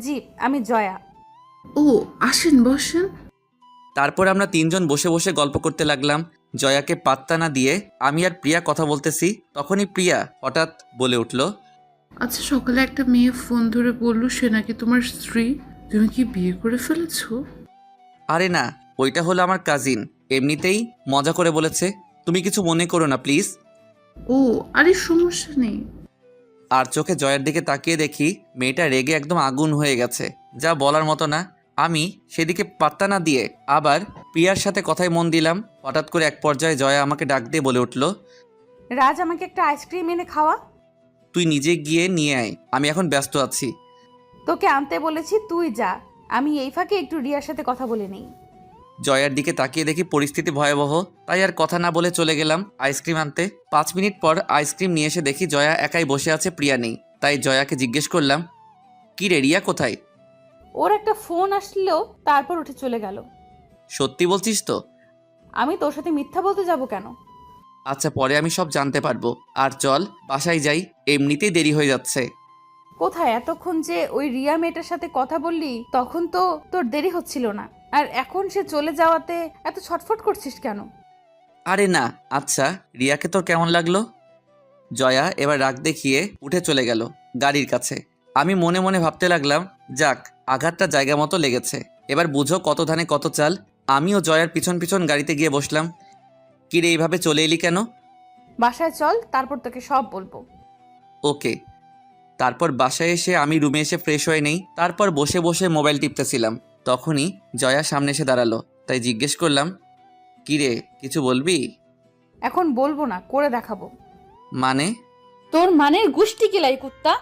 জি, আমি জয়া। ও আসেন, বসেন। তারপর আমরা 3 জন বসে বসে গল্প করতে লাগলাম। জয়াকে পাত্তা না দিয়ে আমি আর প্রিয়া কথা বলতেছি। তখনই প্রিয়া হঠাৎ বলে উঠল, আচ্ছা, সকালে একটা মেয়ে ফোন ধরে বলল সে নাকি তোমার স্ত্রী। তুমি কি বিয়ে করে ফেলেছো? আরে না, ওইটা হলো আমার কাজিন, এমনিতেই মজা করে বলেছে, তুমি কিছু মনে করো না প্লিজ। ও আরে, সমস্যা নেই। আর চোখে জয়ের দিকে তাকিয়ে দেখি মেয়েটা রেগে একদম আগুন হয়ে গেছে, যা বলার মতো না। আমি সেদিকে পাত্তা না দিয়ে আবার প্রিয়ার সাথে কথায় মন দিলাম। হঠাৎ করে এক পর্যায়ে জয়া আমাকে ডাক দিয়ে বলে উঠল, রাজ, আমাকে একটা আইসক্রিম এনে খাওয়া। তুই নিজে গিয়ে নিয়ে আয়, আমি এখন ব্যস্ত আছি। তোকে আনতে বলেছি, তুই যা, আমি এই ফাঁকে একটু রিয়ার সাথে কথা বলে নেই। জয়ার দিকে তাকিয়ে দেখি পরিস্থিতি ভয়াবহ, তাই আর কথা না বলে চলে গেলাম আইসক্রিম আনতে। 5 মিনিট পর আইসক্রিম নিয়ে এসে দেখি জয়া একাই বসে আছে, প্রিয়া নেই। তাই জয়াকে জিজ্ঞেস করলাম, কি রে, রিয়া কোথায়? ওর একটা ফোন আসলো, তারপর উঠে চলে গেল। সত্যি বলছিস তো? আমি তোর সাথে মিথ্যা বলতে যাব কেন? আচ্ছা, পরে আমি সব জানতে পারবো। আর চল বাসায় যাই, এমনিতেই দেরি হয়ে যাচ্ছে। কোথায়? এতক্ষণ যে ওই রিয়া মেয়েটার সাথে কথা বললি তখন তো তোর দেরি হচ্ছিল না, আর এখন সে চলে যাওয়াতে এত ছটফট করছিস কেন? আরে না। আচ্ছা, রিয়াকে তোর কেমন লাগলো? জয়া এবার রাগ দেখিয়ে উঠে চলে গেল গাড়ির কাছে। আমি মনে মনে ভাবতে লাগলাম, যাক, আঘাতটা জায়গা মতো লেগেছে, এবার বুঝো কত ধানে কত চাল। আমিও জয়ার পিছন পিছন গাড়িতে গিয়ে বসলাম। কি রে, এইভাবে চলে এলি কেন? বাসায় চল, তারপর তোকে সব বলবো। ওকে। তারপর বাসায় এসে আমি রুমে এসে ফ্রেশ হয়ে নেই। তারপর বসে বসে মোবাইল টিপতেছিলাম। তখনই জয়া সামনে এসে দাঁড়ালো, তাই জিজ্ঞেস করলাম, কি রে, কিছু বলবি? এখন বলবো না, করে দেখাবো। মানে? তোর মানের গুষ্টি কিলাই কুত্তা।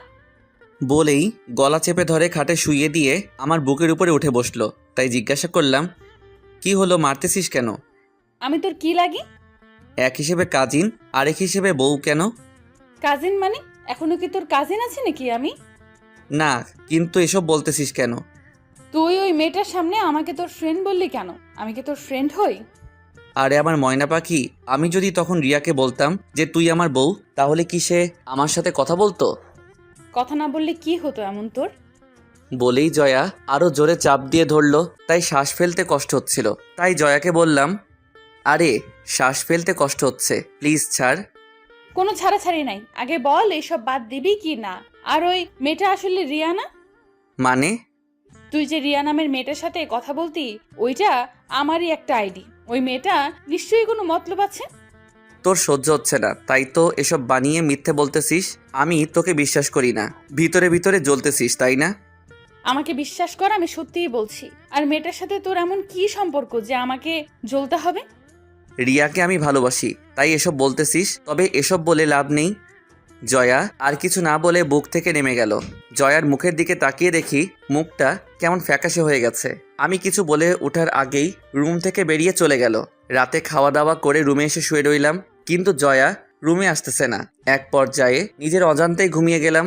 বলেই গলা চেপে ধরে খাটে শুইয়ে দিয়ে আমার বুকের উপরে উঠে বসলো। তাই জিজ্ঞাসা করলাম, কি হলো, মারতেছিস কেন? আমি তোর কি লাগি? এক হিসেবে কাজিন, আরেক হিসেবে বউ কেন? কাজিন মানে এখনো কি তোর কাজিন আছে নাকি আমি? না, কিন্তু এসব বলতেছিস কেন? তুই ওই মেয়েটার সামনে আমাকে তোর ফ্রেন্ড বললি কেন? আমি কি তোর ফ্রেন্ড হই? আরে আমার ময়না পাখি, আমি যদি তখন রিয়াকে বলতাম যে তুই আমার বউ, তাহলে কি সে আমার সাথে কথা বলতো? কথা না বললে কি হতো এমন তোর? বলেই জয়া আরো জোরে চাপ দিয়ে ধরলো, তাই শ্বাস ফেলতে কষ্ট হচ্ছিল। তাই জয়াকে বললাম, আরে শ্বাস ফেলতে কষ্ট হচ্ছে, প্লিজ ছাড়। কোনো ছাড়াছাড়ি নাই, আগে বল এইসব বাদ দিবি কি না। আর ওই মেয়েটা আসলে রিয়া না? মানে? তুই যে রিয়া নামের মেয়েটার সাথে কথা বলতি, ওইটা আমারই একটা আইডি। ওই মেয়েটা নিশ্চয়ই কোনো মতলব আছে। তোর সহ্য হচ্ছে না তাই তো এসব বানিয়ে মিথ্যে বলতেছিস। আমি তোকে বিশ্বাস করি না, ভিতরে ভিতরে জ্বলতেছিস তাই না? আমাকে বিশ্বাস কর, আমি সত্যিই বলছি। আর মেয়েটার সাথে তোর এমন কি সম্পর্ক যে আমাকে জ্বলতে হবে? রিয়াকে আমি ভালোবাসি তাই এসব বলতেছিস, তবে এসব বলে লাভ নেই। জয়া আর কিছু না বলে বুক থেকে নেমে গেল। জয়ার মুখের দিকে তাকিয়ে দেখি মুখটা কেমন ফ্যাকাশে হয়ে গেছে। আমি কিছু বলে ওঠার আগেই রুম থেকে বেরিয়ে চলে গেল। রাতে খাওয়া দাওয়া করে রুমে এসে শুয়ে রইলাম, কিন্তু জয়া রুমে আসতেছে না। এক পর্যায়ে নিজের অজান্তেই ঘুমিয়ে গেলাম।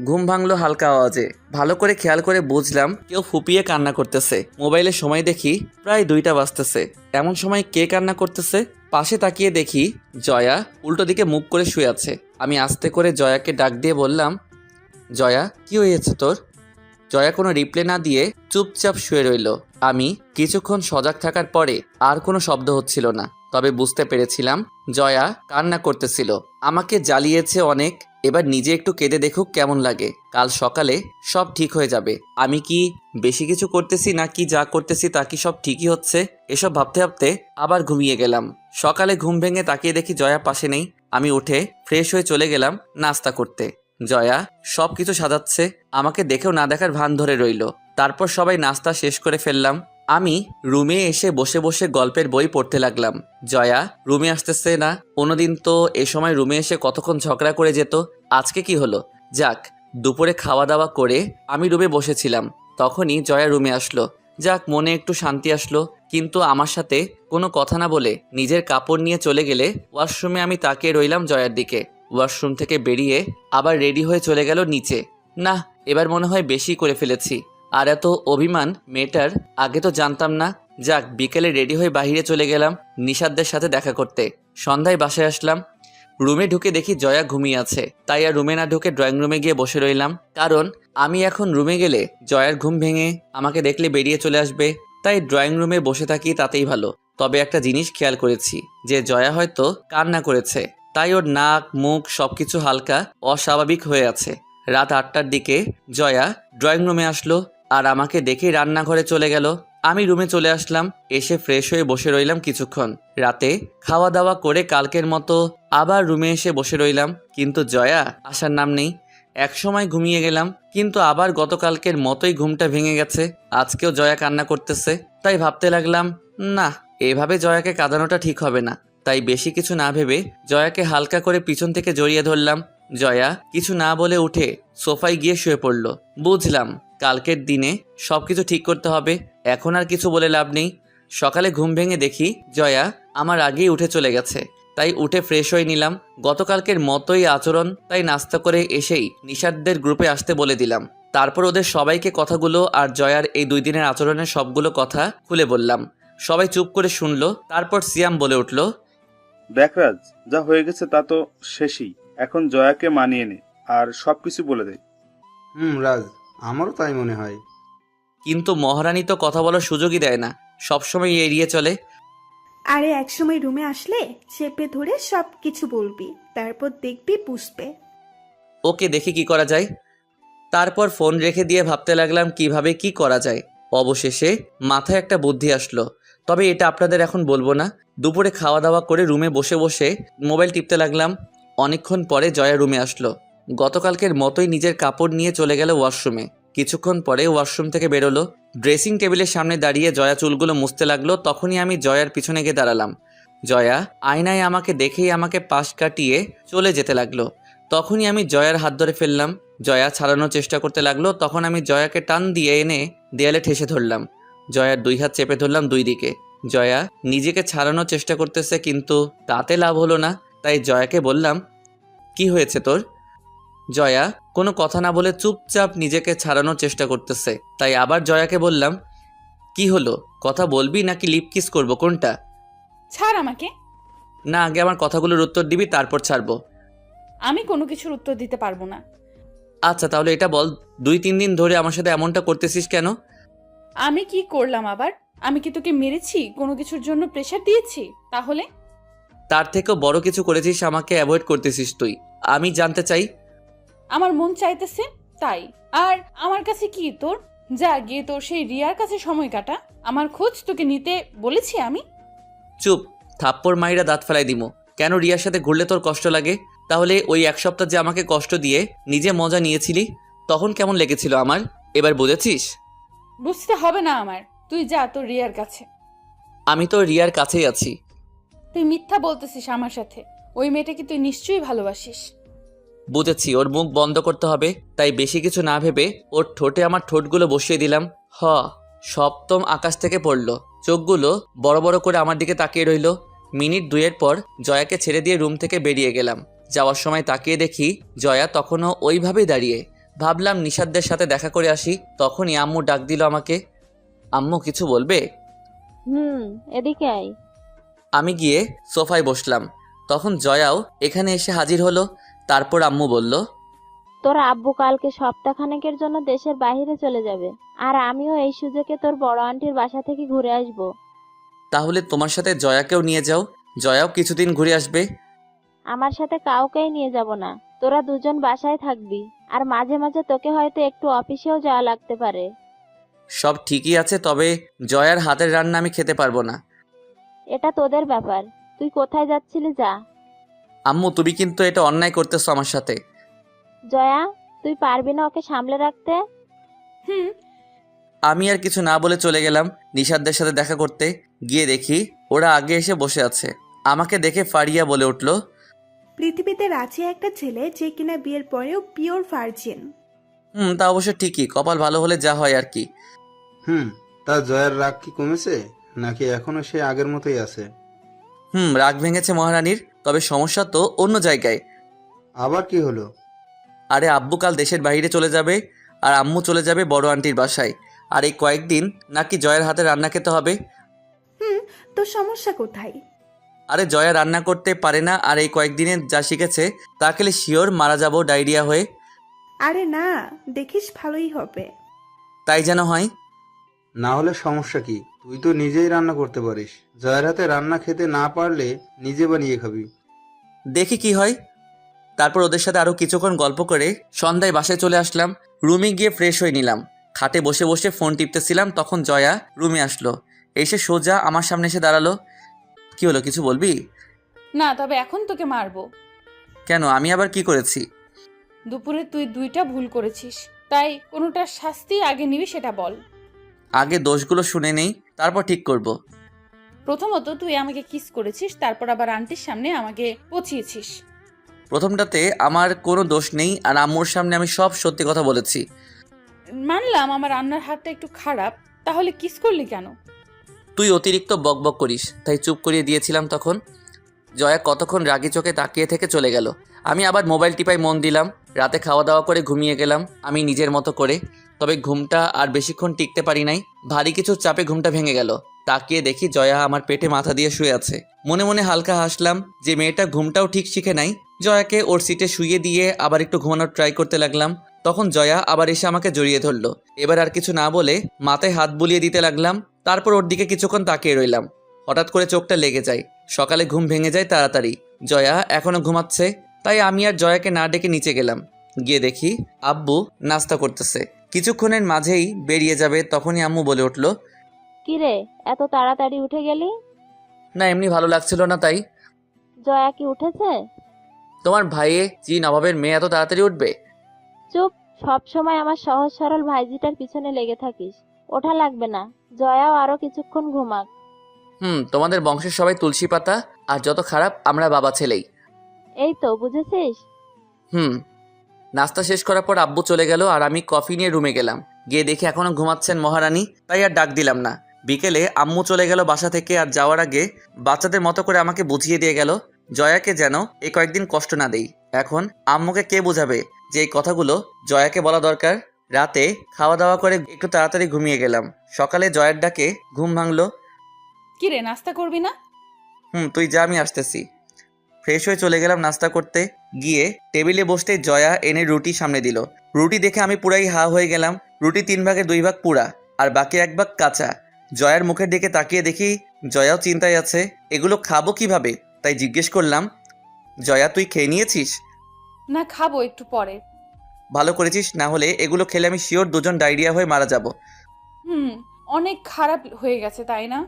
ঘুম ভাঙলো হালকা আওয়াজে। ভালো করে খেয়াল করে বুঝলাম কেউ ফুপিয়ে কান্না করতেছে। মোবাইলে সময় দেখি প্রায় 2টা বাজতেছে। এমন সময় কে কান্না করতেছে? পাশে তাকিয়ে দেখি জয়া উল্টো দিকে মুখ করে শুয়ে আছে। আমি আস্তে করে জয়াকে ডাক দিয়ে বললাম, জয়া কি হয়েছে তোর? জয়া কোনো রিপ্লাই না দিয়ে চুপচাপ শুয়ে রইল। আমি কিছুক্ষণ সজাগ থাকার পরে আর কোনো শব্দ হচ্ছিল না, তবে বুঝতে পেরেছিলাম জয়া কান্না করতেছিল। আমাকে জ্বালিয়েছে অনেক, এবার নিজে একটু কেঁদে দেখুক কেমন লাগে। কাল সকালে সব ঠিক হয়ে যাবে। আমি কি বেশি কিছু করতেছি নাকি যা করতেছি তা কি সব ঠিকই হচ্ছে? এসব ভাবতে ভাবতে আবার ঘুমিয়ে গেলাম। সকালে ঘুম ভেঙে তাকিয়ে দেখি জয়া পাশে নেই। আমি উঠে ফ্রেশ হয়ে চলে গেলাম নাস্তা করতে। জয়া সব কিছু সাজাচ্ছে, আমাকে দেখেও না দেখার ভান ধরে রইল। তারপর সবাই নাস্তা শেষ করে ফেললাম। আমি রুমে এসে বসে বসে গল্পের বই পড়তে লাগলাম। জয়া রুমে আসতেছে না। অন্যদিন তো এ সময় রুমে এসে কতক্ষণ ঝগড়া করে যেত, আজকে কি হলো? যাক, দুপুরে খাওয়া দাওয়া করে আমি রুমে বসেছিলাম, তখনই জয়া রুমে আসলো। যাক, মনে একটু শান্তি আসলো। কিন্তু আমার সাথে কোনো কথা না বলে নিজের কাপড় নিয়ে চলে গেলে ওয়াশরুমে আমি তাকিয়ে রইলাম জয়ার দিকে। ওয়াশরুম থেকে বেরিয়ে আবার রেডি হয়ে চলে গেল নিচে। না, এবার মনে হয় বেশি করে ফেলেছি। আর এত অভিমান মেয়েটার আগে তো জানতাম না। যাক, বিকেলে রেডি হয়ে বাইরে চলে গেলাম নিশাদদের সাথে দেখা করতে। সন্ধ্যায় বাসায় আসলাম। রুমে ঢুকে দেখি জয়া ঘুমিয়ে আছে, তাই আর রুমে না ঢুকে ড্রয়িং রুমে গিয়ে বসে রইলাম। কারণ আমি এখন রুমে গেলে জয়ার ঘুম ভেঙে আমাকে দেখলে বেরিয়ে চলে আসবে, তাই ড্রয়িং রুমে বসে থাকি তাতেই ভালো। তবে একটা জিনিস খেয়াল করেছি যে জয়া হয়তো কান্না করেছে, তাই ওর নাক মুখ সবকিছু হালকা অস্বাভাবিক হয়ে আছে। রাত 8টার দিকে জয়া ড্রয়িং রুমে আসলো আর আমাকে দেখেই রান্নাঘরে চলে গেল। আমি রুমে চলে আসলাম, এসে ফ্রেশ হয়ে বসে রইলাম কিছুক্ষণ। রাতে খাওয়া দাওয়া করে কালকের মতো আবার রুমে এসে বসে রইলাম, কিন্তু জয়া আসার নাম নেই। একসময় ঘুমিয়ে গেলাম, কিন্তু আবার গতকালকের মতোই ঘুমটা ভেঙে গেছে। আজকেও জয়া কান্না করতেছে, তাই ভাবতে লাগলাম না, এভাবে জয়াকে কাঁদানোটা ঠিক হবে না। তাই বেশি কিছু না ভেবে জয়াকে হালকা করে পিছন থেকে জড়িয়ে ধরলাম। জয়া কিছু না বলে উঠে সোফায় গিয়ে শুয়ে পড়ল। বুঝলাম কালকের দিনে সবকিছু ঠিক করতে হবে, এখন আর কিছু বলে লাভ নেই। সকালে ঘুম ভেঙে দেখি জয়া আমার আগেই উঠে চলে গেছে, তাই উঠে ফ্রেশ হয়ে নিলাম। গতকালকের মতোই আচরণ, তাই নাস্তা করে এসেই নিশাদদের গ্রুপে আসতে বলে দিলাম। তারপর ওদের সবাইকে কথাগুলো আর জয়ার এই 2 দিনের আচরণের সবগুলো কথা খুলে বললাম। সবাই চুপ করে শুনলো। তারপর সিয়াম বলে উঠল, দেখ রাজ, যা হয়ে গেছে তা তো শেষই। এখন জয়াকে মানিয়ে নে আর সবকিছু বলে দে। রাজ, আমারও তাই মনে হয়। কিন্তু মহারানী তো কথা বলার সুযোগই দেয় না, সবসময় এড়িয়ে চলে। আরে একসময় রুমে আসলে চেপে ধরে সব কিছু বলবি, তারপর দেখবি বুঝবে। ওকে, দেখি কি করা যায়। তারপর ফোন রেখে দিয়ে ভাবতে লাগলাম কিভাবে কি করা যায়। অবশেষে মাথায় একটা বুদ্ধি আসলো, তবে এটা আপনাদের এখন বলবো না। দুপুরে খাওয়া দাওয়া করে রুমে বসে বসে মোবাইল টিপতে লাগলাম। অনেকক্ষণ পরে জয়া রুমে আসলো। গতকালকের মতোই নিজের কাপড় নিয়ে চলে গেল ওয়াশরুমে। কিছুক্ষণ পরে ওয়াশরুম থেকে বেরোলো। ড্রেসিং টেবিলের সামনে দাঁড়িয়ে জয়া চুলগুলো মুছতে লাগলো। তখনই আমি জয়ার পিছনে গিয়ে দাঁড়ালাম। জয়া আয়নায় আমাকে দেখেই আমাকে পাশ কাটিয়ে চলে যেতে লাগলো। তখনই আমি জয়ার হাত ধরে ফেললাম। জয়া ছাড়ানোর চেষ্টা করতে লাগলো, তখন আমি জয়াকে টান দিয়ে এনে দেয়ালে ঠেসে ধরলাম। জয়ার 2 হাত চেপে ধরলাম 2 দিকে। জয়া নিজেকে ছাড়ানোর চেষ্টা করতেছে, কিন্তু তাতে লাভ হলো না। তাই জয়াকে বললাম, কি হয়েছে তোর? জয়া কোনো কথা না বলে চুপচাপ নিজেকে ছাড়ানোর চেষ্টা করতেছে। তাই আবার জয়াকে বললাম, কি হলো, কথা বলবি নাকি লিপ কিস করবো, কোনটা? ছাড় আমাকে। না, আগে আমার কথাগুলোর উত্তর দিবি, তারপর ছাড়বো। আমি কোনো কিছুর উত্তর দিতে পারবো না। আচ্ছা তাহলে এটা বল, 2-3 দিন ধরে আমার সাথে এমনটা করতেছিস কেন? আমি কি করলাম আবার? আমি কি তোকে মেরেছি, কোনো কিছুর জন্য প্রেশার দিয়েছি? তাহলে তার থেকেও বড় কিছু করেছিস, আমাকে অ্যাভয়েড করতেছিস তুই। আমি জানতে চাই। আমার মন চাইতেছে তাই। আর আমার কাছে কি তোর? যা গিয়ে তোর সেই রিয়ার কাছে সময় কাটা। আমার খোঁজ তোকে নিতে বলেছি আমি? চুপ, থাপ্পড় মাইরা দাঁত ফেলাই দিমু। কেন রিয়ার সাথে ঘুরলে তোর কষ্ট লাগে? তাহলে ওই এক সপ্তাহ যে আমাকে কষ্ট দিয়ে নিজে মজা নিয়েছিলি, তখন কেমন লেগেছিল আমার? এবার বুঝেছিস? বুঝতে হবে না আমার, তুই যা তোর রিয়ার কাছে। আমি তো রিয়ার কাছেই আছি। তুই মিথ্যা বলতেছিস আমার সাথে। ওই মেয়েটাকে তুই নিশ্চয়ই ভালোবাসিস। বুঝেছি, ওর মুখ বন্ধ করতে হবে, তাই বেশি কিছু না ভেবে ওর ঠোঁটে আমার ঠোঁটগুলো বসিয়ে দিলাম। সপ্তম আকাশ থেকে পড়ল। চোখগুলো বড় বড় করে আমার দিকে তাকিয়ে রইল। মিনিট দুয়ের পর জয়াকে ছেড়ে দিয়ে রুম থেকে বেরিয়ে গেলাম। যাওয়ার সময় তাকিয়ে দেখি জয়া তখনও ওইভাবেই দাঁড়িয়ে। ভাবলাম নিশাদদের সাথে দেখা করে আসি, তখনই আম্মু ডাক দিল আমাকে। আম্মু কিছু বলবে? এদিকে আয়। আমি গিয়ে সোফায় বসলাম। তখন জয়াও এখানে এসে হাজির হলো। তারপর আম্মু বলল, তোর আব্বু কালকে সপ্তাহখানেকের জন্য দেশের বাইরে চলে যাবে, আর আমিও এই সুযোগে তোর বড় আন্টির বাসা থেকে ঘুরে আসব। তাহলে তোমার সাথে জয়াকেও নিয়ে যাও, জয়াও কিছুদিন ঘুরে আসবে। আমার সাথে কাউকেই নিয়ে যাব না, তোরা দুজন বাসায় থাকবি, আর মাঝে মাঝে তোকে হয়তো একটু অফিসেও যাওয়া লাগতে পারে। সব ঠিকই আছে, তবে জয়ার হাতের রান্না আমি খেতে পারবো না। এটা তোদের ব্যাপার, তুই কোথায় যাচ্ছিলি যা। আম্মু তুমি কিন্তু এটা অন্যায় করতেছো আমার সাথে। জয়া, তুই পারবি না ওকে সামলে রাখতে? আমি আর কিছু না বলে চলে গেলাম নিশাদদের সাথে দেখা করতে। গিয়ে দেখি ওরা আগে এসে বসে আছে। আমাকে দেখে ফারিয়া বলে উঠল, পৃথিবীতে আছে একটা ছেলে যে কিনা বিয়ের পরেও পিওর ভার্জিন। তা অবশ্য ঠিকই, কপাল ভালো হলে যা হয় আর কি। তা জয়ার রাগ কি কমেছে, নাকি এখনো সে আগের মতোই আছে? রাগ ভেঙেছে মহারানীর, তবে সমস্যা তো অন্য জায়গায়। আবার কি হলো? আরে আব্বু কাল দেশের বাইরে চলে যাবে, আর আম্মু চলে যাবে বড় আন্টির বাসায়। আর এই কয়েকদিন নাকি জয়ের হাতে রান্না খেতে হবে। তোর সমস্যা কোথায়? আরে জয়া রান্না করতে পারে না, আর এই কয়েকদিনে যা শিখেছে তা খেলে শিওর মারা যাবো ডায়রিয়া হয়ে। আরে না, দেখিস ভালোই হবে। তাই যেন হয়। না হলে সমস্যা কি? তুই তো নিজেই রান্না করতে পারিস। জয়ের হাতে রান্না খেতে না পারলে নিজে বানিয়ে খাবি। দেখি কি হয়। তারপর ওদের সাথে আরো কিছুক্ষণ গল্প করে সন্ধ্যায় বাসায় চলে আসলাম। রুমে গিয়ে ফ্রেশ হয়ে নিলাম। খাটে বসে বসে ফোন টিপতেছিলাম, তখন জয়া রুমে আসলো। এসে সোজা আমার সামনে এসে দাঁড়ালো। কি হলো, কিছু বলবি? না, তবে এখন তোকে মারবো। কেন, আমি আবার কি করেছি? দুপুরে তুই 2টা ভুল করেছিস, তাই কোনোটার শাস্তি আগে নিবি সেটা বল। আগে দোষগুলো শুনে নেই, তারপর ঠিক করব। প্রথমত তুই আমাকে কিস করেছিস, তারপর আবার আন্টির সামনে আমাকে পচিয়েছিস। প্রথমটাতে আমার কোনো দোষ নেই, আর আম্মুর সামনে আমি সব সত্যি কথা বলেছি। মানলাম আমার রান্নার হাতটা একটু খারাপ, তাহলে কিস করলি কেন? তুই অতিরিক্ত বকবক করিস, তাই চুপ করিয়ে দিয়েছিলাম তখন। জয়া কতক্ষণ রাগি চোখে তাকিয়ে থেকে চলে গেল। আমি আবার মোবাইল টিপায় মন দিলাম। রাতে খাওয়া দাওয়া করে ঘুমিয়ে গেলাম আমি নিজের মতো করে। তবে ঘুমটা আর বেশিক্ষণ টিকতে পারি নাই। ভারী কিছু চাপে ঘুমটা ভেঙে গেল। তাকিয়ে দেখি জয়া আমার পেটে মাথা দিয়ে শুয়ে আছে। মনে মনে হালকা হাসলাম যে মেয়েটা ঘুমটাও ঠিক শিখে নাই। জয়াকে ওর সিটে শুইয়ে দিয়ে আবার একটু ঘুমানোর ট্রাই করতে লাগলাম। তখন জয়া আবার এসে আমাকে জড়িয়ে ধরলো। এবার আর কিছু না বলে মাথায় হাত বুলিয়ে দিতে লাগলাম। তারপর ওর দিকে কিছুক্ষণ তাকিয়ে রইলাম। হঠাৎ করে চোখটা লেগে যায়। সকালে ঘুম ভেঙে যায় তাড়াতাড়ি। জয়া এখনো ঘুমাচ্ছে, তাই আমি আর জয়াকে না ডেকে নিচে গেলাম। গিয়ে দেখি আব্বু নাস্তা করতেছে। কিছুক্ষণের মাঝেই বেরিয়ে যাবে, তখনই আম্মু বলে উঠলো, কিরে, এত তাড়াতাড়ি উঠে গেলি? না, এমনি ভালো লাগছিল না তাই। জয়া কি উঠেছে? তোমার ভাইয়ে জি নবাবের মেয়ে এত তাড়াতাড়ি উঠবে? চুপ, সব সময় আমার সহজ সরল ভাইজিটার পিছনে লেগে থাকিস। ওঠা লাগবে না, জয়াও আরো কিছুক্ষণ ঘুমাক। তোমাদের বংশের সবাই তুলসী পাতা, আর যত খারাপ আমরা বাবা ছেলেই। এই তো বুঝেছিস। নাস্তা শেষ করার পর আব্বু চলে গেল, আর আমি কফি নিয়ে রুমে গেলাম। গিয়ে দেখি এখনো ঘুমাচ্ছেন মহারানী, তাই আর ডাক দিলাম না। বিকেলে আম্মু চলে গেল বাসা থেকে, আর যাওয়ার আগে বাচ্চাদের মতো করে আমাকে বুঝিয়ে দিয়ে গেল জয়াকে যেন এই কয়েকদিন কষ্ট না দেই। এখন আম্মুকে কে বোঝাবে যে এই কথাগুলো জয়াকে বলা দরকার। রাতে খাওয়া দাওয়া করে একটু তাড়াতাড়ি ঘুমিয়ে গেলাম। সকালে জয়ার ডাকে ঘুম ভাঙলো। কিরে, নাস্তা করবি না? তুই যা, আমি আসতেছি। ফ্রেশ হয়ে চলে গেলাম নাস্তা করতে। গিয়ে টেবিলে বসতেই জয়া এনে রুটি সামনে দিল। রুটি দেখে আমি পুরাই হা হয়ে গেলাম। রুটি 3 ভাগের 2 ভাগ পুরা, আর বাকি 1 ভাগ কাঁচা। জয়ার মুখের দিকে তাকিয়ে দেখি জয়াও চিন্তায় আছে। এগুলো খাবো কিভাবে, তাই জিজ্ঞেস করলাম, জয়া তুই খেয়ে নিয়েছিস? না, খাবো একটু পরে। ভালো করেছিস, না হলে এগুলো খেলে আমি শিওর দুজন ডায়রিয়া হয়ে মারা যাব। অনেক খারাপ হয়ে গেছে তাই না?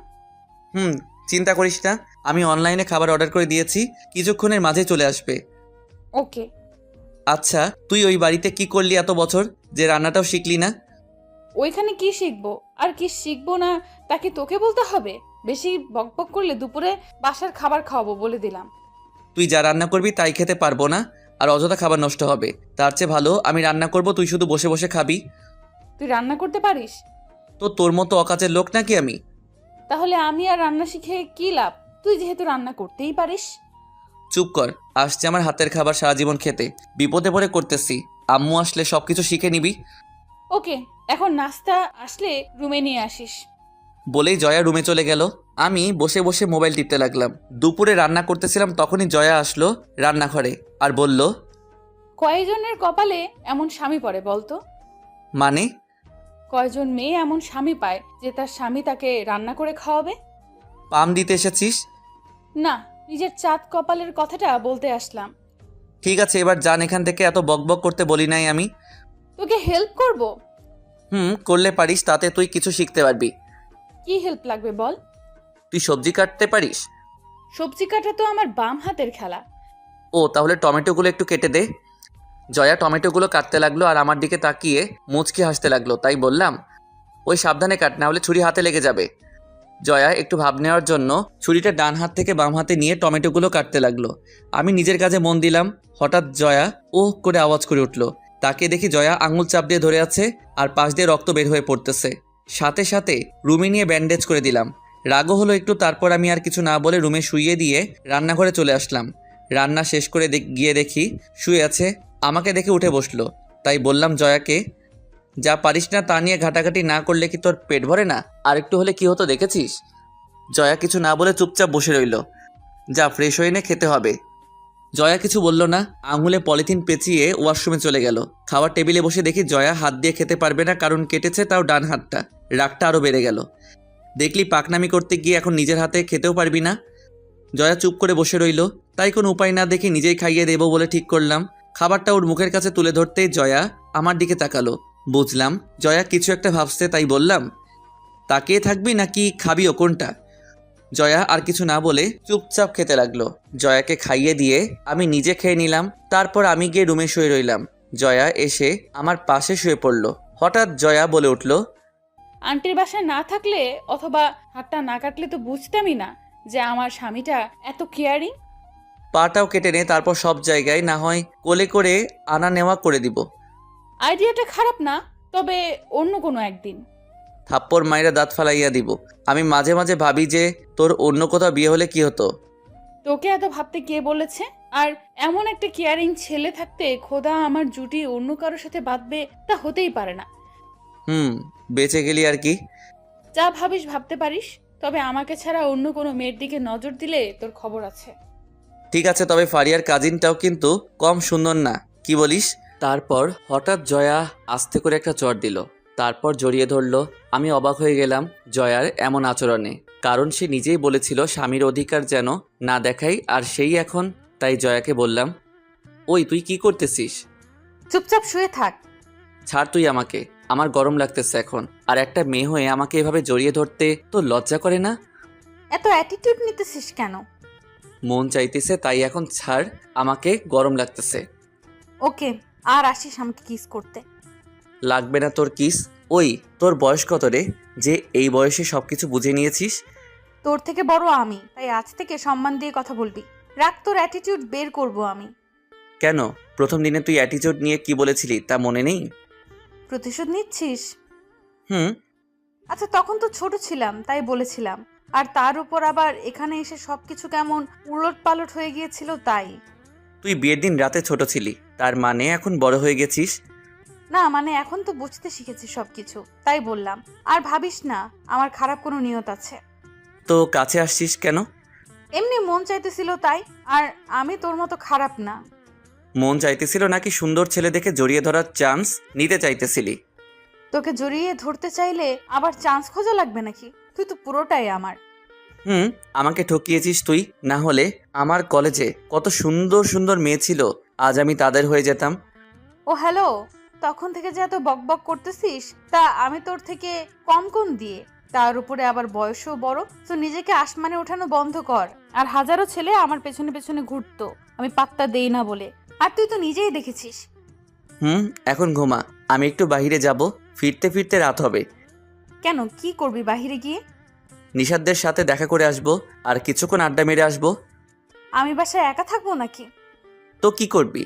চিন্তা করিস না, আমি অনলাইনে খাবার অর্ডার করে দিয়েছি, কিছুক্ষণের মাঝে চলে আসবে। ওকে। আচ্ছা, তুই ওই বাড়িতে কি করলি এত বছর, যে রান্নাটাও শিখলি না? ওইখানে কি শিখবো আর কি শিখবো না তাকে তোকে বলতে হবে? বেশি বকবক করলে দুপুরে বাসার খাবার খাওয়াবো বলে দিলাম। তুই যা রান্না করবি তাই খেতে পারবো না, আর অযথা খাবার নষ্ট হবে। তার চেয়ে ভালো আমি রান্না করব, তুই শুধু বসে বসে খাবি। তুই রান্না করতে পারিস? তো তোর মতো অকাজের লোক নাকি আমি? তাহলে আমি আর রান্না শিখে কি লাভ? তুই যেহেতু রান্না করতেই পারিস। চুপ কর, আসছে আমার হাতের খাবার সারা জীবন খেতে, বিপদে পড়ে করতেছি। আম্মু আসলে সবকিছু শিখে নিবি। ওকে, এখন নাস্তা আসলে রুমে নিয়ে আসিস। বলেই জয়া রুমে চলে গেল। আমি বসে বসে মোবাইল টিপতে লাগলাম। দুপুরে রান্না করতেছিলাম, তখনই জয়া আসলো রান্নাঘরে আর বলল, কয়জনের কপালে এমন স্বামী পড়ে বলতো? মানে? কয়জন মেয়ে এমন স্বামী পায় যে তার স্বামী তাকে রান্না করে খাওয়াবে? পাম দিতে এসেছিস? না, নিজের চাঁদ কপালের কথাটা বলতে আসলাম। ঠিক আছে, এবার যান এখান থেকে, এত বকবক করতে বলি নাই আমি। তোকে হেল্প করব? করলে পারিস, তাতে তুই কিছু শিখতে পারবি। কি হেল্প লাগবে বল? তুই সবজি কাটতে পারিস? সবজি কাটা তো আমার বাম হাতের খেলা। ও, তাহলে টমেটোগুলো একটু কেটে দে। জয়া টমেটোগুলো কাটতে লাগলো আর আমার দিকে তাকিয়ে মুচকি হাসতে লাগলো। তাই বললাম, ওই সাবধানে কাট, না হলে ছুরি হাতে লেগে যাবে। জয়া একটু ভাব নেওয়ার জন্য ছুরিটা ডান হাত থেকে বাম হাতে নিয়ে টমেটোগুলো কাটতে লাগলো। আমি নিজের কাজে মন দিলাম। হঠাৎ জয়া ওহ করে আওয়াজ করে উঠল। তাকে দেখি জয়া আঙুল চাপ দিয়ে ধরে আছে আর পাশ দিয়ে রক্ত বের হয়ে পড়তেছে। সাথে সাথে রুমে নিয়ে ব্যান্ডেজ করে দিলাম। রাগও হলো একটু, তারপর আমি আর কিছু না বলে রুমে শুইয়ে দিয়ে রান্নাঘরে চলে আসলাম। রান্না শেষ করে গিয়ে দেখি শুয়ে আছে। আমাকে দেখে উঠে বসলো। তাই বললাম জয়াকে, যা পারিস না তা নিয়ে ঘাটাঘাটি না করলে কি তোর পেট ভরে না? আর একটু হলে কি হতো দেখেছিস? জয়া কিছু না বলে চুপচাপ বসে রইল। যা ফ্রেশ হয়ে নে, খেতে হবে। জয়া কিছু বলল না, আঙুলে পলিথিন পেঁচিয়ে ওয়াশরুমে চলে গেল। খাওয়ার টেবিলে বসে দেখি জয়া হাত দিয়ে খেতে পারবে না, কারণ কেটেছে তাও ডান হাতটা। রাগটা আরও বেড়ে গেল। দেখলি পাকনামি করতে গিয়ে এখন নিজের হাতে খেতেও পারবি না। জয়া চুপ করে বসে রইল। তাই কোনো উপায় না দেখে নিজেই খাইয়ে দেবো বলে ঠিক করলাম। খাবারটা ওর মুখের কাছে তুলে ধরতেই জয়া আমার দিকে তাকালো। বুঝলাম জয়া কিছু একটা ভাবছে, তাই বললাম, তাকিয়ে থাকবি নাকি খাবিও, কোনটা? জয়া আর কিছু না বলে চুপচাপ খেতে লাগলো। জয়াকে খাইয়ে দিয়ে আমি নিজে খেয়ে নিলাম। তারপর আমি গিয়ে রুমে শুয়ে রইলাম। জয়া এসে আমার পাশে শুয়ে পড়ল। হঠাৎ জয়া বলে উঠল, আন্টির বাসায় না থাকলে অথবা হাতটা না কাটলে তো বুঝতামই না যে আমার স্বামীটা এত কেয়ারিং। পাটাও কেটে নে, তারপর সব জায়গায় না হয় কোলে করে আনা নেওয়া করে দিব। আইডিয়াটা খারাপ না, তবে অন্য কোনো একদিন। থাপ্পড় মাইরা দাঁত ফালাইয়া দিব। আমি মাঝে মাঝে ভাবি যে তোর অন্য কোথাও বিয়ে হলে কি হতো। তোকে এত ভাবতে কে বলেছে? আর এমন একটা কেয়ারিং ছেলে থাকতে খোদা আমার জুটি অন্য কারোর সাথে বাঁধবে, তা হতেই পারে না। বেঁচে গেলি আর কি। যা ভাবিস ভাবতে পারিস, তবে আমাকে ছাড়া অন্য কোনো মেয়ের দিকে নজর দিলে তোর খবর আছে। ঠিক আছে, তবে ফারিয়ার কাজিনটাও কিন্তু কম সুন্দর না, কি বলিস? তারপর হঠাৎ জয়া আস্তে করে একটা চড় দিল, তারপর জড়িয়ে ধরলো। আমি অবাক হয়ে গেলাম জয়ার এমন আচরণে, কারণ সে নিজেই বলেছিল স্বামীর অধিকার যেন না দেখাই, আর সেই এখন। তাই জয়াকে বললাম, ওই তুই কি করতেছিস? চুপচাপ শুয়ে থাক। ছাড় তুই আমাকে, আমার গরম লাগতেছে এখন। আর একটা মেয়ে হয়ে আমাকে এভাবে জড়িয়ে ধরতে তো লজ্জা করে না? এত অ্যাটিটিউড নিতেছিস কেন? মন চাইতেছে তাই এখন ছাড়, আমাকে গরম লাগতেছে। ওকে, আর আসিস আমাকে কিস করতে। লাগবে না তোর কিস। ওই তোর বয়স কত রে, যে এই বয়সে সবকিছু বুঝে নিয়েছিস? তোর থেকে বড় আমি, তাই আজ থেকে সম্মান দিয়ে কথা বলবি। রাখ, তোর অ্যাটিটিউড বের করব আমি। কেন, প্রথম দিনে তুই অ্যাটিটিউড নিয়ে কি বলেছিলি তা মনে নেই? প্রতিশোধ নিচ্ছিস? হুম। আচ্ছা, তখন তো ছোট ছিলাম তাই বলেছিলাম, আর তার উপর আবার এখানে এসে সবকিছু কেমন উলট পালট হয়ে গিয়েছিল তাই। তুই বিয়ের দিন রাতে ছোট ছিলি, তার মানে এখন বড় হয়ে গেছিস? না, মানে এখন তো বুঝতে শিখেছি সবকিছু, তাই বললাম। আর ভাবিস না আমার খারাপ কোনো নিয়ত আছে। তো কাছে আসছিস কেন? এমনি মন চাইতেছিল তাই, আর আমি তোর মতো খারাপ না। মন চাইতেছিল নাকি সুন্দর ছেলে দেখে জড়িয়ে ধরার চান্স নিতে চাইতেছিলি? তোকে জড়িয়ে ধরতে চাইলে আবার চান্স খোঁজা লাগবে নাকি? তুই তো পুরোটাই আমার। আমাকে ঠকিয়েছিস তুই, না হলে আমার কলেজে কত সুন্দর সুন্দর মেয়ে ছিল, আজ আমি তাদের হয়ে যেতাম। ও হ্যালো, তখন থেকে যে এত বকবক করতেছিস, তা আমি তোর থেকে কম কোন দিয়ে? তার উপরে আবার বয়সও বড়, তো নিজেকে আসমানে ওঠানো বন্ধ কর। আর হাজারো ছেলে আমার পেছনে পেছনে ঘুরতো, আমি পাত্তা দেই না বলে। আর তুই তো নিজেই দেখেছিস। এখন ঘুমা, আমি একটু বাইরে যাব, ফিরতে ফিরতে রাত হবে। কেন, কি করবি বাহিরে গিয়ে? নিশাদদের সাথে দেখা করে আসবো, আর কিছুক্ষণ আড্ডা মেরে আসবো। আমি বাসায় একা থাকবো নাকি? তো কি করবি?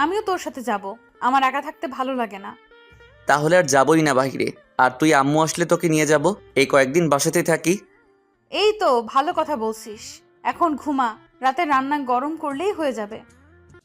আমিও তোর সাথে যাব, আমার একা থাকতে ভালো লাগে না। তাহলে আর যাবই না বাহিরে, আর তুই আম্মু আসলে তোকে নিয়ে যাব, এই কয়েকদিন বাসাতেই থাকি। এই তো ভালো কথা বলছিস, এখন ঘুমা, রাতে রান্না গরম করলেই হয়ে যাবে।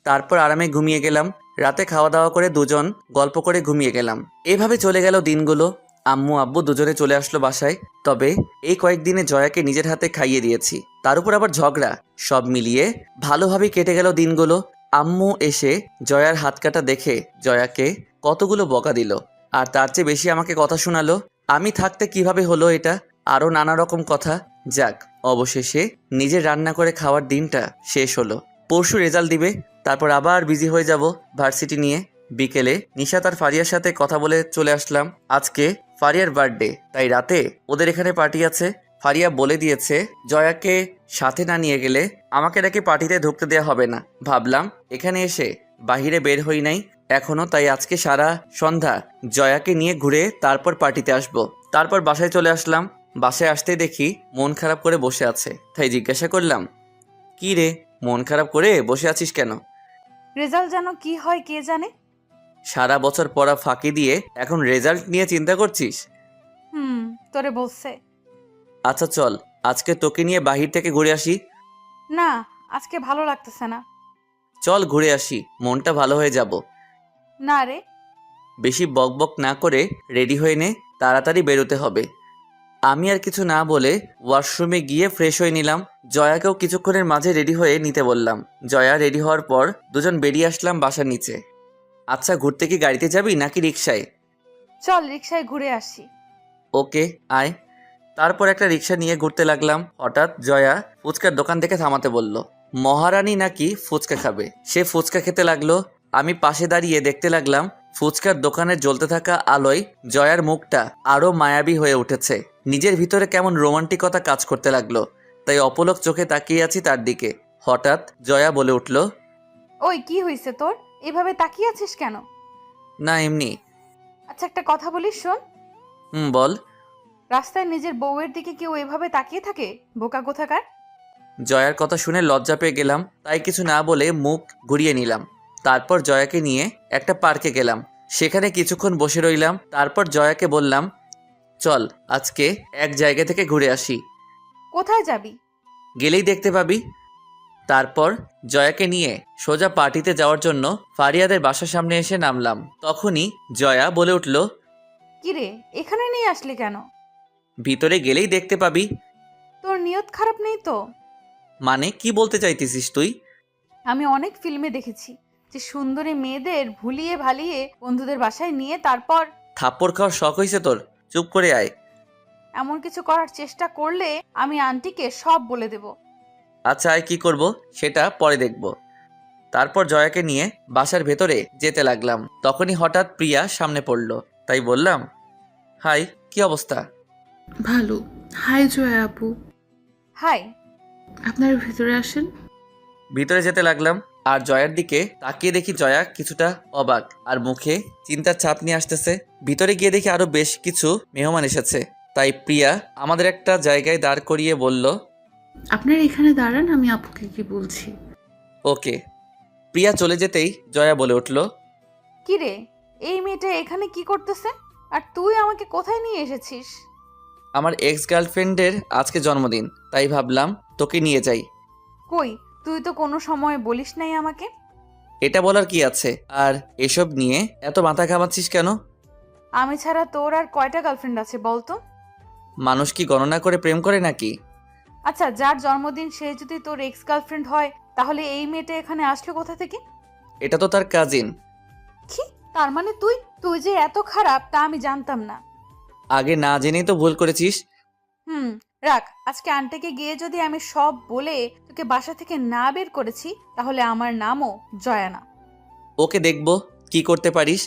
তারপর আরামে ঘুমিয়ে গেলাম। রাতে খাওয়া দাওয়া করে দুজন গল্প করে ঘুমিয়ে গেলাম। এভাবে চলে গেল দিনগুলো। আম্মু আব্বু দুজনে চলে আসলো বাসায়। তবে এই কয়েকদিনে জয়াকে নিজের হাতে খাইয়ে দিয়েছি, তার উপর আবার ঝগড়া, সব মিলিয়ে ভালোভাবেই কেটে গেল দিনগুলো। আম্মু এসে জয়ার হাত কাটা দেখে জয়াকে কতগুলো বকা দিল, আর তার চেয়ে বেশি আমাকে কথা শোনালো। আমি থাকতে কিভাবে হলো এটা, আরও নানা রকম কথা। যাক, অবশেষে নিজের রান্না করে খাওয়ার দিনটা শেষ হলো। পরশু রেজাল্ট দিবে, তারপর আবার বিজি হয়ে যাব ভার্সিটি নিয়ে। বিকেলে নিশাত আর ফারিয়ার সাথে কথা বলে চলে আসলাম। আজকে ফারিয়ার বার্থডে, তাই রাতে ওদের এখানে পার্টি আছে। ফারিয়া বলে দিয়েছে জয়াকে সাথে না নিয়ে গেলে আমাকে নাকি পার্টিতে ঢুকতে দেওয়া হবে না। ভাবলাম এখানে এসে বাহিরে বের হই নাই এখনো, তাই আজকে সারা সন্ধ্যা জয়াকে নিয়ে ঘুরে তারপর পার্টিতে আসবো। তারপর বাসায় চলে আসলাম। বাসায় আসতেই দেখি মন খারাপ করে বসে আছে, তাই জিজ্ঞাসা করলাম, কি রে, মন খারাপ করে বসে আছিস কেন? রেজাল্ট যেন কি হয় কে জানে। সারা বছর পড়া ফাঁকি দিয়ে এখন রেজাল্ট নিয়ে চিন্তা করছিস? তোরে বলছে। আচ্ছা চল, আজকে তোকে নিয়ে বাহির থেকে ঘুরে আসি। না, আজকে ভালো লাগতেছে না। চল ঘুরে আসি, মনটা ভালো হয়ে যাব। না রে। বেশি বকবক না করে রেডি হয়ে নে, তাড়াতাড়ি বেরোতে হবে। আমি আর কিছু না বলে ওয়াশরুমে গিয়ে ফ্রেশ হয়ে নিলাম। জয়াকেও কিছুক্ষণের মাঝে রেডি হয়ে নিতে বললাম। জয়া রেডি হওয়ার পর দুজন বেরিয়ে আসলাম বাসার নিচে। আচ্ছা, ঘুরতে কি গাড়িতে যাবি নাকি রিক্সায়? চল রিক্সায় ঘুরে আসি। ওকে, আয়। তারপর একটা রিক্সা নিয়ে ঘুরতে লাগলাম। হঠাৎ জয়া ফুচকার দোকান থেকে থামাতে বলল। মহারানী নাকি ফুচকা খাবে, সে ফুচকা খেতে লাগলো। আমি পাশে দাঁড়িয়ে দেখতে লাগলাম ফুচকার দোকানে জ্বলতে থাকা আলোয় জয়ার মুখটা আরো মায়াবী হয়ে উঠেছে। নিজের ভিতরে কেমন রোমান্টিকতা কাজ করতে লাগলো, তাই অপলক চোখে তাকিয়ে আছি তার দিকে। হঠাৎ জয়া বলে উঠল, ওই কি হয়েছে তোর, এভাবে তাকিয়ে আছিস কেন? না এমনি। আচ্ছা একটা কথা বলিস, শোন। বল। রাস্তায় নিজের বউয়ের দিকে কেউ এভাবে তাকিয়ে থাকে, বোকা কোথাকার। জয়ার কথা শুনে লজ্জা পেয়ে গেলাম, তাই কিছু না বলে মুখ ঘুরিয়ে নিলাম। তারপর জয়াকে নিয়ে একটা পার্কে গেলাম, সেখানে কিছুক্ষণ বসে রইলাম। তারপর জয়াকে বললাম, চল আজকে এক জায়গা থেকে ঘুরে আসি। কোথায় যাবি? গেলেই দেখতে পাবি। তারপর জয়াকে নিয়ে সোজা পার্টিতে যাওয়ার জন্য ফারিয়াদের বাসার সামনে এসে নামলাম। তখনই জয়া বলে উঠল, কিরে, এখানে নিয়ে আসলি কেন? ভিতরে গেলেই দেখতে পাবি। তোর নিয়ত খারাপ নেই তো? মানে কি বলতে চাইতেছিস তুই? আমি অনেক ফিল্মে দেখেছি যে সুন্দরী মেয়েদের ভুলিয়ে ভালিয়ে বন্ধুদের বাসায় নিয়ে তারপর। থাপ্পড় খাওয়ার শখ হয়েছে তোর? চুপ করে আয়। এমন কিছু করার চেষ্টা করলে আমি আন্টিকে সব বলে দেব। আচ্ছা, আয়, কি করব সেটা পরে দেখব। তারপর জয়াকে নিয়ে বাসার ভেতরে যেতে লাগলাম। তখনই হঠাৎ প্রিয়া সামনে পড়ল, তাই বললাম, হাই, কি অবস্থা? ভালো। হাই জয়া আপু। হাই। আপনার ভিতরে আসেন। ভিতরে যেতে লাগলাম, আর জয়ার দিকে তাকিয়ে দেখি জয়া কিছুটা অবাক আর মুখে চিন্তার ছাপ নিয়ে আসতেছে। ভিতরে গিয়ে দেখি আরো বেশ কিছু মেহমান এসেছে, তাই প্রিয়া আমাদের একটা জায়গায় দাঁড় করিয়ে বলল, আপনার এখানে দাঁড়ান, আমি আপুকে কি বলছি। ওকে। প্রিয়া চলে যেতেই জয়া বলে উঠল, কিরে, এই মেয়েটা এখানে কি করতেছে? আর তুই আমাকে কোথায় নিয়ে এসেছিস? আমার এক্স গার্লফ্রেন্ডের আজকে জন্মদিন, তাই ভাবলাম তোকে নিয়ে যাই। কই, তুই তো কোনো সময় বলিস নাই আমাকে। এটা বলার কি আছে, আর এসব নিয়ে এত মাথা ঘামাচ্ছিস কেন? আমি ছাড়া তোর আর কয়টা গার্লফ্রেন্ড আছে বলতো? মানুষ কি গণনা করে প্রেম করে নাকি? আচ্ছা, যার জন্মদিন সে যদি তোর এক্স গার্লফ্রেন্ড হয়, তাহলে এই মেয়েটা এখানে আসলো কোথা থেকে? এটা তো তার কাজিন। কি, তার মানে তুই যে এত খারাপ তা আমি জানতাম না। আগে না জেনেই তো ভুল করেছিস। রাখ, আজকে আন্টিকে গিয়ে যদি আমি সব বলে তোকে বাসা থেকে না বের করেছি তাহলে আমার নামও জয়া না। ওকে দেখবো কি করতে পারিস।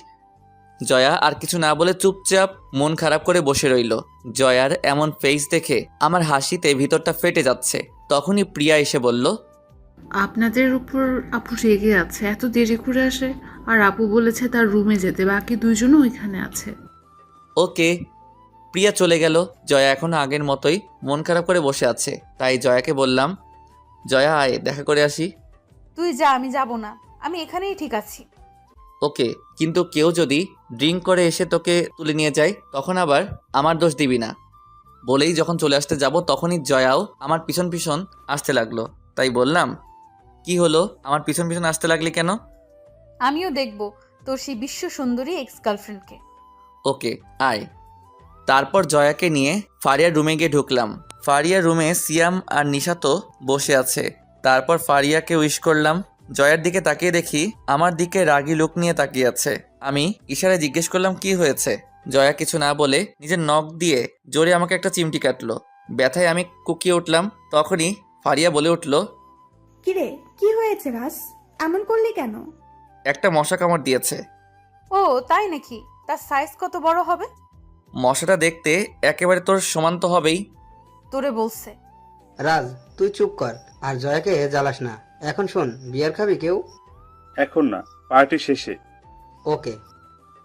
জয়া আর কিছু না বলে চুপচাপ মন খারাপ করে বসে রইল। জয়ার এমন ফেস দেখে আমার হাসিতে ভিতরটা ফেটে যাচ্ছে। তখনই প্রিয়া এসে বলল, আপনাদের উপর আপু রেগে আছে, এত দেরি করে আসে। আর আপু বলেছে তার রুমে যেতে, বাকি দুইজনও ওইখানে আছে। ওকে। প্রিয়া চলে গেল। জয়া এখনো আগের মতোই মন খারাপ করে বসে আছে। তাই জয়াকে বললাম, জয়া আয় দেখা করে আসি। তুই যা, আমি যাব না, আমি এখানেই ঠিক আছি। ওকে, কিন্তু কেউ যদি ড্রিঙ্ক করে এসে তোকে তুলে নিয়ে যায় তখন আবার আমার দোষ দিবি না। বলেই যখন চলে আসতে যাব তখনই জয়াও আমার পিছন পিছন আসতে লাগলো। তাই বললাম, কি হলো, আমার পিছন পিছন আসতে লাগলি কেন? আমিও দেখব তোর সেই বিশ্ব সুন্দরী এক্স গার্লফ্রেন্ডকে। ওকে আয়। তারপর জয়াকে নিয়ে ফারিয়ার রুমে গিয়ে ঢুকলাম। ফারিয়ার রুমে সিয়াম আর নিশাতো বসে আছে। তারপর ফারিয়াকে উইশ করলাম। জয়ার দিকে তাকিয়ে দেখি আমার দিকে রাগী লুক নিয়ে তাকিয়ে আছে। আমি ইশারায় জিজ্ঞেস করলাম কি হয়েছে। জয়া কিছু না বলে নিজের নখ দিয়ে জোরে আমাকে একটা চিমটি কাটলো। ব্যথায় আমি কুকিয়ে উঠলাম। তখনই ফারিয়া বলে উঠল, কিরে, কি হয়েছে রাস? এমন করলি কেন? একটা মশা কামড় দিয়েছে। ও তাই নাকি? তার সাইজ কত বড় হবে? মশাটা দেখতে একেবারে তোর সমান তো হবেই। তোরে বলছে। রাজ, তুই চুপ কর আর জয়াকে জ্বালাস না। এখন শোন, বিয়ার খাবি কেউ? এখন না, পার্টি শেষে। ওকে।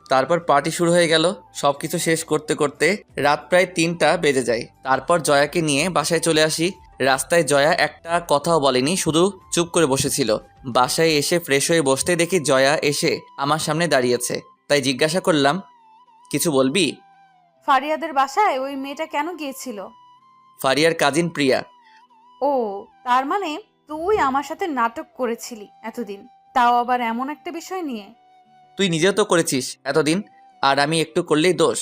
তারপর পার্টি শুরু হয়ে গেল। সবকিছু শেষ করতে করতে রাত প্রায় 3টা বেজে যায়। তারপর জয়াকে নিয়ে বাসায় চলে আসি। রাস্তায় জয়া একটা কথাও বলেনি, শুধু চুপ করে বসেছিল। বাসায় এসে ফ্রেশ হয়ে বসতে দেখি জয়া এসে আমার সামনে দাঁড়িয়েছে। তাই জিজ্ঞাসা করলাম, কিছু বলবি? ফারিয়াদের বাসায় ওই মেয়েটা কেন গিয়েছিল? ফারিয়ার কাজিন প্রিয়া। ও, তার মানে তুই আমার সাথে নাটক করেছিলি এতদিন, তাও আবার এমন একটা বিষয় নিয়ে। তুই নিজেও তো করেছিস এতদিন, আর আমি একটু করলেই দোষ?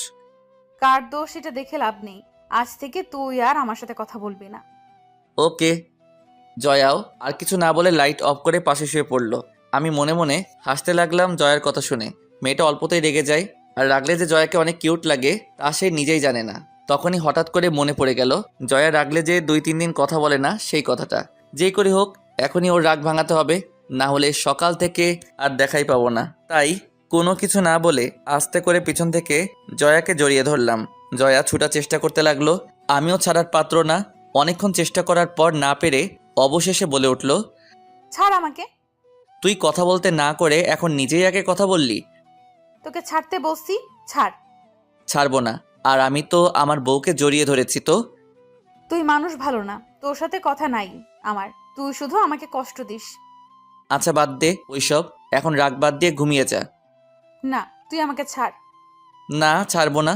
কার দোষ এটা দেখে লাভ নেই। আজ থেকে তুই আর আমার সাথে কথা বলবি না। ওকে। জয়াও আর কিছু না বলে লাইট অফ করে পাশে শুয়ে পড়ল। আমি মনে মনে হাসতে লাগলাম জয়ার কথা শুনে। মেয়েটা অল্পতেই রেগে যায়, আর রাগলে যে জয়াকে অনেক কিউট লাগে তা সে নিজেই জানে না। তখনই হঠাৎ করে মনে পড়ে গেল জয়া রাগলে যে 2-3 দিন কথা বলে না, সেই কথাটা। যেই করে হোক এখনই ওর রাগ ভাঙাতে হবে, না হলে সকাল থেকে আর দেখাই পাবো না। তাই কোনো কিছু না বলে আস্তে করে পিছন থেকে জয়াকে জড়িয়ে ধরলাম। জয়া ছুটার চেষ্টা করতে লাগলো, আমিও ছাড়ার পাত্র না। অনেকক্ষণ চেষ্টা করার পর না পেরে অবশেষে বলে উঠল, ছাড় আমাকে। তুই কথা বলতে না করে এখন নিজেই আগে কথা বললি। তোকে ছাড়তে বলছি, ছাড়। ছাড়বো না, আর আমি তো আমার বউকে জড়িয়ে ধরেছি। তো তুই মানুষ ভালো না, তোর সাথে কথা নাই আমার। তুই শুধু আমাকে কষ্ট দিস। আচ্ছা বাদ দে ওইসব, এখন রাগ বাদ দিয়ে ঘুমিয়ে যা। না, তুই আমাকে ছাড়। না, ছাড়বো না।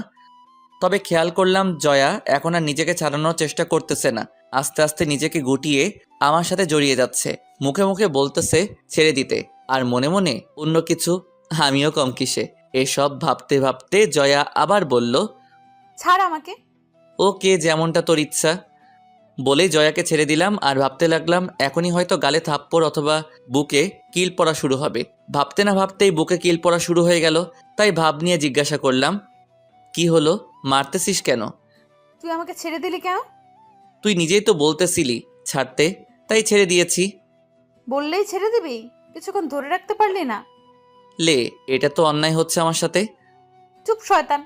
তবে খেয়াল করলাম জয়া এখন আর নিজেকে ছাড়ানোর চেষ্টা করতেছে না। আস্তে আস্তে নিজেকে গুটিয়ে আমার সাথে জড়িয়ে যাচ্ছে। মুখে মুখে বলতেছে ছেড়ে দিতে, আর মনে মনে অন্য কিছু। আমিও কম কিসে। এসব ভাবতে ভাবতে জয়া আবার বলল, ছাড় আমাকে। ওকে, যেমনটা তোর ইচ্ছা। বলেই জয়াকে ছেড়ে দিলাম আর ভাবতে লাগলাম এখনই হয়তো গালে থাপ্পড় অথবা বুকে কিল পড়া শুরু হবে। ভাবতে না ভাবতেই বুকে কিল পড়া শুরু হয়ে গেল। তাই ভাব নিয়ে জিজ্ঞাসা করলাম, কি হলো, মারতেছিস কেন? তুই আমাকে ছেড়ে দিলি কেন? তুই নিজেই তো বলতেছিলি ছাড়তে, তাই ছেড়ে দিয়েছি। বললেই ছেড়ে দিবি? কিছুক্ষণ ধরে রাখতে পারলি না? লে, এটা তো অন্যায় হচ্ছে আমার সাথে। চুপ শয়তান।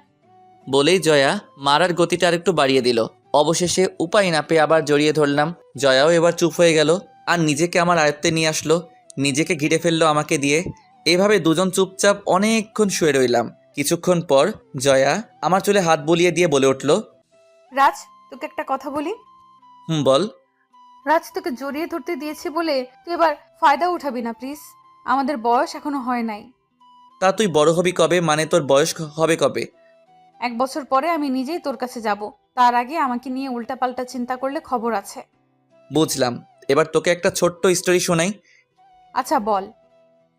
বলেই জয়া মারার গতিটা আরেকটু বাড়িয়ে দিল। অবশেষে উপায় না পেয়ে আবার জড়িয়ে ধরলাম। জয়াও এবার চুপ হয়ে গেল আর নিজেকে আমার আয়ত্তে নিয়ে আসলো। নিজেকে ঘিরে ফেললো আমাকে দিয়ে। এভাবে দুজন চুপচাপ অনেকক্ষণ শুয়ে রইলাম। কিছুক্ষণ পর জয়া আমার চুলে হাত বুলিয়ে দিয়ে বলে উঠল, রাজ, তোকে একটা কথা বলি। বল। রাজ, তোকে জড়িয়ে ধরতে দিয়েছি বলে তুই এবার ফায়দা উঠাবি না প্লিজ। আমাদের বয়স এখনো হয় নাই। তা তুই বড় হবি কবে? মানে তোর বয়স হবে কবে? 1 বছর পরে আমি নিজেই তোর কাছে যাব। তার আগে আমাকে নিয়ে উল্টাপাল্টা চিন্তা করলে খবর আছে। বুঝলাম। এবার তোকে একটা ছোট্ট স্টোরি শোনাই। আচ্ছা বল।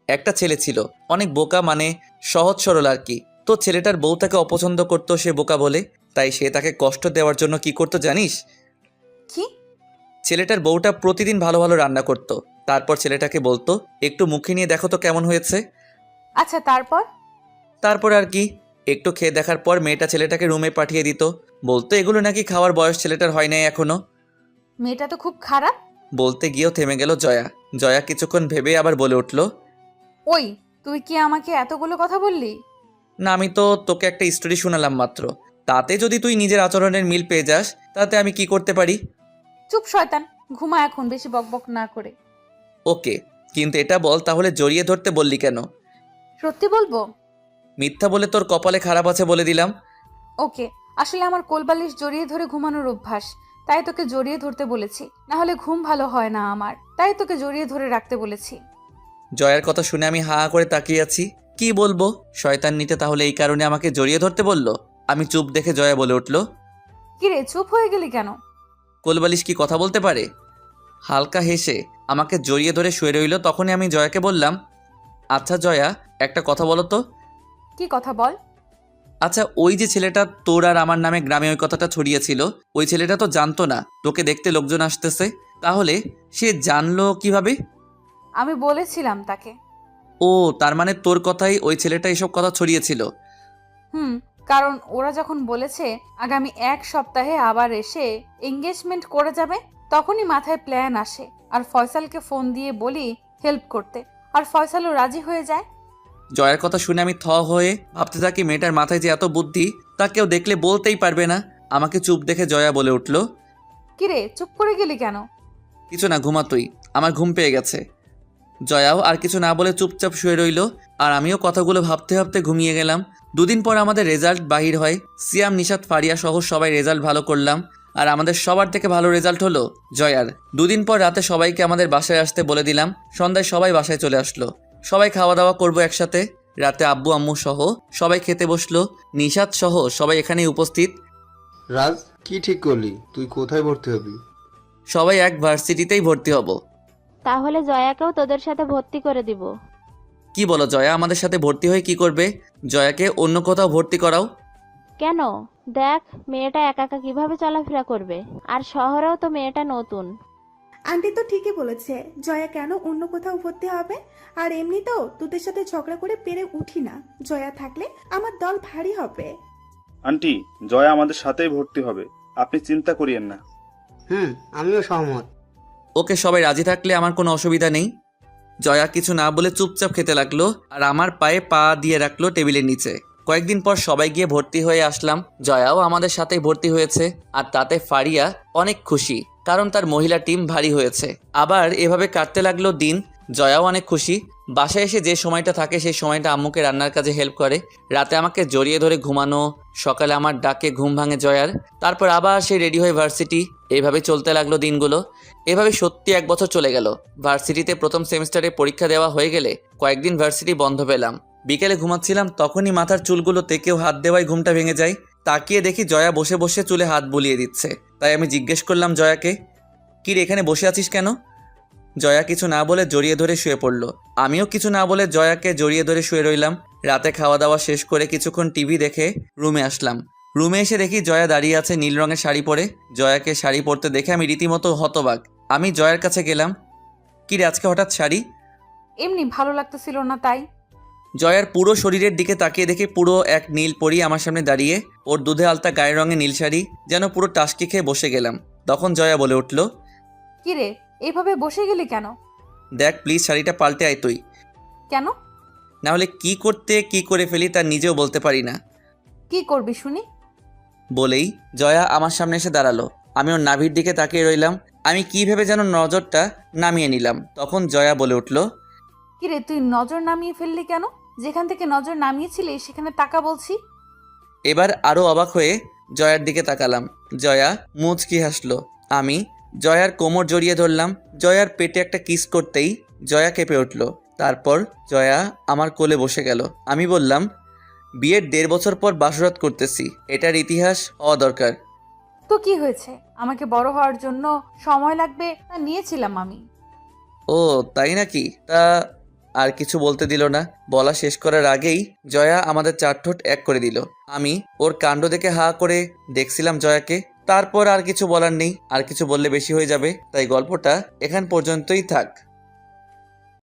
একটা ছেলে ছিল, অনেক বোকা, মানে সহজ সরল আর কি। তো ছেলেটার বউ তাকে অপছন্দ করতো সে বোকা বলে। তাই সে তাকে কষ্ট দেওয়ার জন্য কি করতো জানিস? কি? ছেলেটার বউটা প্রতিদিন ভালো ভালো রান্না করত। তারপর ছেলেটাকে বলতো, একটু মুখে নিয়ে দেখো তো কেমন হয়েছে। আচ্ছা তারপর? তারপর আর কি, একটু খেয়ে দেখার পর মেয়েটা ছেলেটাকে রুমে পাঠিয়ে দিত। বলতে এগুলো নাকি খাওয়ার বয়স ছেলেটার হয় নাই এখনো। মেয়েটা তো খুব খারাপ। বলতে গিয়েও থেমে গেল জয়া। জয়া কিছুক্ষণ ভেবে আবার বলে উঠল, ওই, তুই কি আমাকে এতগুলো কথা বললি? না, আমি তো তোকে একটা স্টোরি শোনালাম মাত্র। তাতে যদি তুই নিজের আচরণের মিল পেয়ে যাস, তাতে আমি কি করতে পারি? চুপ শয়তান, ঘুমা এখন, বেশি বকবক না করে। ওকে, কিন্তু এটা বল তাহলে জড়িয়ে ধরতে বললি কেন? সত্যি বলবো? মিথ্যা বলে তোর কপালে খারাপ আছে বলে দিলাম। ওকে, আসলে আমার কোলবালিশ জড়িয়ে ধরে ঘুমানোর অভ্যাস, তাই তোকে জড়িয়ে ধরতে বলেছি। না হলে ঘুম ভালো হয় না আমার, তাই তোকে জড়িয়ে ধরে রাখতে বলেছি। জয়ার কথা শুনে আমি হা করে তাকিয়ে আছি। কি বলবো? শয়তান নিতে তাহলে এই কারণে আমাকে জড়িয়ে ধরতে বলল? আমি চুপ দেখে জয়া বলে উঠল, কিরে চুপ হয়ে গেলি কেন? কোলবালিশ কি কথা বলতে পারে? হালকা হেসে আমাকে জড়িয়ে ধরে শুয়ে রইল। তখনই আমি জয়াকে বললাম, আচ্ছা জয়া, একটা কথা বলো তো। কি কথা বল? আচ্ছা, ওই যে ছেলেটা তোর আর আমার নামে গ্রামে ওই কথাটা ছড়িয়েছিল, ওই ছেলেটা তো জানতো না তোকে দেখতে লোকজন আসতেছে, তাহলে সে জানলো কিভাবে? আমি বলেছিলাম তাকে। ও, তার মানে তোর কথাই ওই ছেলেটা এসব কথা ছড়িয়েছিল। কারণ ওরা যখন বলেছে আগামী 1 সপ্তাহে আবার এসে এঙ্গেজমেন্ট করে যাবে, তখনই মাথায় প্ল্যান আসে আর ফয়সালকে ফোন দিয়ে বলি হেল্প করতে, আর ফয়সালও রাজি হয়ে যায়। জয়ার কথা শুনে আমি থ হয়ে ভাবতে থাকি, মেয়েটার মাথায় যে এত বুদ্ধি তা কেউ দেখলে বলতেই পারবে না। আমাকে চুপ দেখে জয়া বলে উঠল, কিরে চুপ করে গেলি কেন? কিছু না, ঘুমা তুই, আমার ঘুম পেয়ে গেছে। জয়াও আর কিছু না বলে চুপচাপ শুয়ে রইল, আর আমিও কথাগুলো ভাবতে ভাবতে ঘুমিয়ে গেলাম। 2 দিন পর আমাদের রেজাল্ট বাহির হয়। সিয়াম, নিশাত, ফারিয়া সহ সবাই রেজাল্ট ভালো করলাম, আর আমাদের সবার থেকে ভালো রেজাল্ট হলো জয়ার। 2 দিন পর রাতে সবাইকে আমাদের বাসায় আসতে বলে দিলাম। সন্ধ্যায় সবাই বাসায় চলে আসলো। সবাই খাওয়া দাওয়া করবো একসাথে। রাতে আব্বু আম্মু সহ সবাই খেতে বসলো। নিশাত সহ সবাই এখানেই উপস্থিত। রাজ, কি ঠিক করলি? তুই কোথায় ভর্তি হবি? সবাই এক ভার্সিটিতেই ভর্তি হব। তাহলে জয়াকেও তোদের সাথে ভর্তি করে দিব। কি বলো, জয়া আমাদের সাথে ভর্তি হয়ে কি করবে? জয়াকে অন্য কোথাও ভর্তি করাও। কেন? দেখ মেয়েটা একা একা কিভাবে চলাফেরা করবে, আর শহরেও তো মেয়েটা নতুন। আন্টি তো ঠিকই বলেছে, জয়া কেন অন্য কোথাও ভর্তি হবে? আর এমনিতেও তোদের সাথে ঝগড়া করে পেরে উঠি না, জয়া থাকলে আমার দল ভারী হবে। আন্টি, জয়া আমাদের সাথেই ভর্তি হবে, আপনি চিন্তা করিয়েন না। আমিও সহমত। ওকে, সবাই রাজি থাকলে আমার কোনো অসুবিধা নেই। জয়া কিছু না বলে চুপচাপ খেতে লাগলো, আর আমার পায়ে পা দিয়ে রাখলো টেবিলের নিচে। কয়েকদিন পর সবাই গিয়ে ভর্তি হয়ে আসলাম। জয়াও আমাদের সাথেই ভর্তি হয়েছে, আর তাতে ফারিয়া অনেক খুশি, কারণ তার মহিলা টিম ভারী হয়েছে। আবার এভাবে কাটতে লাগলো দিন। জয়াও অনেক খুশি। বাসায় এসে যে সময়টা থাকে সেই সময়টা আম্মুকে রান্নার কাজে হেল্প করে। রাতে আমাকে জড়িয়ে ধরে ঘুমানো, সকালে আমার ডাকে ঘুম ভাঙে জয়ার। তারপর আবার সে রেডি হয়ে ভার্সিটি। এইভাবে চলতে লাগলো দিনগুলো। এভাবে সত্যি 1 বছর চলে গেল। ভার্সিটিতে প্রথম সেমিস্টারে পরীক্ষা দেওয়া হয়ে গেলে কয়েকদিন ভার্সিটি বন্ধ পেলাম। বিকেলে ঘুমাচ্ছিলাম, তখনই মাথার চুলগুলোতে কেউ হাত দেওয়ায় ঘুমটা ভেঙে যায়। তাকিয়ে দেখি জয়া বসে বসে চুলে হাত বুলিয়ে দিচ্ছে। তাই আমি জিজ্ঞেস করলাম জয়াকে, কি রে, এখানে বসে আছিস কেন? জয়া কিছু না বলে জড়িয়ে ধরে শুয়ে পড়ল। আমিও কিছু না বলে জয়াকে জড়িয়ে ধরে শুয়ে রইলাম। রাতে খাওয়া দাওয়া শেষ করে কিছুক্ষণ টিভি দেখে রুমে আসলাম। রুমে এসে দেখি জয়া দাঁড়িয়ে আছে নীল রঙের শাড়ি পরে। জয়াকে শাড়ি পরতে দেখে আমি রীতিমতো হতবাক। আমি জয়ার কাছে গেলাম, কি রে আজকে হঠাৎ শাড়ি? এমনি ভালো লাগতেছিল না তাই। জয়ার পুরো শরীরের দিকে তাকিয়ে দেখি পুরো এক নীল পরি আমার সামনে দাঁড়িয়ে। ওর দুধে আলতা গায়ের রঙে নীল শাড়ি, যেন পুরো টাসকি খেয়ে বসে গেলাম। তখন জয়া বলে উঠল, কিরে এইভাবে বসে গেলি কেন? দেখ প্লিজ, শাড়িটা পাল্টে আয় তুই। কেন? না হলে কি করতে কি করে ফেলি তার নিজেও বলতে পারি না। কি করবি শুনি? বলেই জয়া আমার সামনে এসে দাঁড়ালো। আমি ওর নাভির দিকে তাকিয়ে রইলাম। আমি কি ভেবে যেন নজরটা নামিয়ে নিলাম। তখন জয়া বলে উঠল, কিরে তুই নজর নামিয়ে ফেললি কেন? যেখান থেকে নজর নামিয়েছিলি সেখানে তাকা বলছি। এবার আরো অবাক হয়ে জয়ার দিকে তাকালাম। জয়া মুচকি হাসলো। আমি জয়ার কোমর জড়িয়ে ধরলাম। জয়ার পেটে একটা কিস করতেই জয়া কেঁপে উঠল। তারপর জয়া আমার কোলে বসে গেল। আমি বললাম, বিয়ের 1.5 বছর পর বাসরাত করতেছি, এটার ইতিহাস হওয়া দরকার। তো কি হয়েছে, আমাকে বড় হওয়ার জন্য সময় লাগবে, তা নিয়েছিলাম আমি। ও তাই নাকি? তা আর কিছু বলতে দিল না। বলা শেষ করার আগেই জয়া আমাদের 4 ঠোঁট এক করে দিল। আমি ওর কাণ্ড দেখে হা করে দেখছিলাম জয়াকে। তারপর আর কিছু বলার নেই, আর কিছু বললে বেশি হয়ে যাবে, তাই গল্পটা এখান পর্যন্তই থাক।